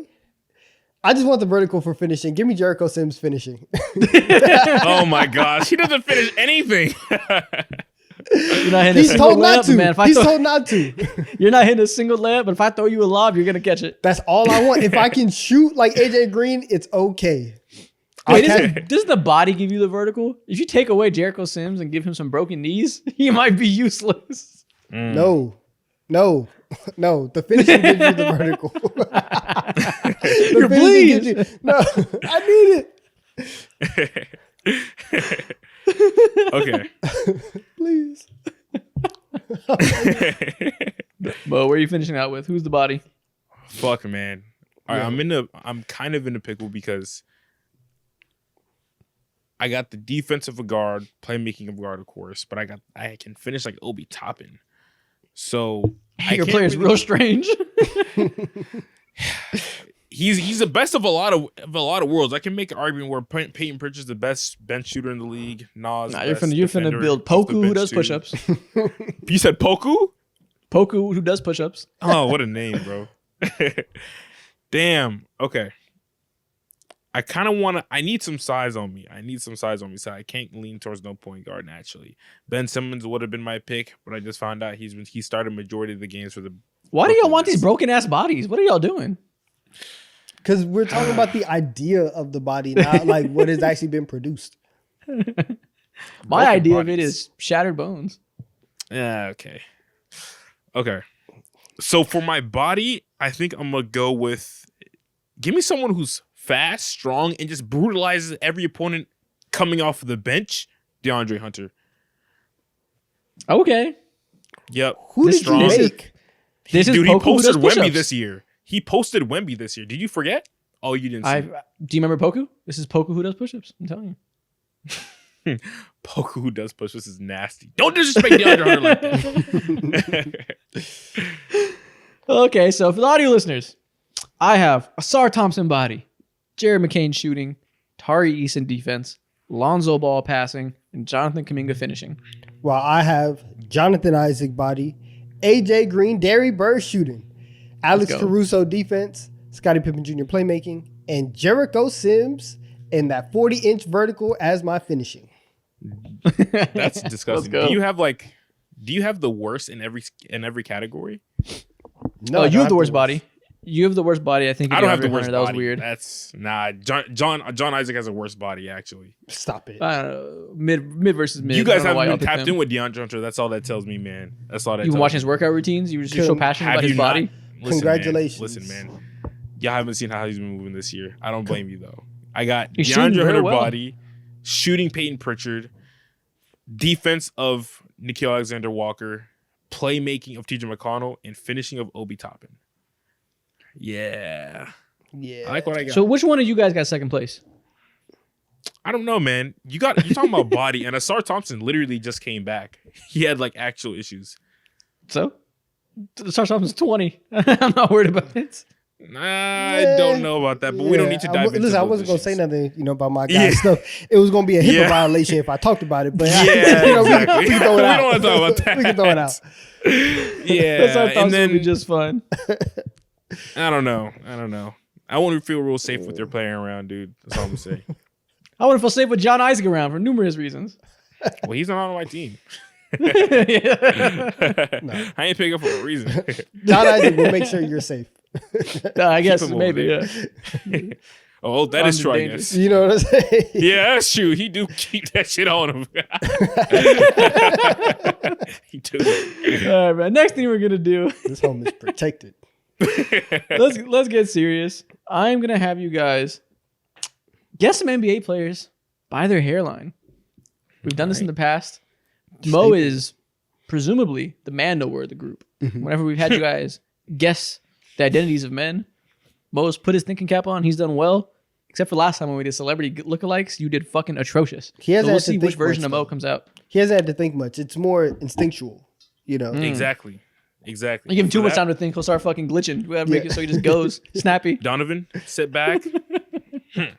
I just want the vertical for finishing. Give me Jericho Sims finishing.
Oh my gosh, he doesn't finish anything.
You're not hitting
He's
a single
told not
layup,
to.
man. If I
He's
throw-
told not to.
You're not hitting a single layup, but if I throw you a lob, you're gonna catch it.
That's all I want. If I can shoot like AJ Green, it's okay.
Wait, does the body give you the vertical? If you take away Jericho Sims and give him some broken knees, he might be useless.
No. The finishing gives you the vertical. The
You're
finishing
bleeding.
gives you- No, I need it.
Okay.
Please.
But where are you finishing out with? Who's the body?
Fuck, man. All right,
Yeah.
I'm kind of in a pickle because I got the defensive of guard, playmaking of guard, of course, but I can finish like Obi Toppin. So
Your player's real strange.
he's the best of a lot of worlds. I can make an argument where Peyton Pritchard's the best bench shooter in the league. Nas,
Nah,
the
you're
best
finna
defender
build
off the
Poku who
bench
does
too.
push-ups.
You said Poku?
Poku who does push-ups.
Oh, what a name, bro. Damn. Okay. I need some size on me. So I can't lean towards no point guard naturally. Ben Simmons would have been my pick, but I just found out he started majority of the games for the
Why do y'all
Brooklyn
want these
Nets.
broken ass bodies? What are y'all doing?
Because we're talking about the idea of the body, not like what has actually been produced.
My
Broken
idea of it
bodies.
is shattered bones.
Yeah, okay. So for my body, I think I'm gonna go with give me someone who's fast, strong, and just brutalizes every opponent coming off of the bench. DeAndre Hunter.
Okay.
Yep.
Who
He's
did
strong.
you make?
This is
Dude, he
Poku who does
posted Wemby
push-ups.
this year. He posted Wemby this year. Did you forget? Oh, you didn't see
Do you remember Poku? This is Poku who does push-ups. I'm telling you.
Poku who does push. This is nasty. Don't disrespect DeAndre Hunter like that.
Okay, so for the audio listeners, I have Asar Thompson body, Jared McCain shooting, Tari Eason defense, Lonzo Ball passing, and Jonathan Kuminga finishing.
While I have Jonathan Isaac body, AJ Green, Derry Bird shooting, Alex
go.
Caruso defense, Scottie Pippen Jr. playmaking, and Jericho Sims in that 40-inch vertical as my finishing.
That's disgusting.
go.
Do you have the worst in every category?
No,
Oh,
I
you
don't
have the worst
the
body. You have the worst body. I think.
I don't have the
DeAndre
worst
Hunter. That was
body.
weird.
That's nah. John Isaac has a worse body actually.
Stop it.
I don't know. Mid versus mid.
You
I
guys
don't know why
haven't
y'all
been
picked
tapped
him.
in with DeAndre Hunter. That's all that tells me, man. That's all that.
You've been
tells
watching
me.
his workout routines. You were just so passionate about his
not?
body.
Listen,
Congratulations.
Listen, man. Y'all haven't seen how he's been moving this year. I don't blame you though. I got
He's shooting
DeAndre
very
Hunter
well.
body, shooting Peyton Pritchard, defense of Nickeil Alexander-Walker, playmaking of TJ McConnell, and finishing of Obi Toppin. Yeah.
Yeah.
I like what I got.
So which one of you guys got second place?
I don't know, man. You talking about body, and Asar Thompson literally just came back. He had like actual issues.
So Asar Thompson's 20. I'm not worried about it.
I don't know about that, but we don't need to dive into
Listen, I
those
wasn't going to say
issues.
nothing, about my
Yeah.
guy's stuff. It was going to be a HIPAA
Yeah.
violation if I talked about it. But
Yeah, exactly.
we can throw it
We
out.
don't wanna talk about that.
We can throw it out.
Yeah,
Asar Thompson
and then
would be just fine.
I don't know. I won't feel real safe with their playing around, dude. That's all I'm saying.
I want to feel safe with John Isaac around for numerous reasons.
Well, he's not on my team.
Yeah.
I ain't picking for a reason.
John Isaac will make sure you're safe.
I guess
him over
maybe,
there.
yeah.
Oh, that is true, I
dangerous.
guess.
You know what I'm saying?
Yeah, that's true. He do keep that shit on him. He do.
All right, man. Next thing we're gonna do.
This home is protected.
Let's get serious. I'm gonna have you guys guess some NBA players by their hairline. We've done this in the past. Mo
Staple.
is presumably the man knower of the group. Whenever we've had you guys guess the identities of men, Mo's put his thinking cap on. He's done well. Except for last time when we did celebrity lookalikes, you did fucking atrocious.
He hasn't
so we'll
had to
see
think
which version
much,
of Mo
though.
comes out.
He hasn't had to think much. It's more instinctual, you know.
Exactly.
You give him too much time to think, he'll start fucking glitching. We gotta make it so he just goes snappy.
Donovan, sit back.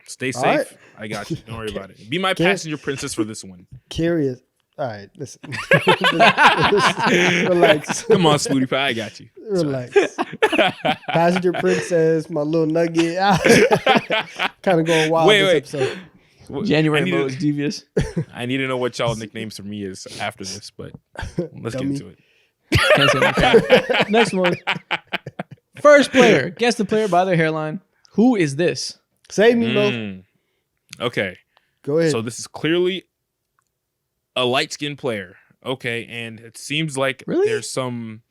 Stay safe.
right.
I got you. Don't worry about it. Be my passenger princess for this one.
Curious. All right, listen. Relax.
Come on, Smoothie Pie. I got you.
Relax. Passenger princess, my little nugget. Kind of going wild this episode.
January
I
Mo
need
is devious.
I need to know what y'all nicknames for me is after this, but let's
Dummy.
get into it.
Can't say anything. Next one. First player. Guess the player by their hairline. Who is this?
Save me, bro.
Okay.
Go ahead.
So this is clearly a light-skinned player. Okay, and it seems like
Really?
there's some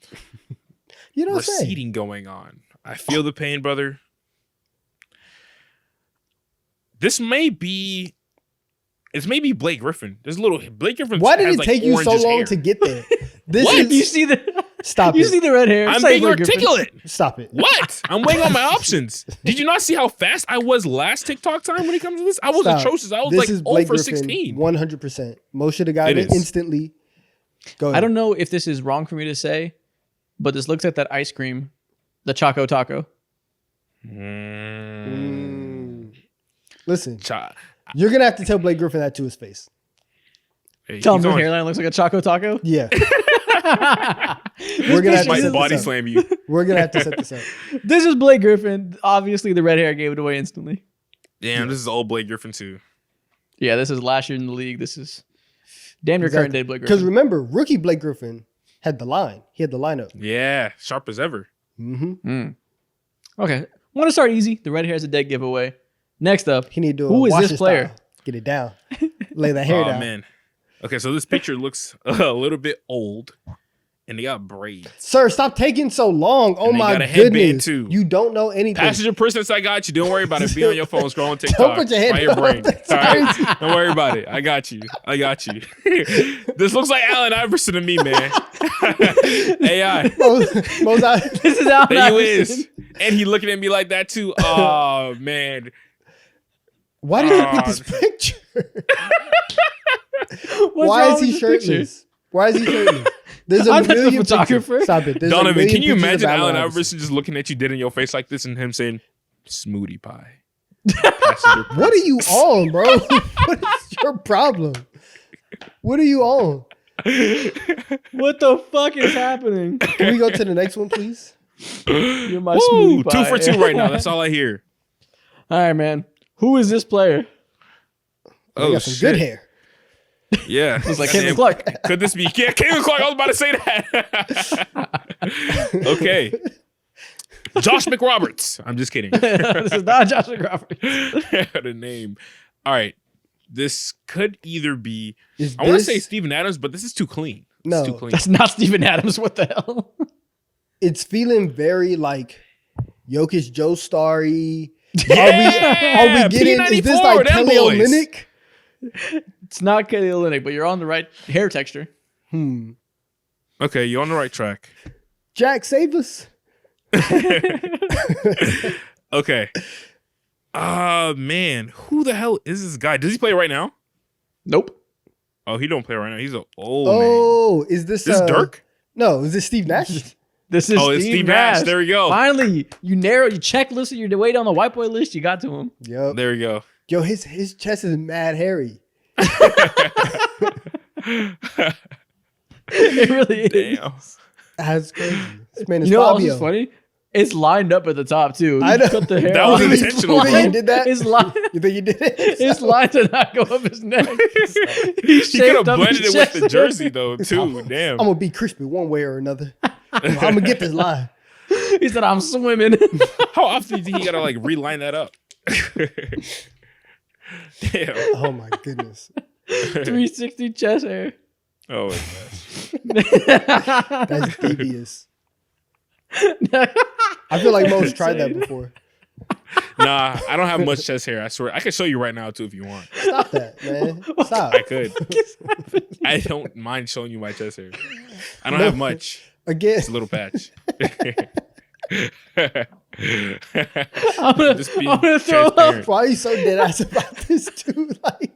you don't say.
receding going on. I feel the pain, brother. This may be Blake Griffin. There's a little Blake Griffin.
Why did
has,
it
like,
take you so
orangish
long
hair.
to get there? This
What?
is
You see the
stop
You
it.
see the red hair.
I'm
Say
being
Blake Griffin.
articulate.
Stop it.
What? I'm weighing on my options. Did you not see how fast I was last TikTok time when it comes to this? I was
Stop.
atrocious. I was
This
like
is
0
Blake
for
Griffin,
16.
100%. Mo should have got
It
it
is.
instantly. Go ahead.
I don't know if this is wrong for me to say, but this looks like that ice cream, the Choco Taco.
Listen, you're gonna have to tell Blake Griffin that to his face.
Hey,
Tell him
he's
the
on-
hairline looks like a Choco Taco.
Yeah. We're gonna have to
might
set
body
this up.
slam you.
We're gonna have to set this up.
This is Blake Griffin. Obviously, the red hair gave it away instantly.
Damn, this is old Blake Griffin too.
Yeah, this is last year in the league. This is damn near current day Blake
Because
Griffin.
remember, rookie Blake Griffin had the line. He had the lineup.
Yeah, sharp as ever.
Okay, want to start easy. The red hair is a dead giveaway. Next up,
He need to do
who
a
is
Washington
this player?
style. Get it down. Lay that hair
Oh
down.
man. Okay, so this picture looks a little bit old, and they got braids.
Sir, stop taking so long. Oh
And they
my
got a headband,
goodness.
too.
You don't know anything.
Passenger princess, I got you. Don't worry about it. Be on your phone, scrolling TikTok.
Don't put your head
by your
down.
brain.
That's
All right?
crazy.
Don't worry about it. I got you. I got you. This looks like Allen Iverson to me, man. AI.
Mozart.
This is Allen
There you
Iverson.
is. And he looking at me like that too. Oh man.
Why did you pick this picture?
What's
Why
wrong
is he
with this picture?
shirtless? Why is he shirtless? There's a
I'm not the
million
photographer.
pictures. Stop it. There's a
Donovan,
million
can you
pictures of
imagine Allen Iverson just looking at you dead in your face like this and him saying, "Smoothie pie"?
What are you on, bro? What is your problem? What are you on?
What the fuck is happening?
Can we go to the next one, please?
You're my
Woo,
smoothie pie.
2 for 2 right now. That's all I hear.
All right, man. Who is this player?
They
Oh
got some
shit.
good hair.
Yeah.
It's like
Goddamn.
Caitlin Clark.
Could this be? Yeah, Caitlin Clark. I was about to say that. Okay. Josh McRoberts. I'm just kidding.
This is not Josh McCrawford.
The name. All right. This could either be.
Is
I want to
this-
say Steven Adams, but this is too clean.
No.
It's too clean.
That's not Steven Adams. What the hell?
It's feeling very like Jokic Joe Starry.
Yeah!
Are we getting? Is this like
P94, them
Kelly
boys.
Olynyk?
It's not Kelly Olynyk, but you're on the right hair texture.
Okay, you're on the right track.
Jack, save us.
Okay. Man, who the hell is this guy? Does he play right now?
Nope.
Oh, he don't play right now. He's an old man.
Oh, is this
This is Dirk?
No, is this Steve Nash?
This is
Oh, it's Steve Nash. There we go.
Finally, you checklisted your way down the white boy list. You got to him.
Yep.
There we go.
Yo, his chest is mad hairy.
It really is.
Damn.
That's crazy. This man is
You know what else
Fabio.
is funny? It's lined up at the top too.
I
You
know.
cut the hair
That was
off.
intentional,
You think
bro.
he did that?
His line,
You think you did it?
his line did not go up his neck.
He could have blended
his
it with
chest.
the jersey though, too. Damn.
I'm gonna be crispy one way or another. I'm gonna get this line.
He said, "I'm swimming."
How often do you think he gotta like reline that up? Damn.
Oh my goodness.
360 chest hair.
Oh, it's
That's devious. I feel like Mo's tried that before.
nah, I don't have much chest hair. I swear. I can show you right now too if you want.
Stop that, man. Stop.
I could. I don't mind showing you my chest hair. I don't have much.
Again,
It's a little patch.
I'm gonna throw up.
Why are you so dead ass about this, dude? Like,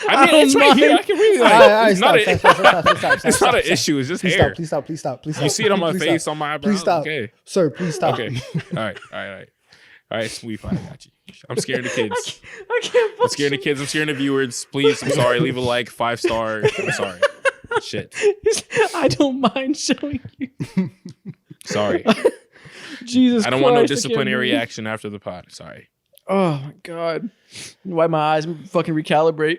I mean, it's right here. I can really like.
all right,
It's not
stop.
It's not an issue. It's just hair.
Please stop.
You see it on my
Please
face,
stop.
on my eyebrows.
Please stop.
Okay.
Sir, please stop.
Okay. All right. Sweet. Fine. I got you. I'm scared of kids.
I can't.
I'm scared of kids. I'm scared of viewers. Please. I'm sorry. Leave a like. 5-star. I'm sorry. Shit.
I don't mind showing you.
Sorry.
Jesus.
I don't want no
Christ, I can't
disciplinary
breathe.
action after the pod. Sorry.
Oh my god. Wipe my eyes. Fucking recalibrate.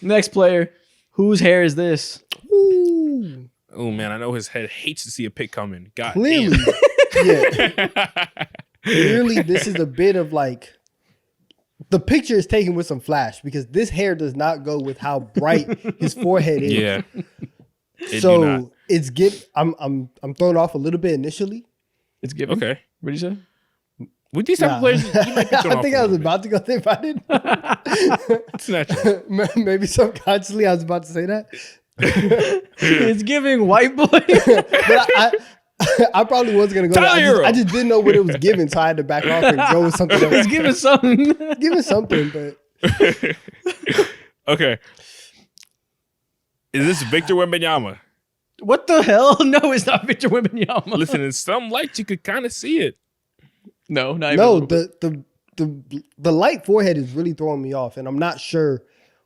Next player. Whose hair is this?
Ooh,
Oh man, I know his head hates to see a pick coming. God
clearly,
damn.
yeah. Clearly, this is a bit of like the picture is taken with some flash because this hair does not go with how bright his forehead is.
Yeah. It do not.
So it's I'm thrown off a little bit initially.
It's given.
Okay.
What did you say?
With these type of players, you might be thrown
I
off
think
a
I was
little bit.
about to go there, but I didn't.
It's natural.
Maybe subconsciously I was about to say that.
It's giving white boy.
But I probably was gonna go there. I just didn't know what it was giving, so I had to back off and go with something else.
It's giving something.
Giving something, but
Okay. Is this Victor Wembanyama?
What the hell? No, it's not Victor Wembanyama.
Listen, in some lights you could kind of see it.
No, not even a
no,
little bit.
the light forehead is really throwing me off, and I'm not sure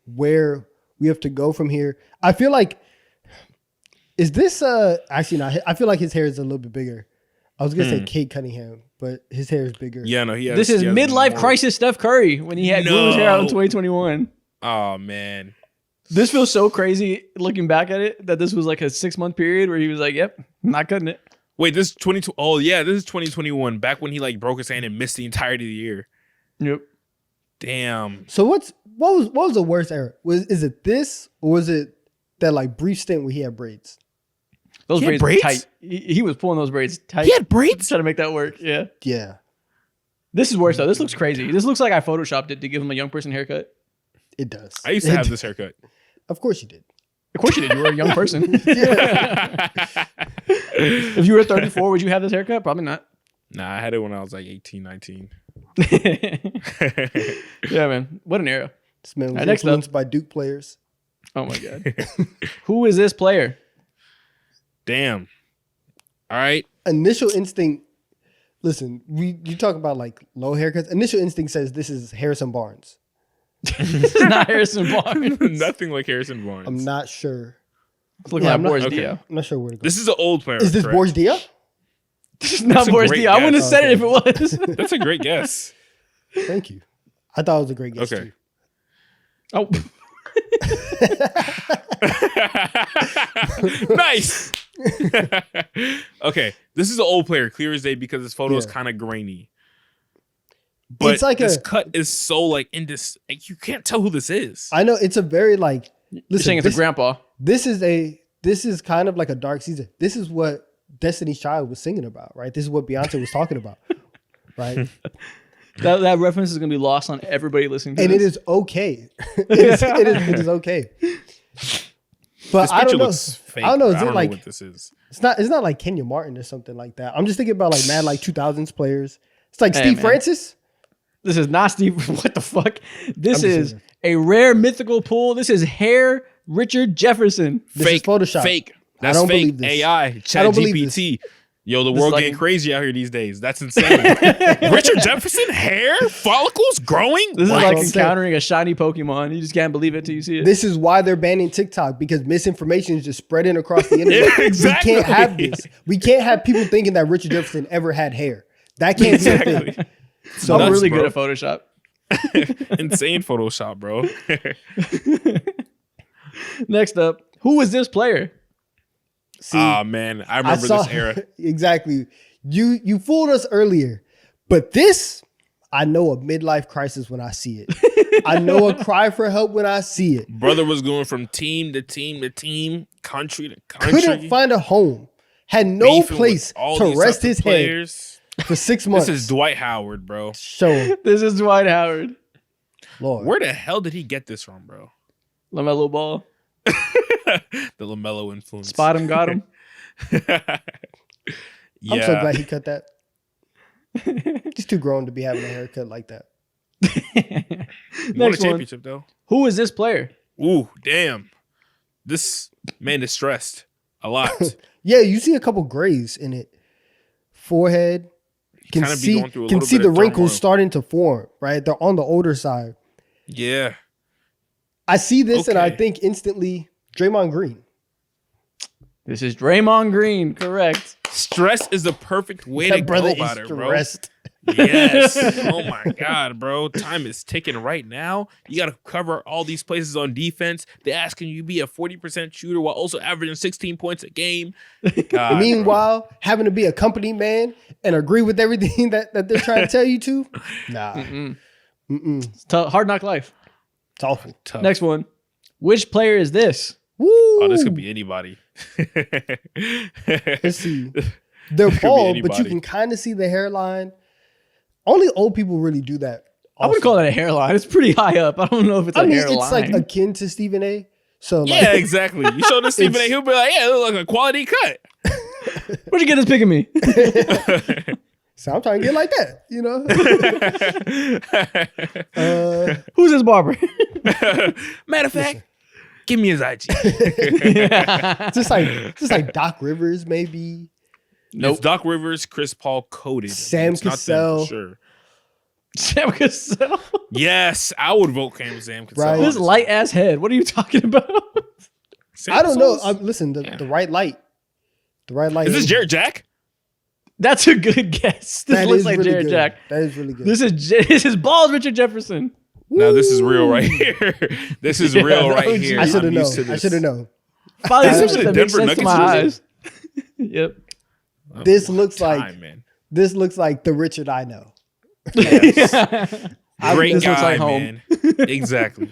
where we have to go from here. I feel like is this actually not? I feel like his hair is a little bit bigger. I was gonna say Kate Cunningham, but his hair is bigger.
Yeah, no, he has.
This is
he has
midlife
more.
crisis Steph Curry when he had grew his hair out in 2021.
Oh man.
This feels so crazy looking back at it that this was like a 6-month period where he was like, "Yep, not cutting it."
Wait, this is 22. Oh yeah, this is 2021. Back when he like broke his hand and missed the entirety of the year.
Yep.
Damn.
So what was the worst era? Is it this or was it that like brief stint where he had braids?
Those
He had
braids, were
braids?
tight. He was pulling those braids tight.
He had braids?
Trying to make that work. Yeah.
Yeah,
This is worse though. This looks crazy. This looks like I photoshopped it to give him a young person haircut.
it does.
I used to have this haircut.
Of course you did.
Of course you did. You were a young person. If you were 34, would you have this haircut? Probably not.
Nah, I had it when I was like 18, 19.
Yeah, man. What an era.
This man was
Next up.
influenced by Duke players.
Oh my god. Who is this player?
Damn. All right.
Initial instinct. Listen, you talk about like low haircuts. Initial instinct says this is Harrison Barnes.
This is not Harrison Barnes.
Nothing like Harrison Barnes.
I'm not sure.
It's looking
Yeah,
like
I'm not-
Boris
okay.
Dio.
I'm not sure where to go.
This is an old player.
Is this
correct?
Boris Dia?
This is not
That's a
Boris
great
Dio. I wouldn't have
guess.
said it if it was.
That's a great guess.
Thank you. I thought it was a great guess
Okay.
too.
Oh.
Nice. Okay, this is an old player, clear as day, because his photo is
Yeah.
kind of grainy. But
It's like
this
a-
cut is so like like, you can't tell who this is.
I know it's a very like.
You're
Listen,
saying it's a grandpa.
this is kind of like a dark season. This is what Destiny's Child was singing about, right? This is what Beyonce was talking about, right?
That reference is going to be lost on everybody listening to
And
this.
it is okay. it is okay. But
This
I
picture
don't know.
looks fake.
I don't know.
bro.
Is
I
it
don't
like
know what this is?
it's not like Kenya Martin or something like that. I'm just thinking about like mad like 2000s players. It's like
Hey,
Steve
man.
Francis.
This is not Steve. What the fuck? This
I'm just
is
saying.
a rare mythical pull. This is hair Richard Jefferson.
This is
Fake.
Photoshop.
Fake.
I
That's
don't
fake.
believe this.
AI. Chat
don't believe
GPT. Yo, the
This
world
is like-
getting crazy out here these days. That's insane. Richard Jefferson, hair, follicles growing.
This is
Wow.
like
Well,
encountering a shiny Pokemon. You just can't believe it till you see it.
This is why they're banning TikTok because misinformation is just spreading across the internet.
Yeah, exactly.
We can't have this. We can't have people thinking that Richard Jefferson ever had hair. That can't be a
Exactly.
thing.
I'm
So
Nuts,
really
bro.
good at Photoshop.
Insane Photoshop, bro.
Next up, who is this player?
see,
Ah man, I remember this era.
exactly. You fooled us earlier, but this I know a midlife crisis when I see it. I know a cry for help when I see it.
Brother was going from team to team to team, country to country.
Couldn't find a home. Had no
beefing with
place
all
to
these
rest
other
his
players.
head for 6 months.
This is Dwight Howard, bro.
Show him,
This is Dwight Howard.
Lord.
Where the hell did he get this from, bro?
Let my little ball.
The LaMelo influence.
Spot him, got him.
I'm so glad he cut that. He's too grown to be having a haircut like that.
Won a
Next one.
championship though.
Who is this player?
Ooh, damn. This man is stressed a lot.
Yeah, you see a couple grays in it. Forehead. Can
Kinda be
see
going through a
can
little
see
bit
the
of
wrinkles
turmoil.
starting to form, right? They're on the older side.
Yeah.
I see this and I
Okay.
think instantly Draymond Green.
This is Draymond Green, correct.
Stress is the perfect way
That
to
brother
go about
is
it, bro.
stressed.
Yes. Oh my God, bro. Time is ticking right now. You got to cover all these places on defense. They're asking you to be a 40% shooter while also averaging 16 points a game. God,
Meanwhile, having to be a company man and agree with everything that they're trying to tell you to, nah.
Mm-mm.
Mm-mm.
It's hard knock life.
It's awful.
tough.
Next one. Which player is this?
Woo!
Oh, this could be anybody.
Let's see. They're
Could be
bald, but you
anybody.
can kind of see the hairline. Only old people really do that.
I would
also.
call that a hairline. It's pretty high up. I don't know if it's a
I mean,
hairline.
it's like akin to Stephen A. So like,
Yeah, exactly. You show this Stephen A,
It's-
he'll be like, yeah, it look like a quality cut.
Where'd you get this pic of me?
so I'm trying to get like that, you know.
Who's this barber?
Matter of fact, give me his IG.
just like Doc Rivers, maybe.
It's Doc Rivers, Chris Paul coded.
Sam
It's not them
Cassell.
for sure.
Sam Cassell.
Yes, I would vote Sam Cassell.
Right.
This light ass head. What are you talking about?
Sam
I don't know.
Cassell's-
Listen, the right light. The right light.
Is this Jared Jack?
That's a good guess. This
That
looks
is
like
really
Jared
good.
Jack.
That is really good.
This is bald Richard Jefferson.
No, this is real
Woo!
right here. This is
Yeah,
real
that
right
was-
here.
I should have
I'm used to
known. I
this.
should have known.
Finally,
Is this
something
the
that makes
Denver
sense to my
Nuggets
eyes. Yep.
This
What
looks
time,
like-
man.
This looks like the Richard I know.
Great
This
guy,
looks like home.
man. Exactly.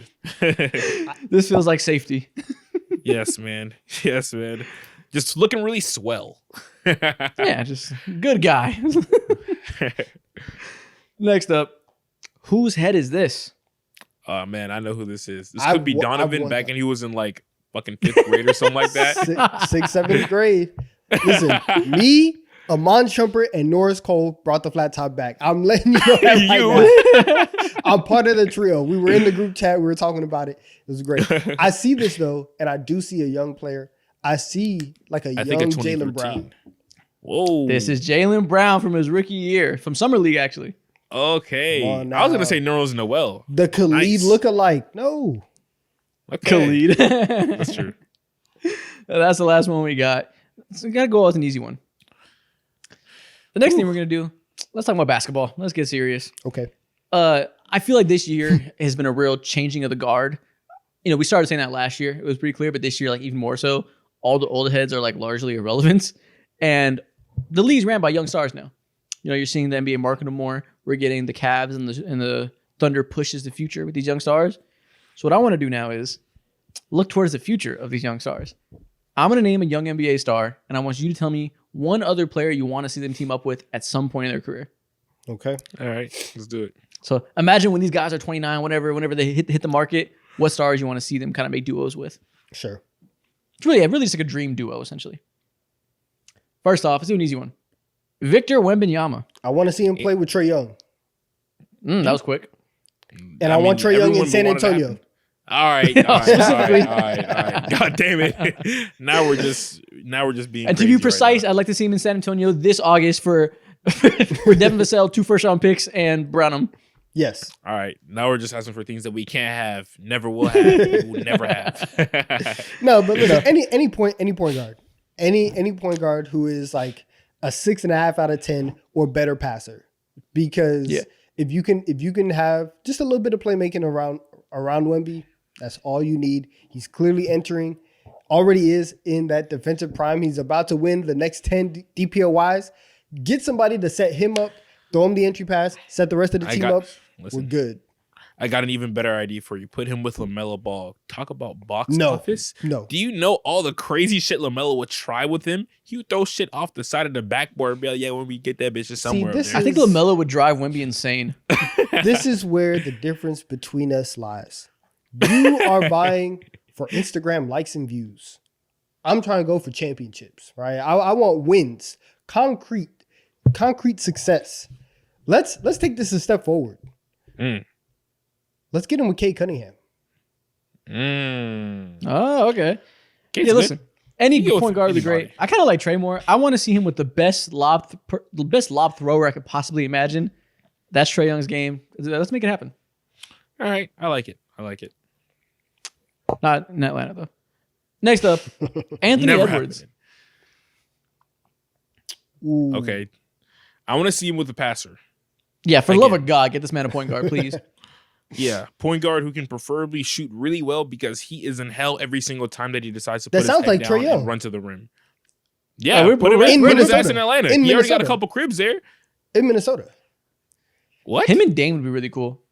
feels like safety.
Yes, man. Yes, man. Just looking really swell.
Yeah, just good guy. Next up, whose head is this?
Oh man, I know who this is. This
I
could be
wa- I
Donovan
want
back
that.
when he was in like fucking 5th grade or something like that.
Sixth, 7th grade. Listen, me, Amon Shumpert, and Norris Cole brought the flat top back. I'm letting you know that right now. I'm part of the trio. We were in the group chat. We were talking about it. It was great. I see this though, and I do see a young player. I see like a
I
young
think it's
Jalen
2013.
Brown.
Whoa.
This is Jalen Brown from his rookie year from Summer League, actually.
okay.
Come on
I was
now.
gonna say Neuros Noel.
The Khalid
Nice.
look-alike. No.
Okay.
Khalid.
That's true.
That's the last one we got. So we gotta go with an easy one. The next thing we're gonna do, let's talk about basketball. Let's get serious.
Okay.
I feel like this year has been a real changing of the guard. You know, we started saying that last year. It was pretty clear, but this year, like even more so, all the old heads are like largely irrelevant. And the league's ran by young stars now. You know, you're seeing the NBA market them more. We're getting the Cavs and the Thunder pushes the future with these young stars. So what I want to do now is look towards the future of these young stars. I'm going to name a young NBA star, and I want you to tell me one other player you want to see them team up with at some point in their career.
Okay.
All right, let's do it.
So imagine when these guys are 29, whenever they hit the market, what stars you want to see them kind of make duos with.
Sure.
It's really just like a dream duo, essentially. First off, let's do an easy one. Victor Wembanyama.
I want to see him play with Trae Young.
That was quick.
And I want Trae Young in
everyone
San
wanted to
Antonio.
happen. All right, all right. God damn it! Now we're just being.
And to
crazy
be precise,
right
I'd like to see him in San Antonio this August for Devin Vassell, 2 first-round picks, and Brownham.
Yes.
now. All right, now we're just asking for things that we can't have, never will have, and will never have.
No, but you know, any point guard, any point guard who is like a 6.5 out of 10 or better passer, because
Yeah.
if you can have just a little bit of playmaking around Wemby, that's all you need. He's clearly already is in that defensive prime. He's about to win the next 10 DPOYs. Get somebody to set him up, throw him the entry pass, set the rest of the team up. We're good.
I got an even better idea for you. Put him with LaMelo Ball. Talk about box
No.
office.
No.
Do you know all the crazy shit LaMelo would try with him? He would throw shit off the side of the backboard and be like, yeah, when we get that bitch just somewhere
this
up there.
I think
is-
LaMelo would drive Wemby insane.
This is where the difference between us lies. You are vying for Instagram likes and views. I'm trying to go for championships, right? I want wins, concrete success. Let's take this a step forward. Let's get him with Cade Cunningham.
Oh, okay.
Cade's
yeah,
good.
listen. Any
You go
point
with
guard would be
anybody.
great. I kind of like Trey more. I want to see him with the best lob thrower I could possibly imagine. That's Trae Young's game. Let's make it happen.
All right. I like it.
Not in Atlanta though. Next up, Anthony
Never
Edwards.
happening.
Ooh.
Okay. I want to see him with the passer.
Yeah, for the love
Again.
of God, get this man a point guard, please.
Yeah. Point guard who can preferably shoot really well because he is in hell every single time that he decides to
That
put his
sounds
head
like Trae
down
Young.
and run to the rim. Yeah,
we're
put him
in
put his ass
Minnesota.
in Atlanta.
In
He already got a
Minnesota.
couple cribs there.
In Minnesota.
What?
Him and Dame would be really cool.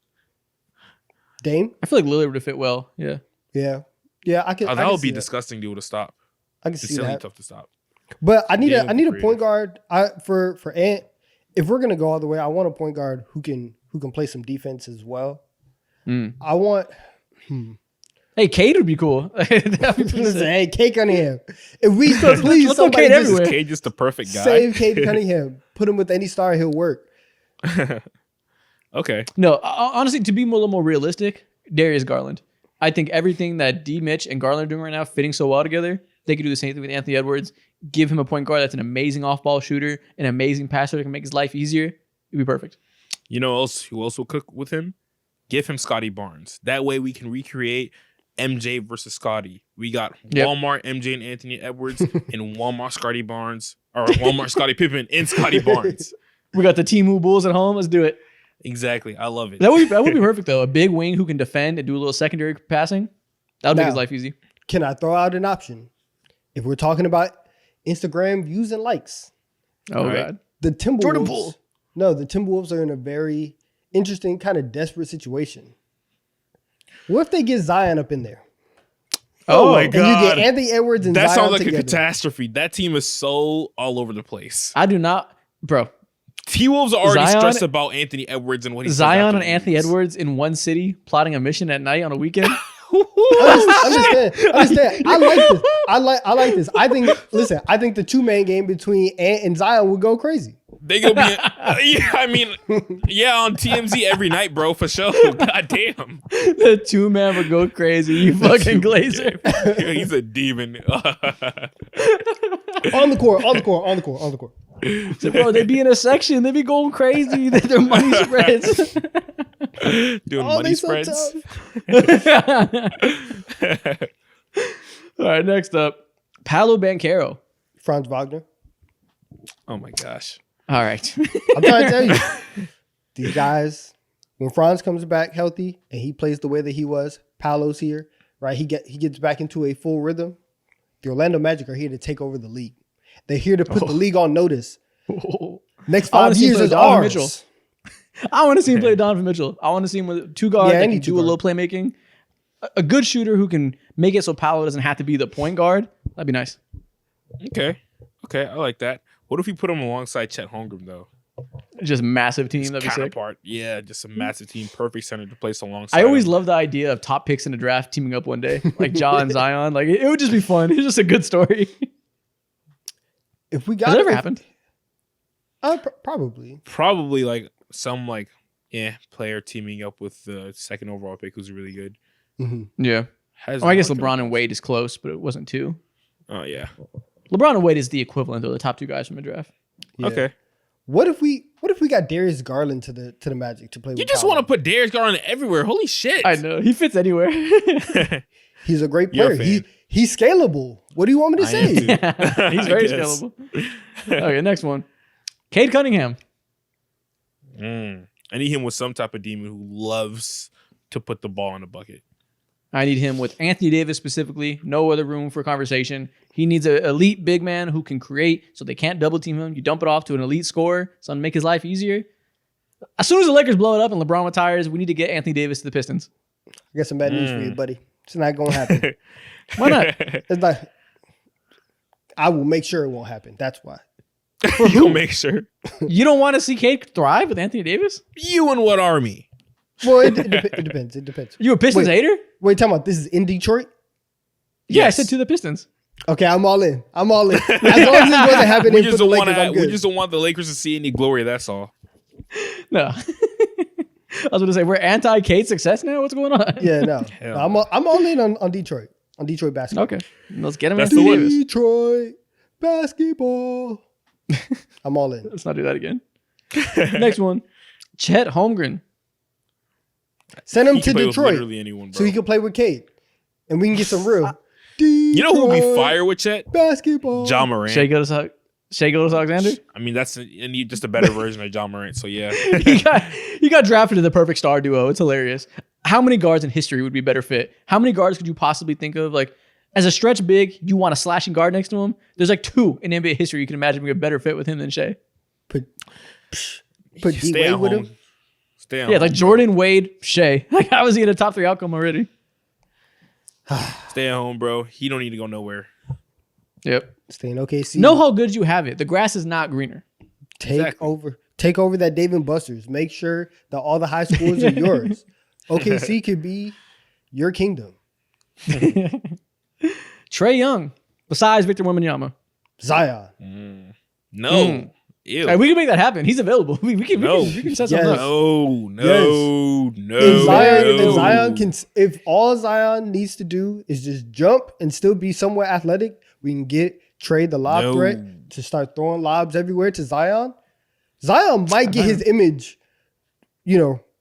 Dame?
I feel like Lillard would fit well. Yeah.
Yeah. Yeah, I can.
Oh,
I
that
can
would be
see that.
disgusting to stop.
I can
It's
see
silly
that.
tough to stop.
But I need
Dame
a
would be
point
creative.
guard. For Ant. If we're gonna go all the way, I want a point guard who can play some defense as well. I want.
Hey, Cade would be cool. That'd be pretty
Listen,
sick.
hey, Cade Cunningham. If we please
let's throw
somebody
Cade
just
everywhere.
Cade just the perfect guy.
save Cade Cunningham, put him with any star, he'll work.
Okay.
No, honestly, to be a little more realistic, Darius Garland. I think everything that D. Mitch and Garland are doing right now, fitting so well together, they could do the same thing with Anthony Edwards. Give him a point guard that's an amazing off-ball shooter, an amazing passer that can make his life easier. It'd be perfect.
You know who else will cook with him? Give him Scotty Barnes. That way we can recreate MJ versus Scotty. We got
Yep.
Walmart, MJ, and Anthony Edwards, and Walmart, Scotty Barnes, or Walmart, Scottie Pippen, and Scotty Barnes.
We got the Timu Bulls at home. Let's do it.
Exactly. I love it.
That would be perfect, though. A big wing who can defend and do a little secondary passing. That would make his
Now,
life easy.
Can I throw out an option? If we're talking about Instagram views and likes,
Oh,
right.
God.
the Timberwolves.
Jordan Poole.
No, the Timberwolves are in a very interesting, kind of desperate situation. What if they get Zion up in there?
Oh my
And you
God.
get Anthony Edwards and
That
Zion
sounds like
together.
a catastrophe. That team is so all over the place.
I do not. Bro,
T-Wolves are already
Zion-
stressed about Anthony Edwards and what he says
Zion
after
and Anthony
games.
Edwards in one city plotting a mission at night on a weekend.
Understand. I like this. I like this. I think the two-man game between Ant and Zion would go crazy.
They gonna be, yeah, I mean, yeah, on TMZ every night, bro, for sure. God damn.
The two man would go crazy. You fucking glazer.
He's a demon.
On the court.
So, bro, they be in a section. They be going crazy. Their money spreads.
Doing
Oh,
money
they so
spreads.
tough.
All right, next up, Paolo Banchero.
Franz Wagner.
Oh my gosh.
All right.
I'm trying to tell you, these guys, when Franz comes back healthy and he plays the way that he was, Paolo's here, right? He gets back into a full rhythm. The Orlando Magic are here to take over the league. They're here to put the league on notice. Next
I wanna
5
see him
years
play
is
Donovan
ours.
Mitchell. I want to see him play Donovan Mitchell. I want to see him with two guards
Yeah,
that
any
can
two
do a
guard.
little playmaking. A good shooter who can make it so Paolo doesn't have to be the point guard. That'd be nice.
Okay, I like that. What if we put him alongside Chet Holmgren though?
Just massive team.
His
That'd be sick.
counterpart. Yeah, just a massive team, perfect center to place alongside.
I always
him.
love the idea of top picks in the draft teaming up one day, like Ja and Zion. Like it would just be fun. It's just a good story.
If we got
Has it ever happened?
Probably.
probably like some player teaming up with the second overall pick who's really good.
Yeah.
Has
I guess
not
LeBron
come
and Wade is close, but it wasn't two.
Oh yeah.
LeBron and Wade is the equivalent of the top two guys from the draft.
Yeah.
Okay.
What if we got Darius Garland to the Magic to play
You
with
just
Paolo?
want to put Darius Garland everywhere. Holy shit.
I know he fits anywhere.
He's a great
You're a
player.
fan.
He's scalable. What do you want me to
I am
say?
too.
He's
I
very
guess.
scalable. Okay, next one. Cade Cunningham.
I need him with some type of demon who loves to put the ball in the bucket.
I need him with Anthony Davis specifically. No other room for conversation. He needs an elite big man who can create so they can't double team him. You dump it off to an elite scorer, so to make his life easier. As soon as the Lakers blow it up and LeBron retires, we need to get Anthony Davis to the Pistons.
I got some bad news for you, buddy. It's not going to happen.
Why not?
It's not. I will make sure it won't happen. That's why.
You'll make sure.
You don't want to see Cade thrive with Anthony Davis?
You and what army?
Well, it depends. It depends.
You a Pistons
Wait.
hater?
Wait, talking about this is in Detroit?
Yeah, I
Yes.
said to the Pistons.
Okay, I'm all in. As long as it wasn't happening
We
for
just
the
don't
Lakers,
want
I'm good.
we just don't want the Lakers to see any glory. That's all.
No. I was going to say, we're anti-Kate success now? What's going on?
Yeah, no.
Hell
No, I'm all in on Detroit. On Detroit basketball.
Okay. Let's get him
That's
Anthony
the one.
Davis.
Detroit basketball. I'm all in.
Let's not do that again. Next one. Chet Holmgren.
Send him
He
to
can play with
Detroit
literally anyone, bro.
so he can play with Kate. And we can get some real.
You know who would be
Detroit
fire with Chet?
basketball.
John Morant.
Shai Gilgeous-Alexander.
I mean, that's just a better version of John Morant. So yeah,
he got drafted to the perfect star duo. It's hilarious. How many guards in history would be better fit? How many guards could you possibly think of? Like, as a stretch big, you want a slashing guard next to him? There's like 2 in NBA history you can imagine being a better fit with him than Shai.
Put
Stay
D-Wade
at
with
home.
him.
Stay at
Yeah,
home.
like Jordan, Wade, Shai. Like, how is he in a top 3 outcome already?
Stay at home, bro. He don't need to go nowhere.
Yep.
Stay in OKC.
Know how good you have it. The grass is not greener.
Take over that Dave and Buster's. Make sure that all the high scores are yours. OKC could be your kingdom.
Trae Young, besides Victor Wembanyama.
Zion.
No. Ew.
Hey, we can make that happen. He's available. We can set something
Yes.
up.
No.
If Zion can, if all Zion needs to do is just jump and still be somewhat athletic, we can get Trae the lob threat to start throwing lobs everywhere to Zion. Zion might get his image,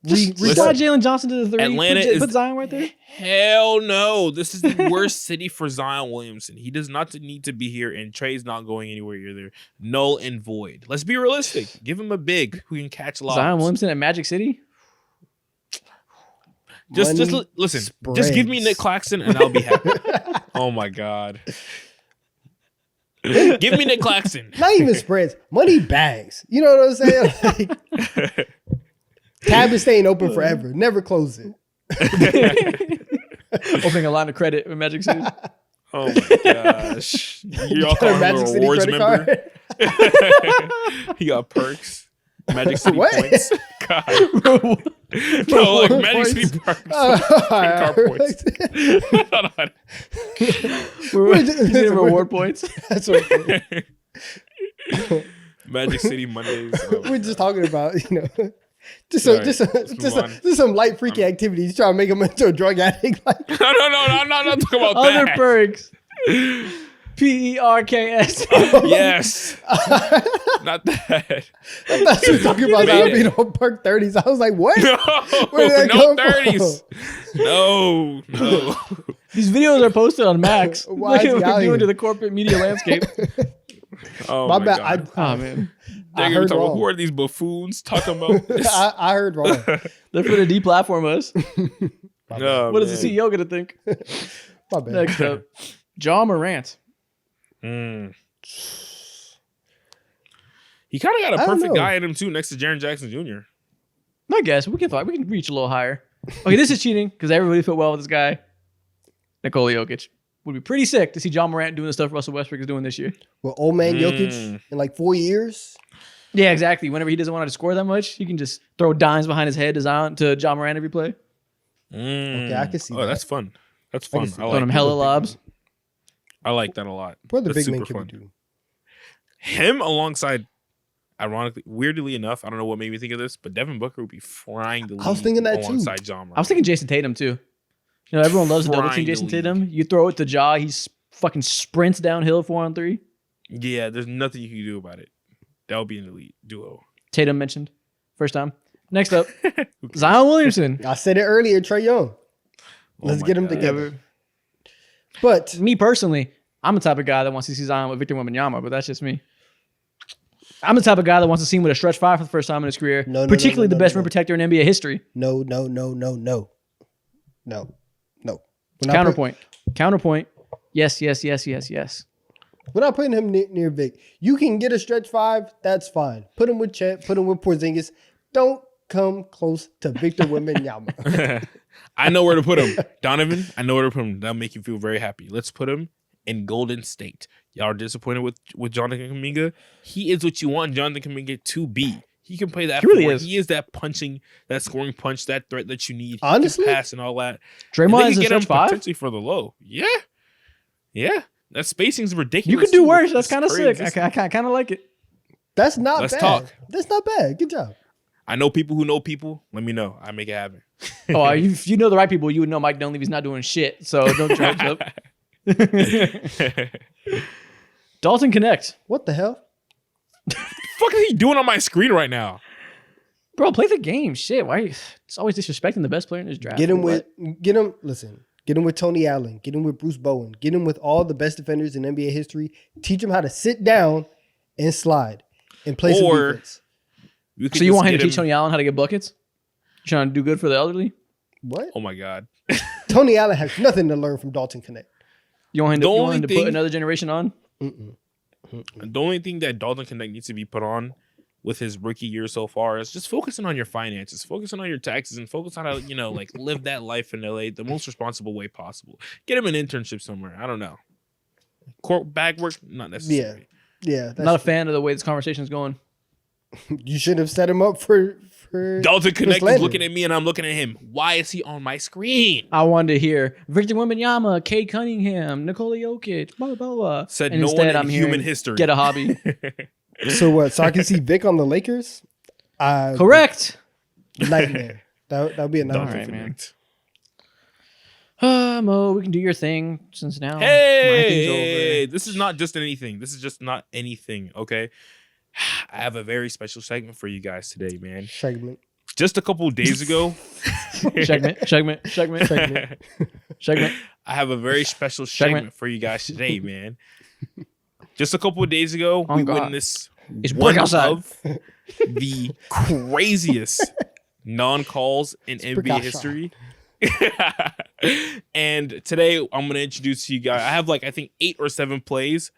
Just slide Jalen Johnson to the 3.
Atlanta
Put Zion right there.
Hell no. This is the worst city for Zion Williamson. He does not need to be here, and Trey's not going anywhere either. Null and void. Let's be realistic. Give him a big who can catch lobs.
Zion Williamson at Magic City.
Just listen.
spreads.
Just give me Nick Claxton, and I'll be happy. Oh my god. Give me Nick Claxton.
Not even spreads, money bags. You know what I'm saying? Like, tab is staying open forever. Never close it.
Opening a line of credit with Magic City.
Oh my gosh. You're all calling him a rewards member. He got perks. Magic City
What?
points. God. No, like Magic City perks. Car points. Hold on.
He's getting reward points.
That's what
Magic City Mondays.
we're just talking about, just some light freaky activities. Trying to make him into a drug addict. Like,
No, I'm not talking about
Other
that.
perks. PERKS.
Yes. Not that.
I thought you were talking about that being on perk 30s. I was like, what?
No,
Where did that
no
come from?
30s. No.
These videos are posted on Max.
Why
Look
is
at
he
what
out
we're doing
here?
to the corporate media landscape.
Oh
My
my
bad.
God.
Oh, man.
I
Nigga,
heard
talking about,
wrong.
who are these buffoons talking about this?
I heard wrong.
They're for the deplatform us.
Oh,
What is the CEO going to think?
My bad.
Next up, John Morant.
Mm. He kind of got a
I don't
perfect
know.
guy in him too, next to Jaren Jackson Jr.
I guess we can reach a little higher. Okay, this is cheating because everybody felt well with this guy. Nikola Jokic. Would be pretty sick to see John Morant doing the stuff Russell Westbrook is doing this year.
Well, old man Jokic in like 4 years.
Yeah, exactly. Whenever he doesn't want to score that much, he can just throw dimes behind his head to John Morant every play.
Okay, I can see that.
That's fun. That's
I can
fun.
see
I
Throwing him
like,
hella lobs.
I like that a lot.
What the
That's
big man
super
can
fun.
do?
Him alongside, ironically, weirdly enough, I don't know what made me think of this, but Devin Booker would be frying the league.
I was thinking that too.
alongside John Morant.
I was thinking Jason Tatum too. Everyone loves to double team
Frying the
Jason
league.
Tatum. You throw it to Ja, he fucking sprints downhill 4-on-3.
Yeah, there's nothing you can do about it. That would be an elite duo.
Tatum mentioned first time. Next up, Zion Williamson.
I said it earlier, Trae Young. Let's
my
get them
God.
together. But
Me personally, I'm the type of guy that wants to see Zion with Victor Wembanyama, but that's just me. I'm the type of guy that wants to see him with a stretch 5 for the first time in his career,
No,
particularly the best rim
no.
protector in NBA history.
no. We're not
Counterpoint. Yes.
We're not putting him near Vic. You can get a stretch 5. That's fine. Put him with Chet. Put him with Porzingis. Don't come close to Victor Wembanyama.
I know where to put him. Donovan, I know where to put him. That'll make you feel very happy. Let's put him in Golden State. Y'all are disappointed with Jonathan Kuminga. He is what you want Jonathan Kuminga to be. He can play that.
He really
forward.
is.
He is that punching, that scoring punch, that threat that you need. He
Honestly?
can pass and all that.
Draymond
And
is
they
a
can get him
stretch 5.
potentially for the low. Yeah. That spacing's ridiculous.
You could do
too.
worse. That's
It's
kind of sick.
crazy.
I kind of like it.
That's not
Let's
bad.
talk.
That's not bad. Good job.
I know people who know people. Let me know. I make it happen.
Oh, if you know the right people, you would know Mike Dunleavy's not doing shit. So don't judge up. Dalton Connect.
What the hell?
Fuck is he doing on my screen right now?
Bro, play the game. Shit. Why are you it's always disrespecting the best player in this draft?
Get him with Tony Allen. Get him with Bruce Bowen. Get him with all the best defenders in NBA history. Teach him how to sit down and slide and play some defense.
So you want him to teach Tony Allen how to get buckets? You trying to do good for the elderly?
What?
Oh my God.
Tony Allen has nothing to learn from Dalton Connect.
You want him to put another generation on?
The only thing that Dalton Connect needs to be put on with his rookie year so far is just focusing on your finances, focusing on your taxes, and focus on how to, like live that life in LA the most responsible way possible. Get him an internship somewhere. I don't know. Court bag work, not necessary.
Yeah.
Not a fan of the way this conversation is going.
You should have set him up for
Dalton Connect is
slander.
looking at me and I'm looking at him. Why is he on my screen?
I wanted to hear Victor Wembanyama, Kay Cunningham, Nikola Jokic, blah, blah, blah.
Said
and
no
instead,
one in
I'm
human
hearing,
history.
Get a hobby.
So what? So I can see Vic on the Lakers?
Correct.
Nightmare. That would be a nightmare.
All right, man. Mo, we can do your thing since now. my thing's
Hey,
over.
this is not just anything. This is just not anything, okay? I have a very special segment for you guys today, man.
Segment.
Just a couple of days ago,
segment.
I have a very special segment for you guys today, man. Just a couple of days ago,
Oh,
we
God.
witnessed
It's
one
work outside.
of the craziest non-calls in NBA
outside.
history. And today, I'm going to introduce to you guys. I have I think 8 or 7 plays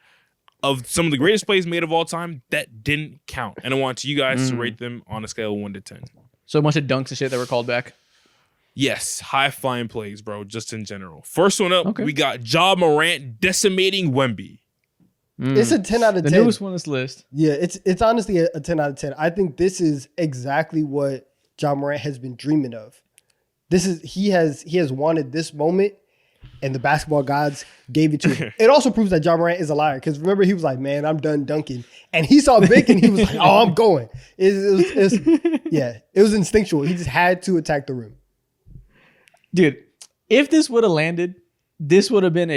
of some of the greatest plays made of all time that didn't count. And I want you guys to rate them on a scale of 1 to 10.
So a bunch of dunks and shit that were called back.
Yes, high-flying plays, bro, just in general. First one up,
Okay.
we got Ja Morant decimating Wemby.
It's a 10 out of
The
10.
newest one on this list.
Yeah, it's honestly a 10 out of 10. I think this is exactly what John Morant has been dreaming of. He has wanted this moment, and the basketball gods gave it to him. It also proves that John Morant is a liar, because remember, he was like, man, I'm done dunking. And he saw Vic and he was like, oh, I'm going. It was instinctual. He just had to attack the rim.
Dude, if this would have landed, this would have been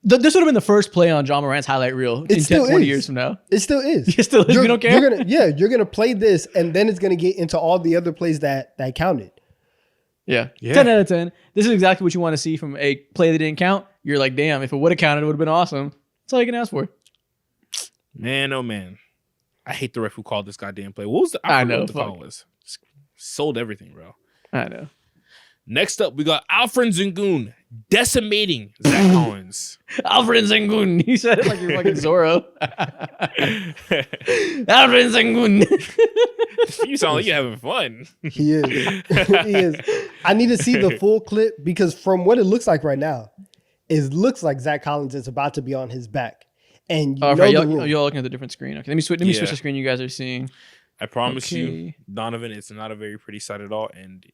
this would have been the first play on John Morant's highlight reel in 10,
still
20
is.
years from now.
It still is.
It still is. You don't care?
You're gonna play this, and then it's gonna get into all the other plays that counted.
Yeah.
Yeah.
10 out of 10. This is exactly what you want to see from a play that didn't count. You're like, damn, if it would have counted, it would have been awesome. That's all you can ask for.
Man, oh man. I hate the ref who called this goddamn play. What was
I
forgot
know,
what the call
fuck.
was. Sold everything, bro.
I know.
Next up, we got Alfred Sengun decimating Zach Collins.
Alfred Sengun. He said it like you're fucking Zorro. Alfred Sengun.
You sound like you're having fun.
He is. He is. I need to see the full clip, because from what it looks like right now, it looks like Zach Collins is about to be on his back. And
Oh,
know
right.
the
Y'all
rule.
looking at the different screen. Okay, let me switch
Yeah.
the screen you guys are seeing.
I promise you,
Okay.
Donovan, it's not a very pretty sight at all, and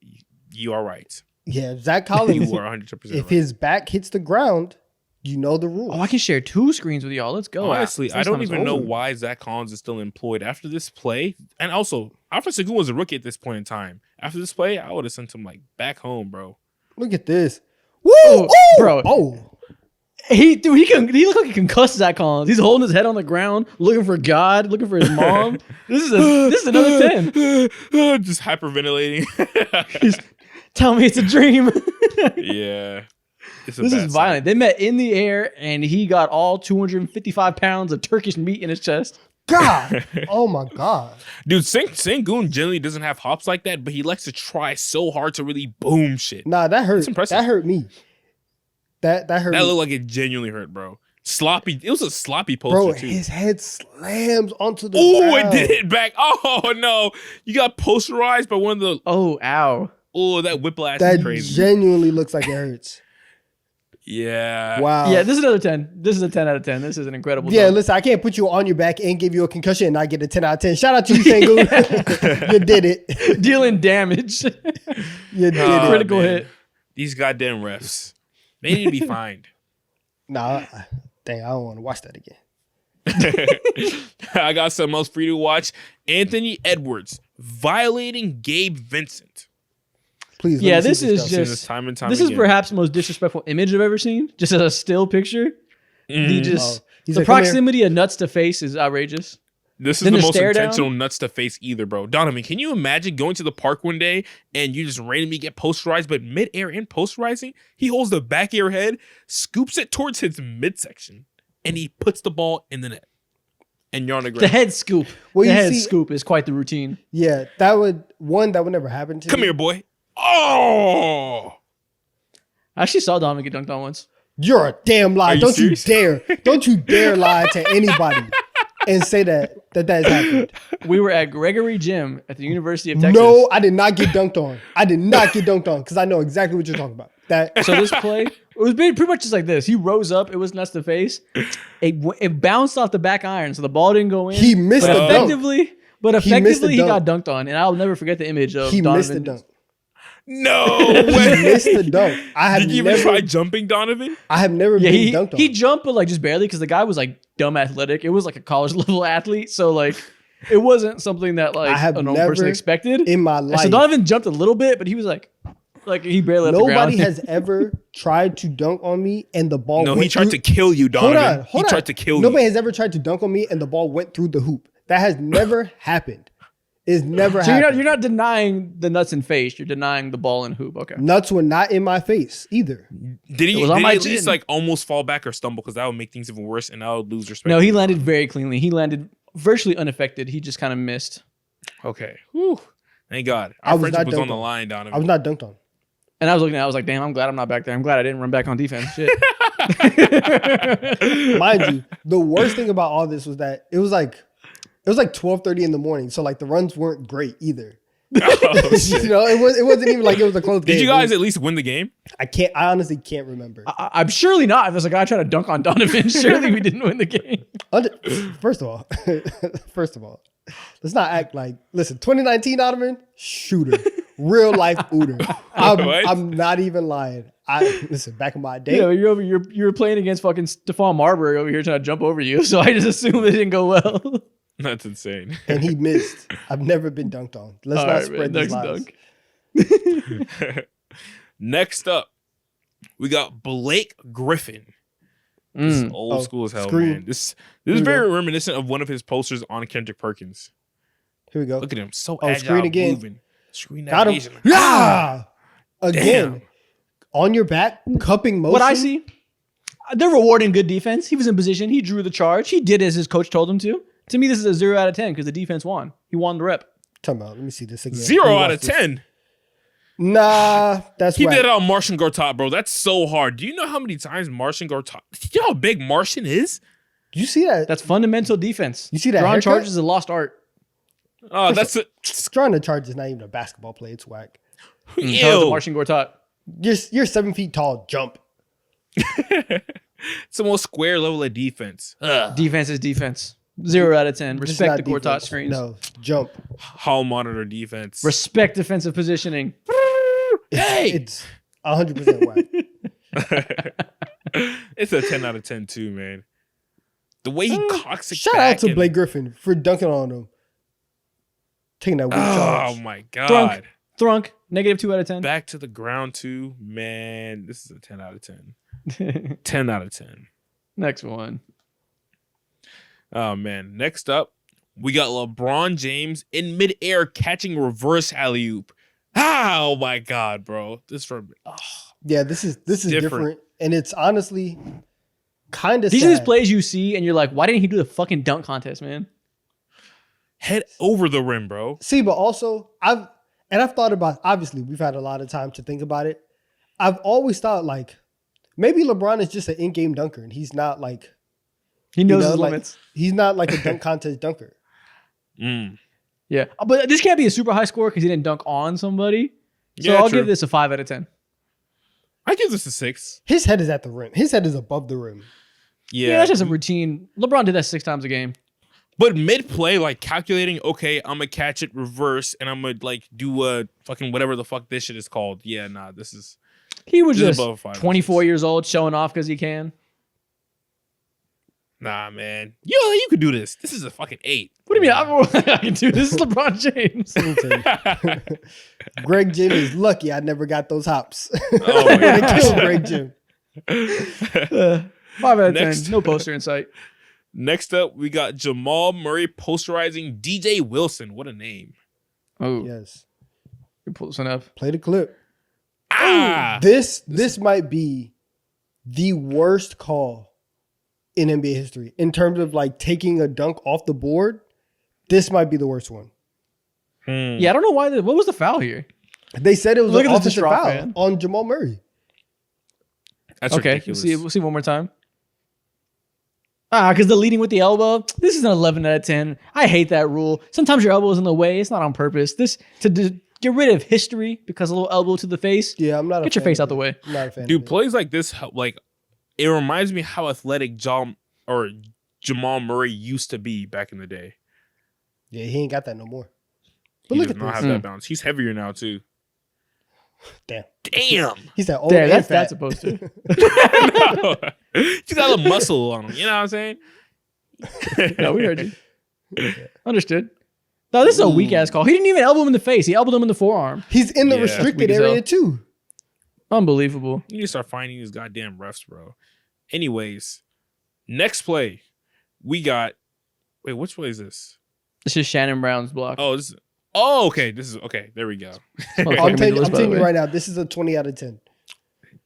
you are right.
Yeah, Zach Collins,
You are 100%
if
right.
his back hits the ground, you know the rule.
Oh, I can share 2 screens with y'all. Let's go.
Honestly, I
This
don't
time is
even know
over.
why Zach Collins is still employed after this play. And also, Alfred Sengun was a rookie at this point in time. After this play, I would have sent him back home, bro.
Look at this. Woo!
Oh,
Ooh!
bro.
Oh.
He looked like he concussed Zach Collins. He's holding his head on the ground, looking for God, looking for his mom. This is another 10.
Just hyperventilating.
Tell me it's a dream.
Yeah. It's a
This
bad
is violent. They met in the air, and he got all 255 pounds of Turkish meat in his chest.
God. Oh my God.
Dude, Sengun generally doesn't have hops like that, but he likes to try so hard to really boom shit.
Nah, that hurt.
That's impressive.
That hurt me. That hurt
That
me.
looked like it genuinely hurt, bro. Sloppy. It was a sloppy poster,
Bro,
too.
his head slams onto the
Oh,
ground.
it did hit back. Oh, no. You got posterized by one of the...
Oh, ow.
Oh, that whiplash
That
is crazy.
genuinely looks like it hurts.
Yeah.
Wow.
Yeah, this is another 10. This is a 10 out of 10. This is an incredible
Yeah,
dunk.
listen, I can't put you on your back and give you a concussion and not get a 10 out of 10. Shout out to you, Sengun. You did it.
Dealing damage.
You did
Oh,
it.
Critical
man.
hit.
These goddamn refs. They need to be fined.
Nah, Dang, I don't want to watch that again.
I got something else for you to watch. Anthony Edwards violating Gabe Vincent.
Please.
Yeah,
let me
this
see
is
stuff.
Seen
just
time and time
this is
again.
perhaps the most disrespectful image I've ever seen. Just as a still picture. He just
He's
the
like, "Come here."
proximity of nuts to face is outrageous.
This is
Then
the
the
most
stare down?
intentional nuts to face either, bro. Donovan, can you imagine going to the park one day and you just randomly get posterized, but mid-air and posterizing, he holds the back of your head, scoops it towards his midsection, and he puts the ball in the net. And you're on the
The
ground.
head scoop.
Well,
the
you
head
see-
scoop is quite the routine.
Yeah, that would never happen to
Come
me.
here, boy. Oh!
I actually saw Donovan get dunked on once.
You're a damn lie.
Are you
Don't you
serious?
dare. Don't you dare lie to anybody and say that has happened.
We were at Gregory Gym at the University of Texas.
No, I did not get dunked on. I did not get dunked on because I know exactly what you're talking about. That
So this play, it was pretty much just like this. He rose up. It was nuts to face. It bounced off the back iron, so the ball didn't go in.
he missed
but
the dunk.
effectively,
He missed the
he got
dunk.
dunked on, and I'll never forget the image of
He
Donovan.
missed the dunk.
No
He
way.
missed the dunk. I have
Did you even
never
try jumping, Donovan?
I have never
Yeah,
been dunked on.
he jumped, but like just barely because the guy was like dumb athletic. It was like a college level athlete, so like it wasn't something that like
I have
a normal person
never
expected.
in my
And
life.
so Donovan jumped a little bit, but he was like he barely left the ground.
Nobody has ever tried to dunk on me and the ball
No,
went
he tried
through-
to kill you, Donovan.
Hold on.
He tried to kill
Nobody
you.
has ever tried to dunk on me and the ball went through the hoop. That has never happened. It's never
So
happened.
you're not denying the nuts and face. You're denying the ball and hoop. Okay.
Nuts were not in my face either.
Did he,
It was on
did
my
he at least
chin.
like almost fall back or stumble? Because that would make things even worse and I would lose respect.
No, he landed very cleanly. He landed virtually unaffected. He just kind of missed.
Okay. Whew. Thank God.
I
Our
was
friendship
not
was on
dunked
the
on.
line,
I was
Donovan.
not dunked on.
And I was looking at it, I was like, damn, I'm glad I'm not back there. I'm glad I didn't run back on defense. Shit.
Mind you, the worst thing about all this was that it was like 12:30 in the morning. So like the runs weren't great either.
Oh, shit.
You know, it wasn't even like it was a close game.
Did you guys at least win the game?
I honestly can't remember.
I'm surely not. If there's a guy trying to dunk on Donovan, surely we didn't win the game.
First of all, let's not act like, listen, 2019 shooter, real life Ooter.
What?
I'm not even lying. Listen, back in my day,
You were playing against fucking Stephon Marbury over here trying to jump over you. So I just assumed it didn't go well.
That's insane.
and he missed. I've never been dunked on. Let's
All
not
right,
spread
man,
these lies.
dunk.
Next up, we got Blake Griffin. This is old
Oh,
school as hell,
screen.
man. This
Here
is
we
very
go.
reminiscent of one of his posters on Kendrick Perkins.
Here we go.
Look at him, so
Oh,
agile,
screen again.
moving. Screen
Got him.
navigation.
Yeah. Again,
Damn.
on your back, cupping motion.
What I see, they're rewarding good defense. He was in position. He drew the charge. He did as his coach told him to. To me, this is a 0 out of 10 because the defense won. He won the rep.
Talking about, let me see this again.
0
Let me
out
watch
of
this.
10.
Nah, that's
He
right.
did it on Martian Gortat, bro. That's so hard. Do you know how many times Martian Gortat? You know how big Martian is?
You see that?
That's fundamental defense.
You see that
Drawing
haircut?
charges is a lost art.
Oh, that's it.
Drawing the charge is not even a basketball play. It's whack.
Shout out to
Ew.
Marcin Gortat.
You're 7 feet tall. Jump.
It's the most square level of defense.
Defense is defense. 0 out of 10.
This is
Respect
not
the Gortat
defense.
screens.
No, jump.
Hall monitor defense.
Respect defensive positioning.
Hey!
It's 100% whack.
It's a 10 out of 10 too, man. The way he cocks it
Shout
back
out to
and-
Blake Griffin for dunking on him. Taking that weak
Oh
charge.
my god.
Thrunk. Negative 2 out of 10.
Back to the ground too, man. This is a 10 out of 10. 10 out of 10.
Next one.
Oh man. Next up, we got LeBron James in midair catching reverse alley-oop. Oh my god, bro. This from
Yeah, this is
different.
different. And it's honestly kind of
These
sad.
are these plays you see, and you're like, why didn't he do the fucking dunk contest, man?
head over the rim, bro.
See, but also I've thought about, obviously we've had a lot of time to think about it. I've always thought like maybe LeBron is just an in-game dunker and he's not like,
He knows
know,
his
like,
limits.
he's not like a dunk contest dunker.
Mm.
Yeah. But this can't be a super high score because he didn't dunk on somebody. So
Yeah,
I'll
true.
give this a 5 out of 10.
I give this a 6.
His head is at the rim. His head is above the rim.
Yeah, that's just a routine. LeBron did that 6 times a game.
But mid play, like calculating, okay, I'm gonna catch it reverse and I'm gonna like do a fucking whatever the fuck this shit is called. Yeah, nah, this is
He was
This is
just
above 5 or
24
6.
years old showing off because he can.
Nah, man. You could do this. This is a fucking 8.
What do you mean? I can do this. This is LeBron James.
Let me tell you. Greg Jim is lucky I never got those hops.
Oh my
They
gosh.
killed Greg Jim.
5 out of 10.
Next.
No poster in sight.
Next up, we got Jamal Murray posterizing DJ Wilson. What a name.
Oh,
Yes.
you pull this one up.
Play the clip.
Ah!
This might be the worst call in NBA history in terms of like taking a dunk off the board. This might be the worst one.
Yeah, I don't know why. What was the foul here?
They said it was
Look
an
at this
offensive
distraught
foul
fan.
on Jamal Murray.
That's
Okay,
ridiculous.
we'll see one more time. Because the leading with the elbow. This is an 11 out of 10. I hate that rule. Sometimes your elbow is in the way. It's not on purpose. This to get rid of history because a little elbow to the face.
Yeah, I'm not.
Get your face out the way.
I'm not a fan.
Dude,
of it.
plays like this, like, it reminds me how athletic Jamal Murray used to be back in the day.
Yeah, he ain't got that no more. But
He
look
does
at
not
this.
have that bounce. He's heavier now, too.
Damn.
Damn.
He's that old
Damn,
and
that's
fat.
supposed to.
No. He's got a little muscle on him. You know what I'm saying?
No, we heard you. Understood. No, this is a weak ass call. He didn't even elbow him in the face. He elbowed him in the forearm.
He's in the
Yeah.
restricted
That's weak as
area
hell.
too.
Unbelievable.
You need to start finding these goddamn refs, bro. Anyways, next play, we got. Wait, which play is this?
This is Shannon Brown's block.
Oh, this is. Oh, okay. This is okay. There we go.
Motherfucker
I'm
made the
telling
list, by the
you
way.
right now, this is a 20 out of 10.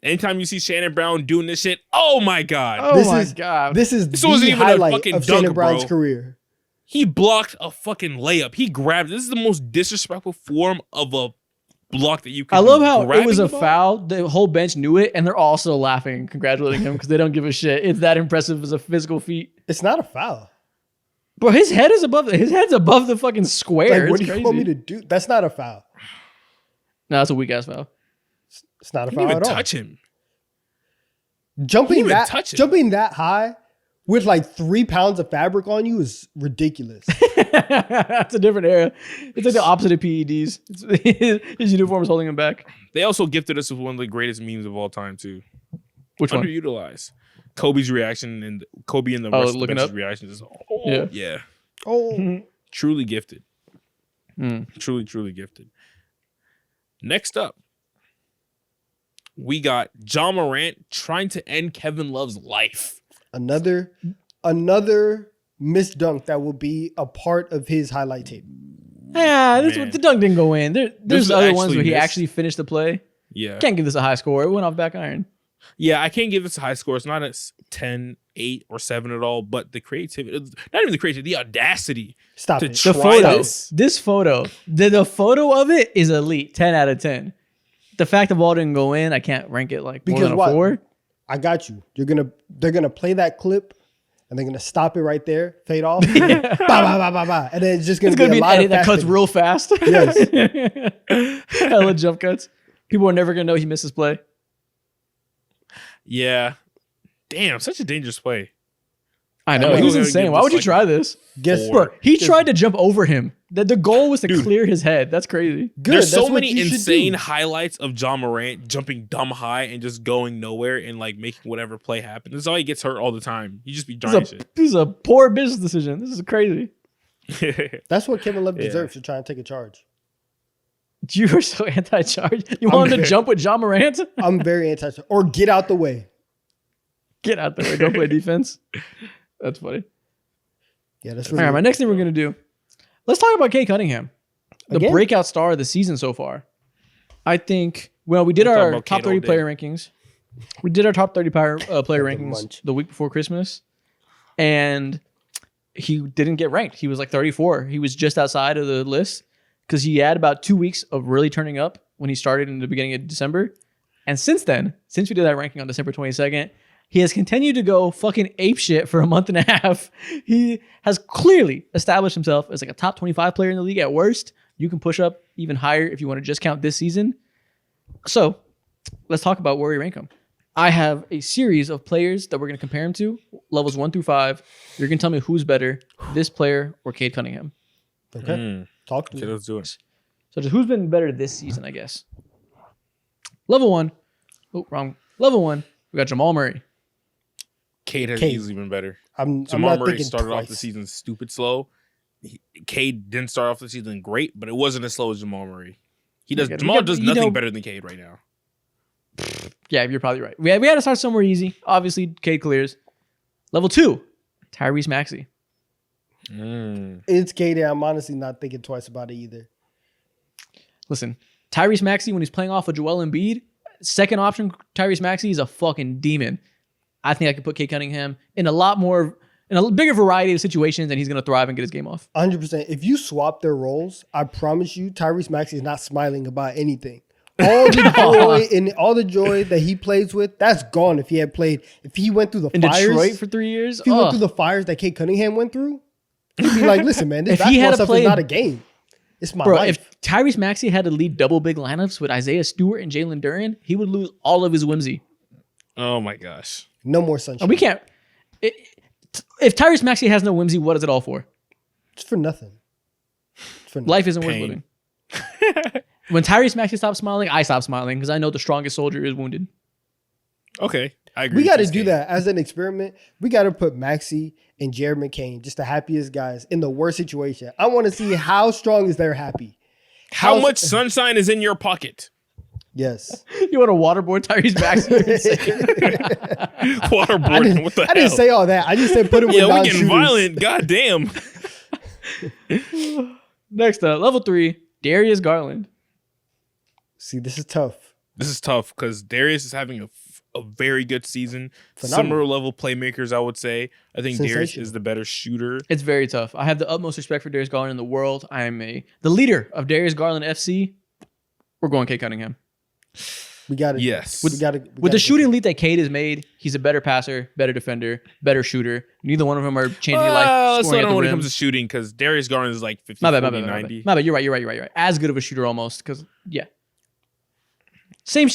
Anytime you see Shannon Brown doing this shit, oh my god,
Oh
This
my
is-
god.
This is
This
the
wasn't even a
highlight
fucking
of Shannon
dunk,
Brown's
bro.
career.
he blocked a fucking layup. He grabbed. This is the most disrespectful form of a block that you can.
I love how it
grabbing
was a
the ball.
foul. The whole bench knew it, and they're also laughing, congratulating him because they don't give a shit. It's that impressive as a physical feat.
It's not a foul.
Bro, his head's above the fucking square.
Like, what
It's
do you
crazy.
want me to do? That's not a foul.
No, that's a weak ass foul.
It's not a
He
foul
didn't
at
even
all.
touch him.
Jumping
even
that,
touch it.
jumping that high with like 3 pounds of fabric on you is ridiculous.
That's a different era. It's like the opposite of PEDs. His uniform is holding him back.
They also gifted us with one of the greatest memes of all time too.
Which one?
Underutilized. Kobe's reaction and Kobe and the
Oh,
rest of the
looking
bench's
up?
reactions is
Yeah.
yeah.
Oh,
Truly gifted.
Mm.
Truly gifted. Next up, we got John Morant trying to end Kevin Love's life.
another missed dunk that will be a part of his highlight tape.
Yeah,
Man.
the dunk didn't go in. There's
was
other ones
actually
where he
missed.
actually finished the play.
Yeah.
Can't give this a high score. It went off back iron.
Yeah, I can't give this a high score. It's not a 10, 8, or 7 at all, but the creativity, not even the creativity, the audacity
Stop
to
it.
The
try
photo,
this.
this photo, the photo of it is elite. 10 out of 10. The fact the ball didn't go in, I can't rank it like more
Because
than a
what?
4.
I got you. They're gonna play that clip and they're gonna stop it right there, fade off, bah, bah, bah, bah, bah, and then it's just
It's
gonna
gonna be
be a
an
lot
edit
of
that cuts
fast
real fast.
Yes.
Hella jump cuts. People are never gonna know he missed his play.
Yeah. Damn, such a dangerous play.
I know.
know.
He was
We're gonna
insane.
give
Why
this
would you
like
try this?
Guess
Four.
Bro, he tried to jump over him. The goal was to
Dude.
clear his head. That's crazy.
Good.
There's
That's
so
what
many
you should
insane
do.
highlights of John Morant jumping dumb high and just going nowhere and like making whatever play happen. This is why he gets hurt all the time. He just be trying
This is a poor business decision. This is crazy.
shit.
That's what Kevin Love
Yeah.
deserves to try and take a charge.
You were so anti-charge. You want him to
very-
jump with John Morant?
I'm very anti or get out the way.
Get out there. Don't play defense. That's funny.
Yeah, that's
All
really
right, my next thing we're going to do. Let's talk about Kay Cunningham. The
Again?
breakout star of the season so far. I think, well, we did
We'll talk
our
about
top
Kate all
30
day.
player rankings. We did our top 30 player rankings
munch.
the week before Christmas. And he didn't get ranked. He was like 34. He was just outside of the list because he had about 2 weeks of really turning up when he started in the beginning of December. And since then, since we did that ranking on December 22nd, he has continued to go fucking apeshit for a month and a half. He has clearly established himself as like a top 25 player in the league at worst. You can push up even higher if you want to just count this season. So let's talk about where we rank him. I have a series of players that we're going to compare him to, levels 1 through 5. You're going to tell me who's better, this player or Cade Cunningham.
okay. Talk to
Okay,
me.
let's do it.
So just who's been better this season, I guess. Level 1. Oh, wrong. Level 1, we got Jamal Murray.
Cade has
Cade.
easily been better.
I'm
Jamal
not
Murray
thinking
started
twice.
off the season stupid slow. Cade didn't start off the season great, but it wasn't as slow as Jamal Murray. Jamal does nothing better than Cade right now.
Yeah, you're probably right. We had to start somewhere easy. Obviously, Cade clears. Level 2, Tyrese Maxey.
It's Cade. I'm honestly not thinking twice about it either.
Listen, Tyrese Maxey, when he's playing off of Joel Embiid, second option Tyrese Maxey is a fucking demon. I think I could put Cade Cunningham in a bigger variety of situations, and he's going to thrive and get his game off.
100%. If you swap their roles, I promise you, Tyrese Maxey is not smiling about anything. All the joy that he plays with, that's gone. If he went through the
In
fires
Detroit for 3 years,
if he went through the fires that Cade Cunningham went through, he'd be like, "Listen, man, this basketball stuff is not a game. It's my life."
If Tyrese Maxey had to lead double big lineups with Isaiah Stewart and Jalen Duren, he would lose all of his whimsy.
Oh my gosh.
No more sunshine.
And we can't. If Tyrese Maxey has no whimsy, what is it all for?
It's for nothing.
Life isn't worth
Pain.
living. When Tyrese Maxey stops smiling, I stop smiling because I know the strongest soldier is wounded.
Okay, I agree.
We got to
with
do
Cade.
that as an experiment. We got to put Maxey and Jared McCain, just the happiest guys, in the worst situation. I want to see how strong is their happy.
How much sunshine is in your pocket?
Yes.
You want to waterboard Tyrese Maxey?
Waterboarding. What the hell?
I didn't say all that. I just said put it with
Yeah, we
non-shooters.
getting violent. God damn.
Next up, level 3, Darius Garland.
See, this is tough.
This is tough because Darius is having a very good season.
Phenomenal.
Similar level playmakers, I would say. I think Darius
Sensational.
is the better shooter.
It's very tough. I have the utmost respect for Darius Garland in the world. I am the leader of Darius Garland FC. We're going Cade Cunningham.
We got it.
Yes.
With the shooting leap that Cade has made, he's a better passer, better defender, better shooter. Neither one of them are changing your life.
Let's
Scoring
slow
at
down
the
when it
rim.
comes to shooting because Darius Garland is like 50,
My bad,
40, 90.
My bad. You're right. As good of a shooter almost because yeah, same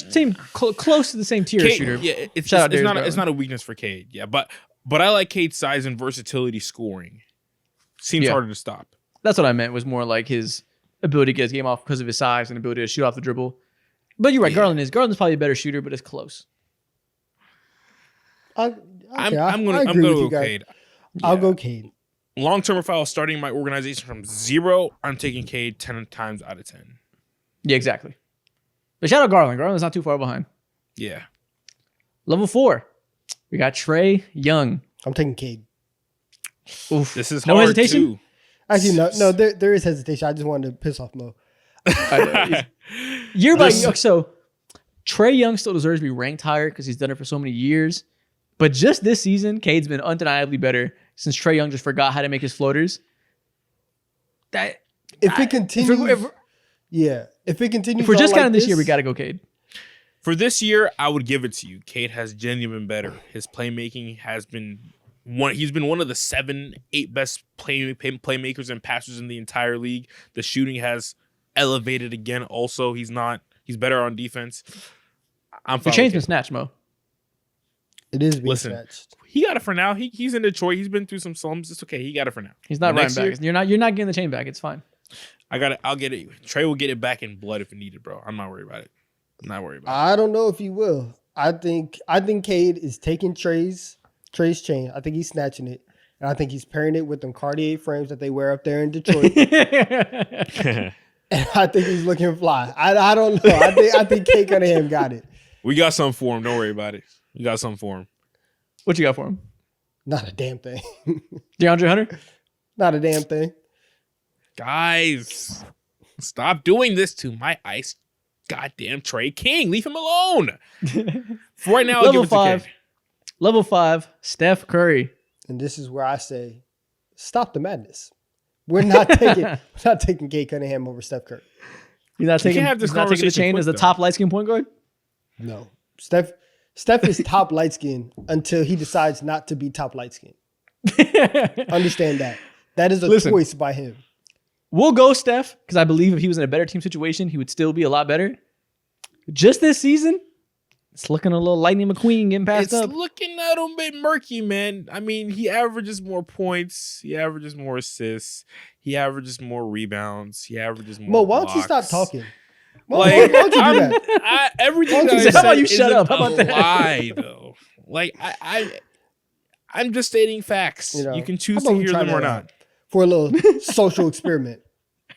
close to the same tier of
Cade,
shooter.
yeah, it's
Shout out
it's
Darius
not
Garland.
a weakness for Cade. Yeah, but I like Cade's size and versatility scoring. Seems
Yeah.
harder to stop.
That's what I meant. Was more like his ability to get his game off because of his size and ability to shoot off the dribble. But you're right.
Yeah.
Garland's probably a better shooter, but it's close.
I'm
agree
gonna
with
go
you guys.
Cade.
I'll go Cade.
Long term, if I was starting my organization from 0, I'm taking Cade 10 times out of 10.
Yeah, exactly. But shout out Garland. Garland's not too far behind.
Yeah.
Level 4, we got Trae Young.
I'm taking Cade.
Oof.
This is
No
hard
hesitation?
too.
Actually, no, there is hesitation. I just wanted to piss off Mo.
Year by year. So Trae Young still deserves to be ranked higher because he's done it for so many years. But just this season, Cade's been undeniably better since Trae Young just forgot how to make his floaters.
If it continues, if it continues,
If we're just
on like
counting this year, we got to go Cade.
For this year, I would give it to you. Cade has genuinely been better. His playmaking has been he's been one of the 7, 8 best playmakers and passers in the entire league. The shooting has elevated again. Also, he's better on defense. I'm
The
fine.
chain's
with
been
Cade.
snatched, Mo.
it is being
Listen.
snatched.
He got it for now. He's in Detroit. He's been through some slumps. It's okay. He got it for now.
He's not
But
right
next
back. You're not getting the chain back. It's fine.
I got it. I'll get it. Trey will get it back in blood if it needed, bro. I'm not worried about it. I'm not worried about
I don't know if he will. I think Cade is taking Trey's chain. I think he's snatching it, and I think he's pairing it with them Cartier frames that they wear up there in Detroit.
it.
And I think he's looking fly. I don't know. I think Cade Cunningham got it.
We got something for him. Don't worry about it. We got something for him.
What you got for him?
Not a damn thing.
DeAndre Hunter?
Not a damn thing.
Guys, stop doing this to my ice goddamn Trey King. Leave him alone. For right now, I'll give it to Cade.
Level 5, Steph Curry.
And this is where I say, stop the madness. We're not taking Cade Cunningham over Steph Curry.
He's not taking,
can't have this
he's not taking the
conversation
chain
quick,
as the
though.
top light skin point guard?
No. Steph is top light skin until he decides not to be top light skin. Understand that. That is a choice by him.
We'll go Steph because I believe if he was in a better team situation, he would still be a lot better. Just this season, it's looking a little Lightning McQueen getting passed
It's
up.
looking a little bit murky, man. I mean, he averages more points. He averages more assists. He averages more rebounds. He averages more
Mo, why don't you
blocks.
stop talking? Mo,
Like,
why don't you do that?
everything
How
that I
about
said
you shut
isn't
up? How
a
about that?
lie, though. Like, I'm just stating facts.
You know,
you can
how
choose
about
to
we
hear
try
them or
that
not.
out for a little social experiment.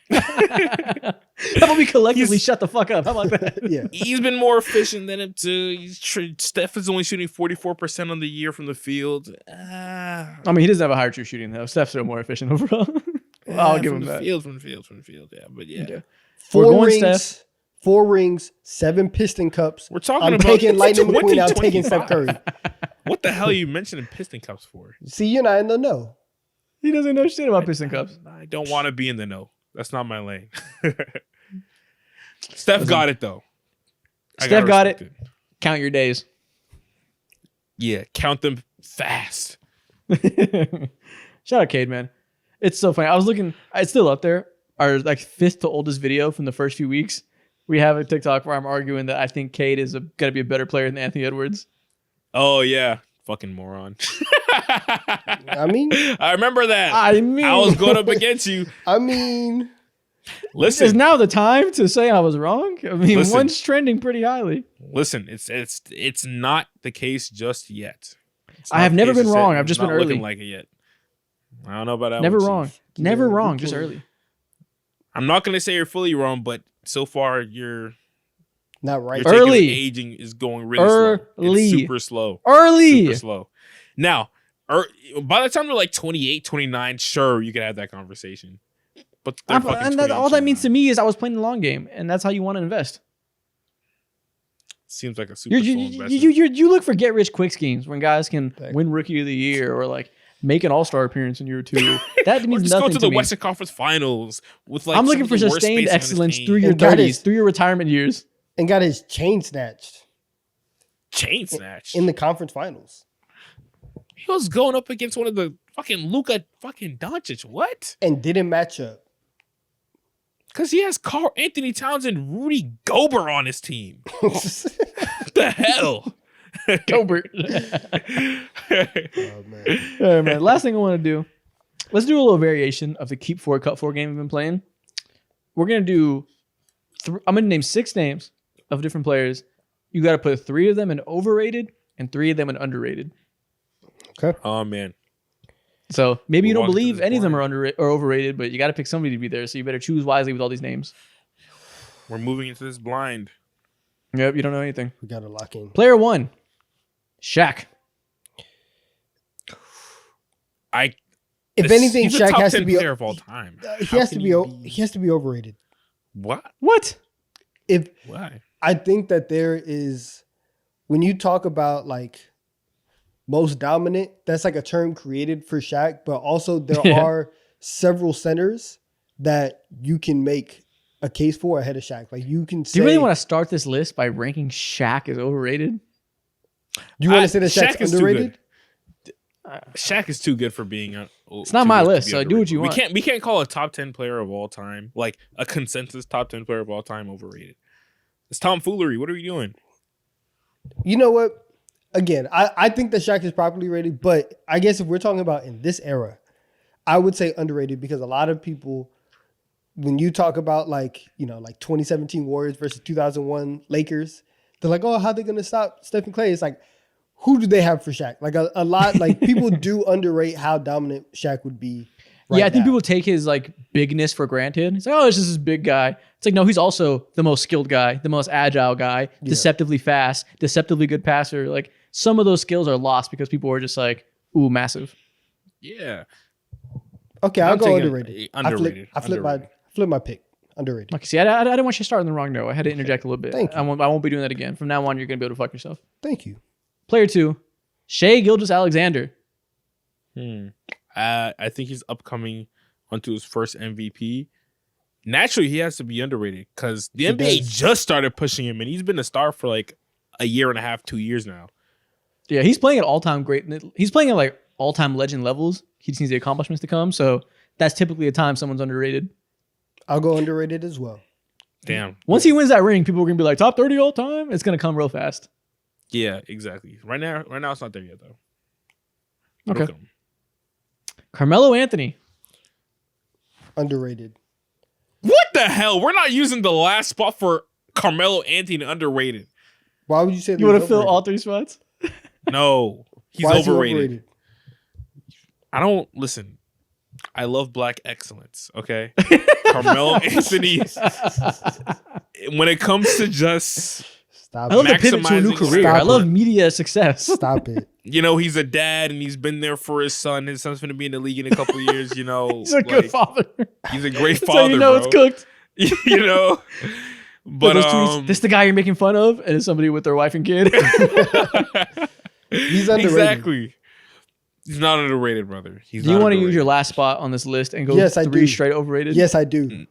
How about we collectively shut the fuck up? How about that?
Yeah.
He's been more efficient than him too. Steph is only shooting 44% on the year from the field.
I mean, he doesn't have a higher true shooting though. Steph's still more efficient overall. I'll give him that.
From the field. Yeah, but yeah.
Okay.
Four
We're going
rings,
Steph.
4 rings, 7 Piston cups.
We're talking
I'm
about
taking Lightning McQueen out, taking
2025.
Steph Curry.
What the hell are you mentioning Piston Cups for?
See, you're not in the know.
He doesn't know shit about Piston Cups.
I don't want to be in the know. That's not my lane. Steph got it though.
Steph got it. Count your days.
Yeah, count them fast.
Shout out Cade, man. It's so funny. I was looking. It's still up there. Our like 5th to oldest video from the first few weeks. We have a TikTok where I'm arguing that I think Cade is gonna be a better player than Anthony Edwards.
Oh yeah, fucking moron.
I mean,
I remember that.
I mean,
I was going up against you.
Is
Listen,
is now the time to say I was wrong? I mean,
Listen.
one's trending pretty highly.
listen. It's not the case just yet. It's
I
not
have
the
never
case
been
just
wrong.
yet.
I've just
It's
been
not looking
early.
like it yet. I don't know about that.
Never
one,
wrong.
Chief.
Never
Yeah,
wrong.
we
Just
can-
early.
I'm not gonna say you're fully wrong, but so far your
not right.
take
Early.
is aging is going really slow.
Early.
It's super slow.
Early.
Super slow. Now, by the time you're like 28, 29, sure, you can have that conversation. But they're fucking
And
28,
all that means to
29.
me is I was playing the long game, and that's how you want to invest.
Seems like a super slow investment.
You look for get rich quick schemes when guys can
Thanks.
win Rookie of the Year or like make an All Star appearance in year 2. That
Or
means
just go
nothing
to
to
the
me.
Western Conference Finals with like.
I'm
some
looking
of
for
the worst
sustained
spacing on his
excellence
team.
through your
And that
30s,
is-
through your retirement years.
And got his chain snatched
Chain snatch.
in the conference finals.
He was going up against one of the fucking Luka fucking Doncic. What?
And didn't match up.
Because he has Carl Anthony Towns and Rudy Gobert on his team. What the hell?
Gobert.
Oh, man.
All right, man. Last thing I want to do, let's do a little variation of the Keep 4, Cut 4 game we've been playing. We're going to do, I'm going to name 6 names of different players. You got to put 3 of them in overrated and 3 of them in underrated.
Oh man.
So maybe you
We're
don't
walking to
believe
this
any of them
point.
are underrated or overrated, but you got to pick somebody to be there. So you better choose wisely with all these names.
We're moving into this blind.
Yep, you don't know anything.
We got to lock in.
Player 1, Shaq.
If anything,
he's a
Shaq
top
has
10
to be.
player of all time.
He
How
has to
can
be.
he
He has to be overrated.
What?
What?
If
Why?
I think that there is, when you talk about like most dominant, that's like a term created for Shaq, but also there
Yeah.
are several centers that you can make a case for ahead of Shaq. Like you can say,
Do you really want to start this list by ranking Shaq as overrated?
do you want to say that
Shaq
Shaq's
is too
underrated?
Shaq is too good for being.
It's not my list, so do what you want.
We can't call a top 10 player of all time, like a consensus top 10 player of all time, overrated. It's tomfoolery. What are we doing?
You know what? Again, I think that Shaq is properly rated, but I guess if we're talking about in this era, I would say underrated because a lot of people, when you talk about like 2017 Warriors versus 2001 Lakers, they're like, oh, how are they going to stop Stephen Clay? It's like, who do they have for Shaq? Like a lot, like people do underrate how dominant Shaq would be. Right
Yeah, I think
now.
people take his like bigness for granted. It's like, oh, it's just this big guy. It's like, no, he's also the most skilled guy, the most agile guy, deceptively fast, deceptively good passer. Like some of those skills are lost because people are just like, ooh, massive.
Yeah.
Okay, I'll
I'm
go
taking
underrated.
underrated.
I flip my pick. Underrated.
Like, see, I didn't want you to start on the wrong note. I had to interject a little bit.
Thank you.
I won't be doing that again. From now on, you're gonna be able to fuck yourself.
Thank you.
Player 2, Shai Gilgeous-Alexander.
I think he's upcoming onto his first MVP. Naturally, he has to be underrated because the NBA
does.
just started pushing him, and he's been a star for like a year and a half, 2 years now.
Yeah, he's playing at all-time great. He's playing at like all-time legend levels. He just needs the accomplishments to come. So that's typically a time someone's underrated.
I'll go underrated as well.
Damn.
Once he wins that ring, people are gonna be like top 30 all time. It's gonna come real fast.
Yeah, exactly. Right now it's not there yet though.
Okay.
It'll come.
Carmelo Anthony.
Underrated.
What the hell? We're not using the last spot for Carmelo Anthony underrated.
Why would you say that
You want to
he's
fill
overrated?
all 3 spots?
No, he's
Why is he
overrated. I don't listen. I love black excellence. Okay, Carmelo Anthony. When it comes to just
Stop
I love
it.
the pivot to a new
maximizing
career.
Stop
I
it.
love media success.
Stop it.
you know, he's a dad and he's been there for his son. His son's going to be in the league in a couple of years. You know,
He's a good
like,
father.
he's a great
That's
father.
how you know
bro.
it's cooked.
You know, but
Those tweets, this the guy you're making fun of, and it's somebody with their wife and kid.
He's underrated.
Exactly. He's not underrated, brother. He's
Do you
not
want to use
underrated.
your last spot on this list and go
Yes, I
three
do.
straight overrated?
Yes, I do.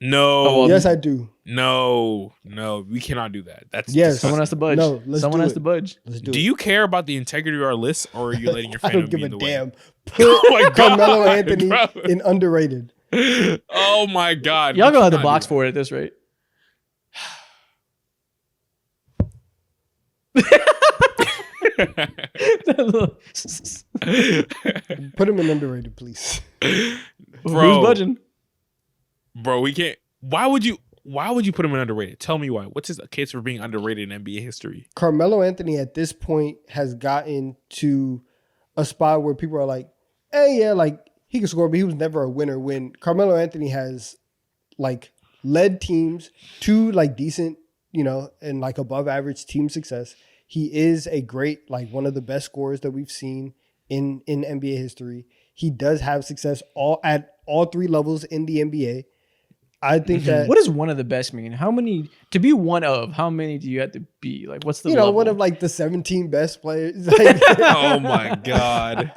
No.
Oh, well,
Yes, I do.
No, we cannot do that. That's
Yes.
Someone has to budge.
No, let's
Someone
do
has
it.
to budge.
Let's do
Do
it.
you care about the integrity of our list, or are you letting your
I
fandom
don't give
be
a
in the
damn.
way?
Put
Oh my God,
Carmelo Anthony
bro.
in underrated.
Oh my God.
Y'all
we
gonna have the
cannot
box
do
for it at this rate.
Put him in underrated, please.
that.
Who's
Bro,
budging?
bro, we can't. Why would you put him in underrated? Tell me why. What's his case for being underrated in NBA history?
Carmelo Anthony at this point has gotten to a spot where people are like, hey, yeah, like he can score, but he was never a winner. When Carmelo Anthony has like led teams to like decent, you know, and like above average team success. He is a great, like one of the best scorers that we've seen in NBA history. He does have success at all three levels in the NBA. I think that
What does one of the best mean? How many to be one of? How many do you have to be? Like, what's the
you know
level?
one of like the 17 best players. Like,
Oh my God.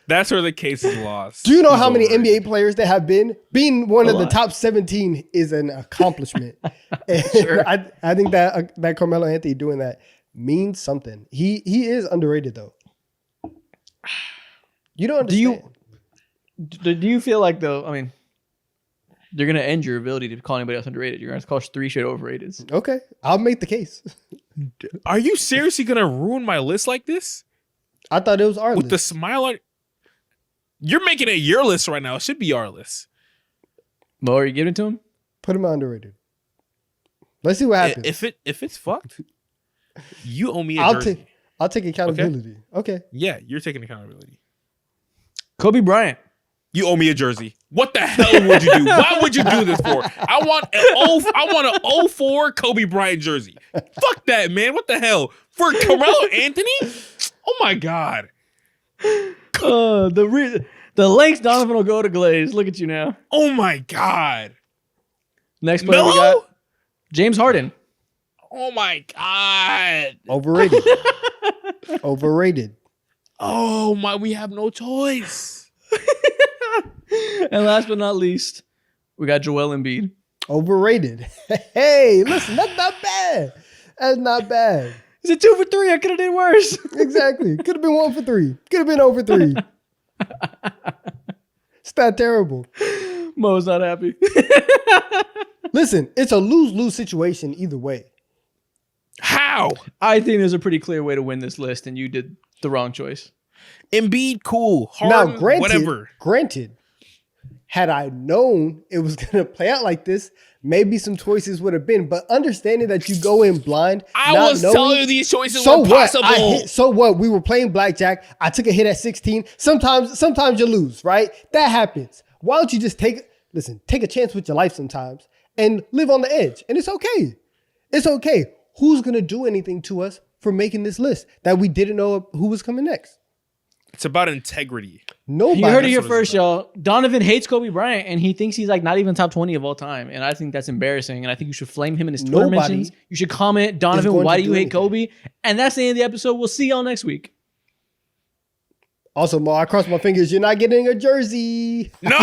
That's where the case is lost.
do you know
He's
how many
overrated.
NBA players there have been? Being one
A
of the
lot.
top 17 is an accomplishment. And
Sure.
I think that Carmelo Anthony doing that means something. He is underrated though. You don't
Do
understand.
Do you feel like though? I mean, they're gonna end your ability to call anybody else underrated. You're gonna call us three straight overrated.
Okay, I'll make the case.
Are you seriously gonna ruin my list like this?
I thought it was our
With the
list.
smile on. You're making it your list right now. It should be our list.
Mo, are you giving it to him?
Put him on underrated. Let's see what happens.
If it's fucked, you owe me a
I'll
jersey.
take accountability. Okay.
Yeah, you're taking accountability.
Kobe Bryant.
You owe me a jersey. What the hell would you do? Why would you do this for? I want an 04 Kobe Bryant jersey. Fuck that, man. What the hell? For Carmelo Anthony? Oh my God.
The lengths Donovan will go to Glaze. Look at you now.
Oh my God.
Next player we
Melo?
got James Harden.
Oh my God.
Overrated. Overrated.
Oh my, we have no choice.
And last but not least, we got Joel Embiid.
Overrated. Hey, listen, that's not bad. That's not bad.
Is it 2 for 3? I could have did worse.
Exactly. Could have been 1 for 3. Could have been over 3. It's not terrible.
Mo's not happy.
Listen, it's a lose-lose situation either way.
How?
I think there's a pretty clear way to win this list, and you did the wrong choice.
Embiid, cool. Harden,
Now, granted,
whatever.
had I known it was going to play out like this, maybe some choices would have been. But understanding that you go in blind,
I
not
was
knowing,
telling you these choices
so
were
what?
possible.
So what? We were playing blackjack. I took a hit at 16. Sometimes you lose, right? That happens. Why don't you just take a chance with your life sometimes and live on the edge? And it's okay. It's okay. Who's going to do anything to us for making this list that we didn't know who was coming next?
It's about integrity.
Nobody.
You heard it here
That's what it's
first, y'all. Donovan hates Kobe Bryant, and he thinks he's like not even top 20 of all time. And I think that's embarrassing. And I think you should flame him in his Twitter
Nobody
mentions. You should comment, Donovan,
going
why
to
do you
do
hate
anything.
Kobe? And that's the end of the episode. We'll see y'all next week.
Also, Mo, I cross my fingers. You're not getting a jersey.
No!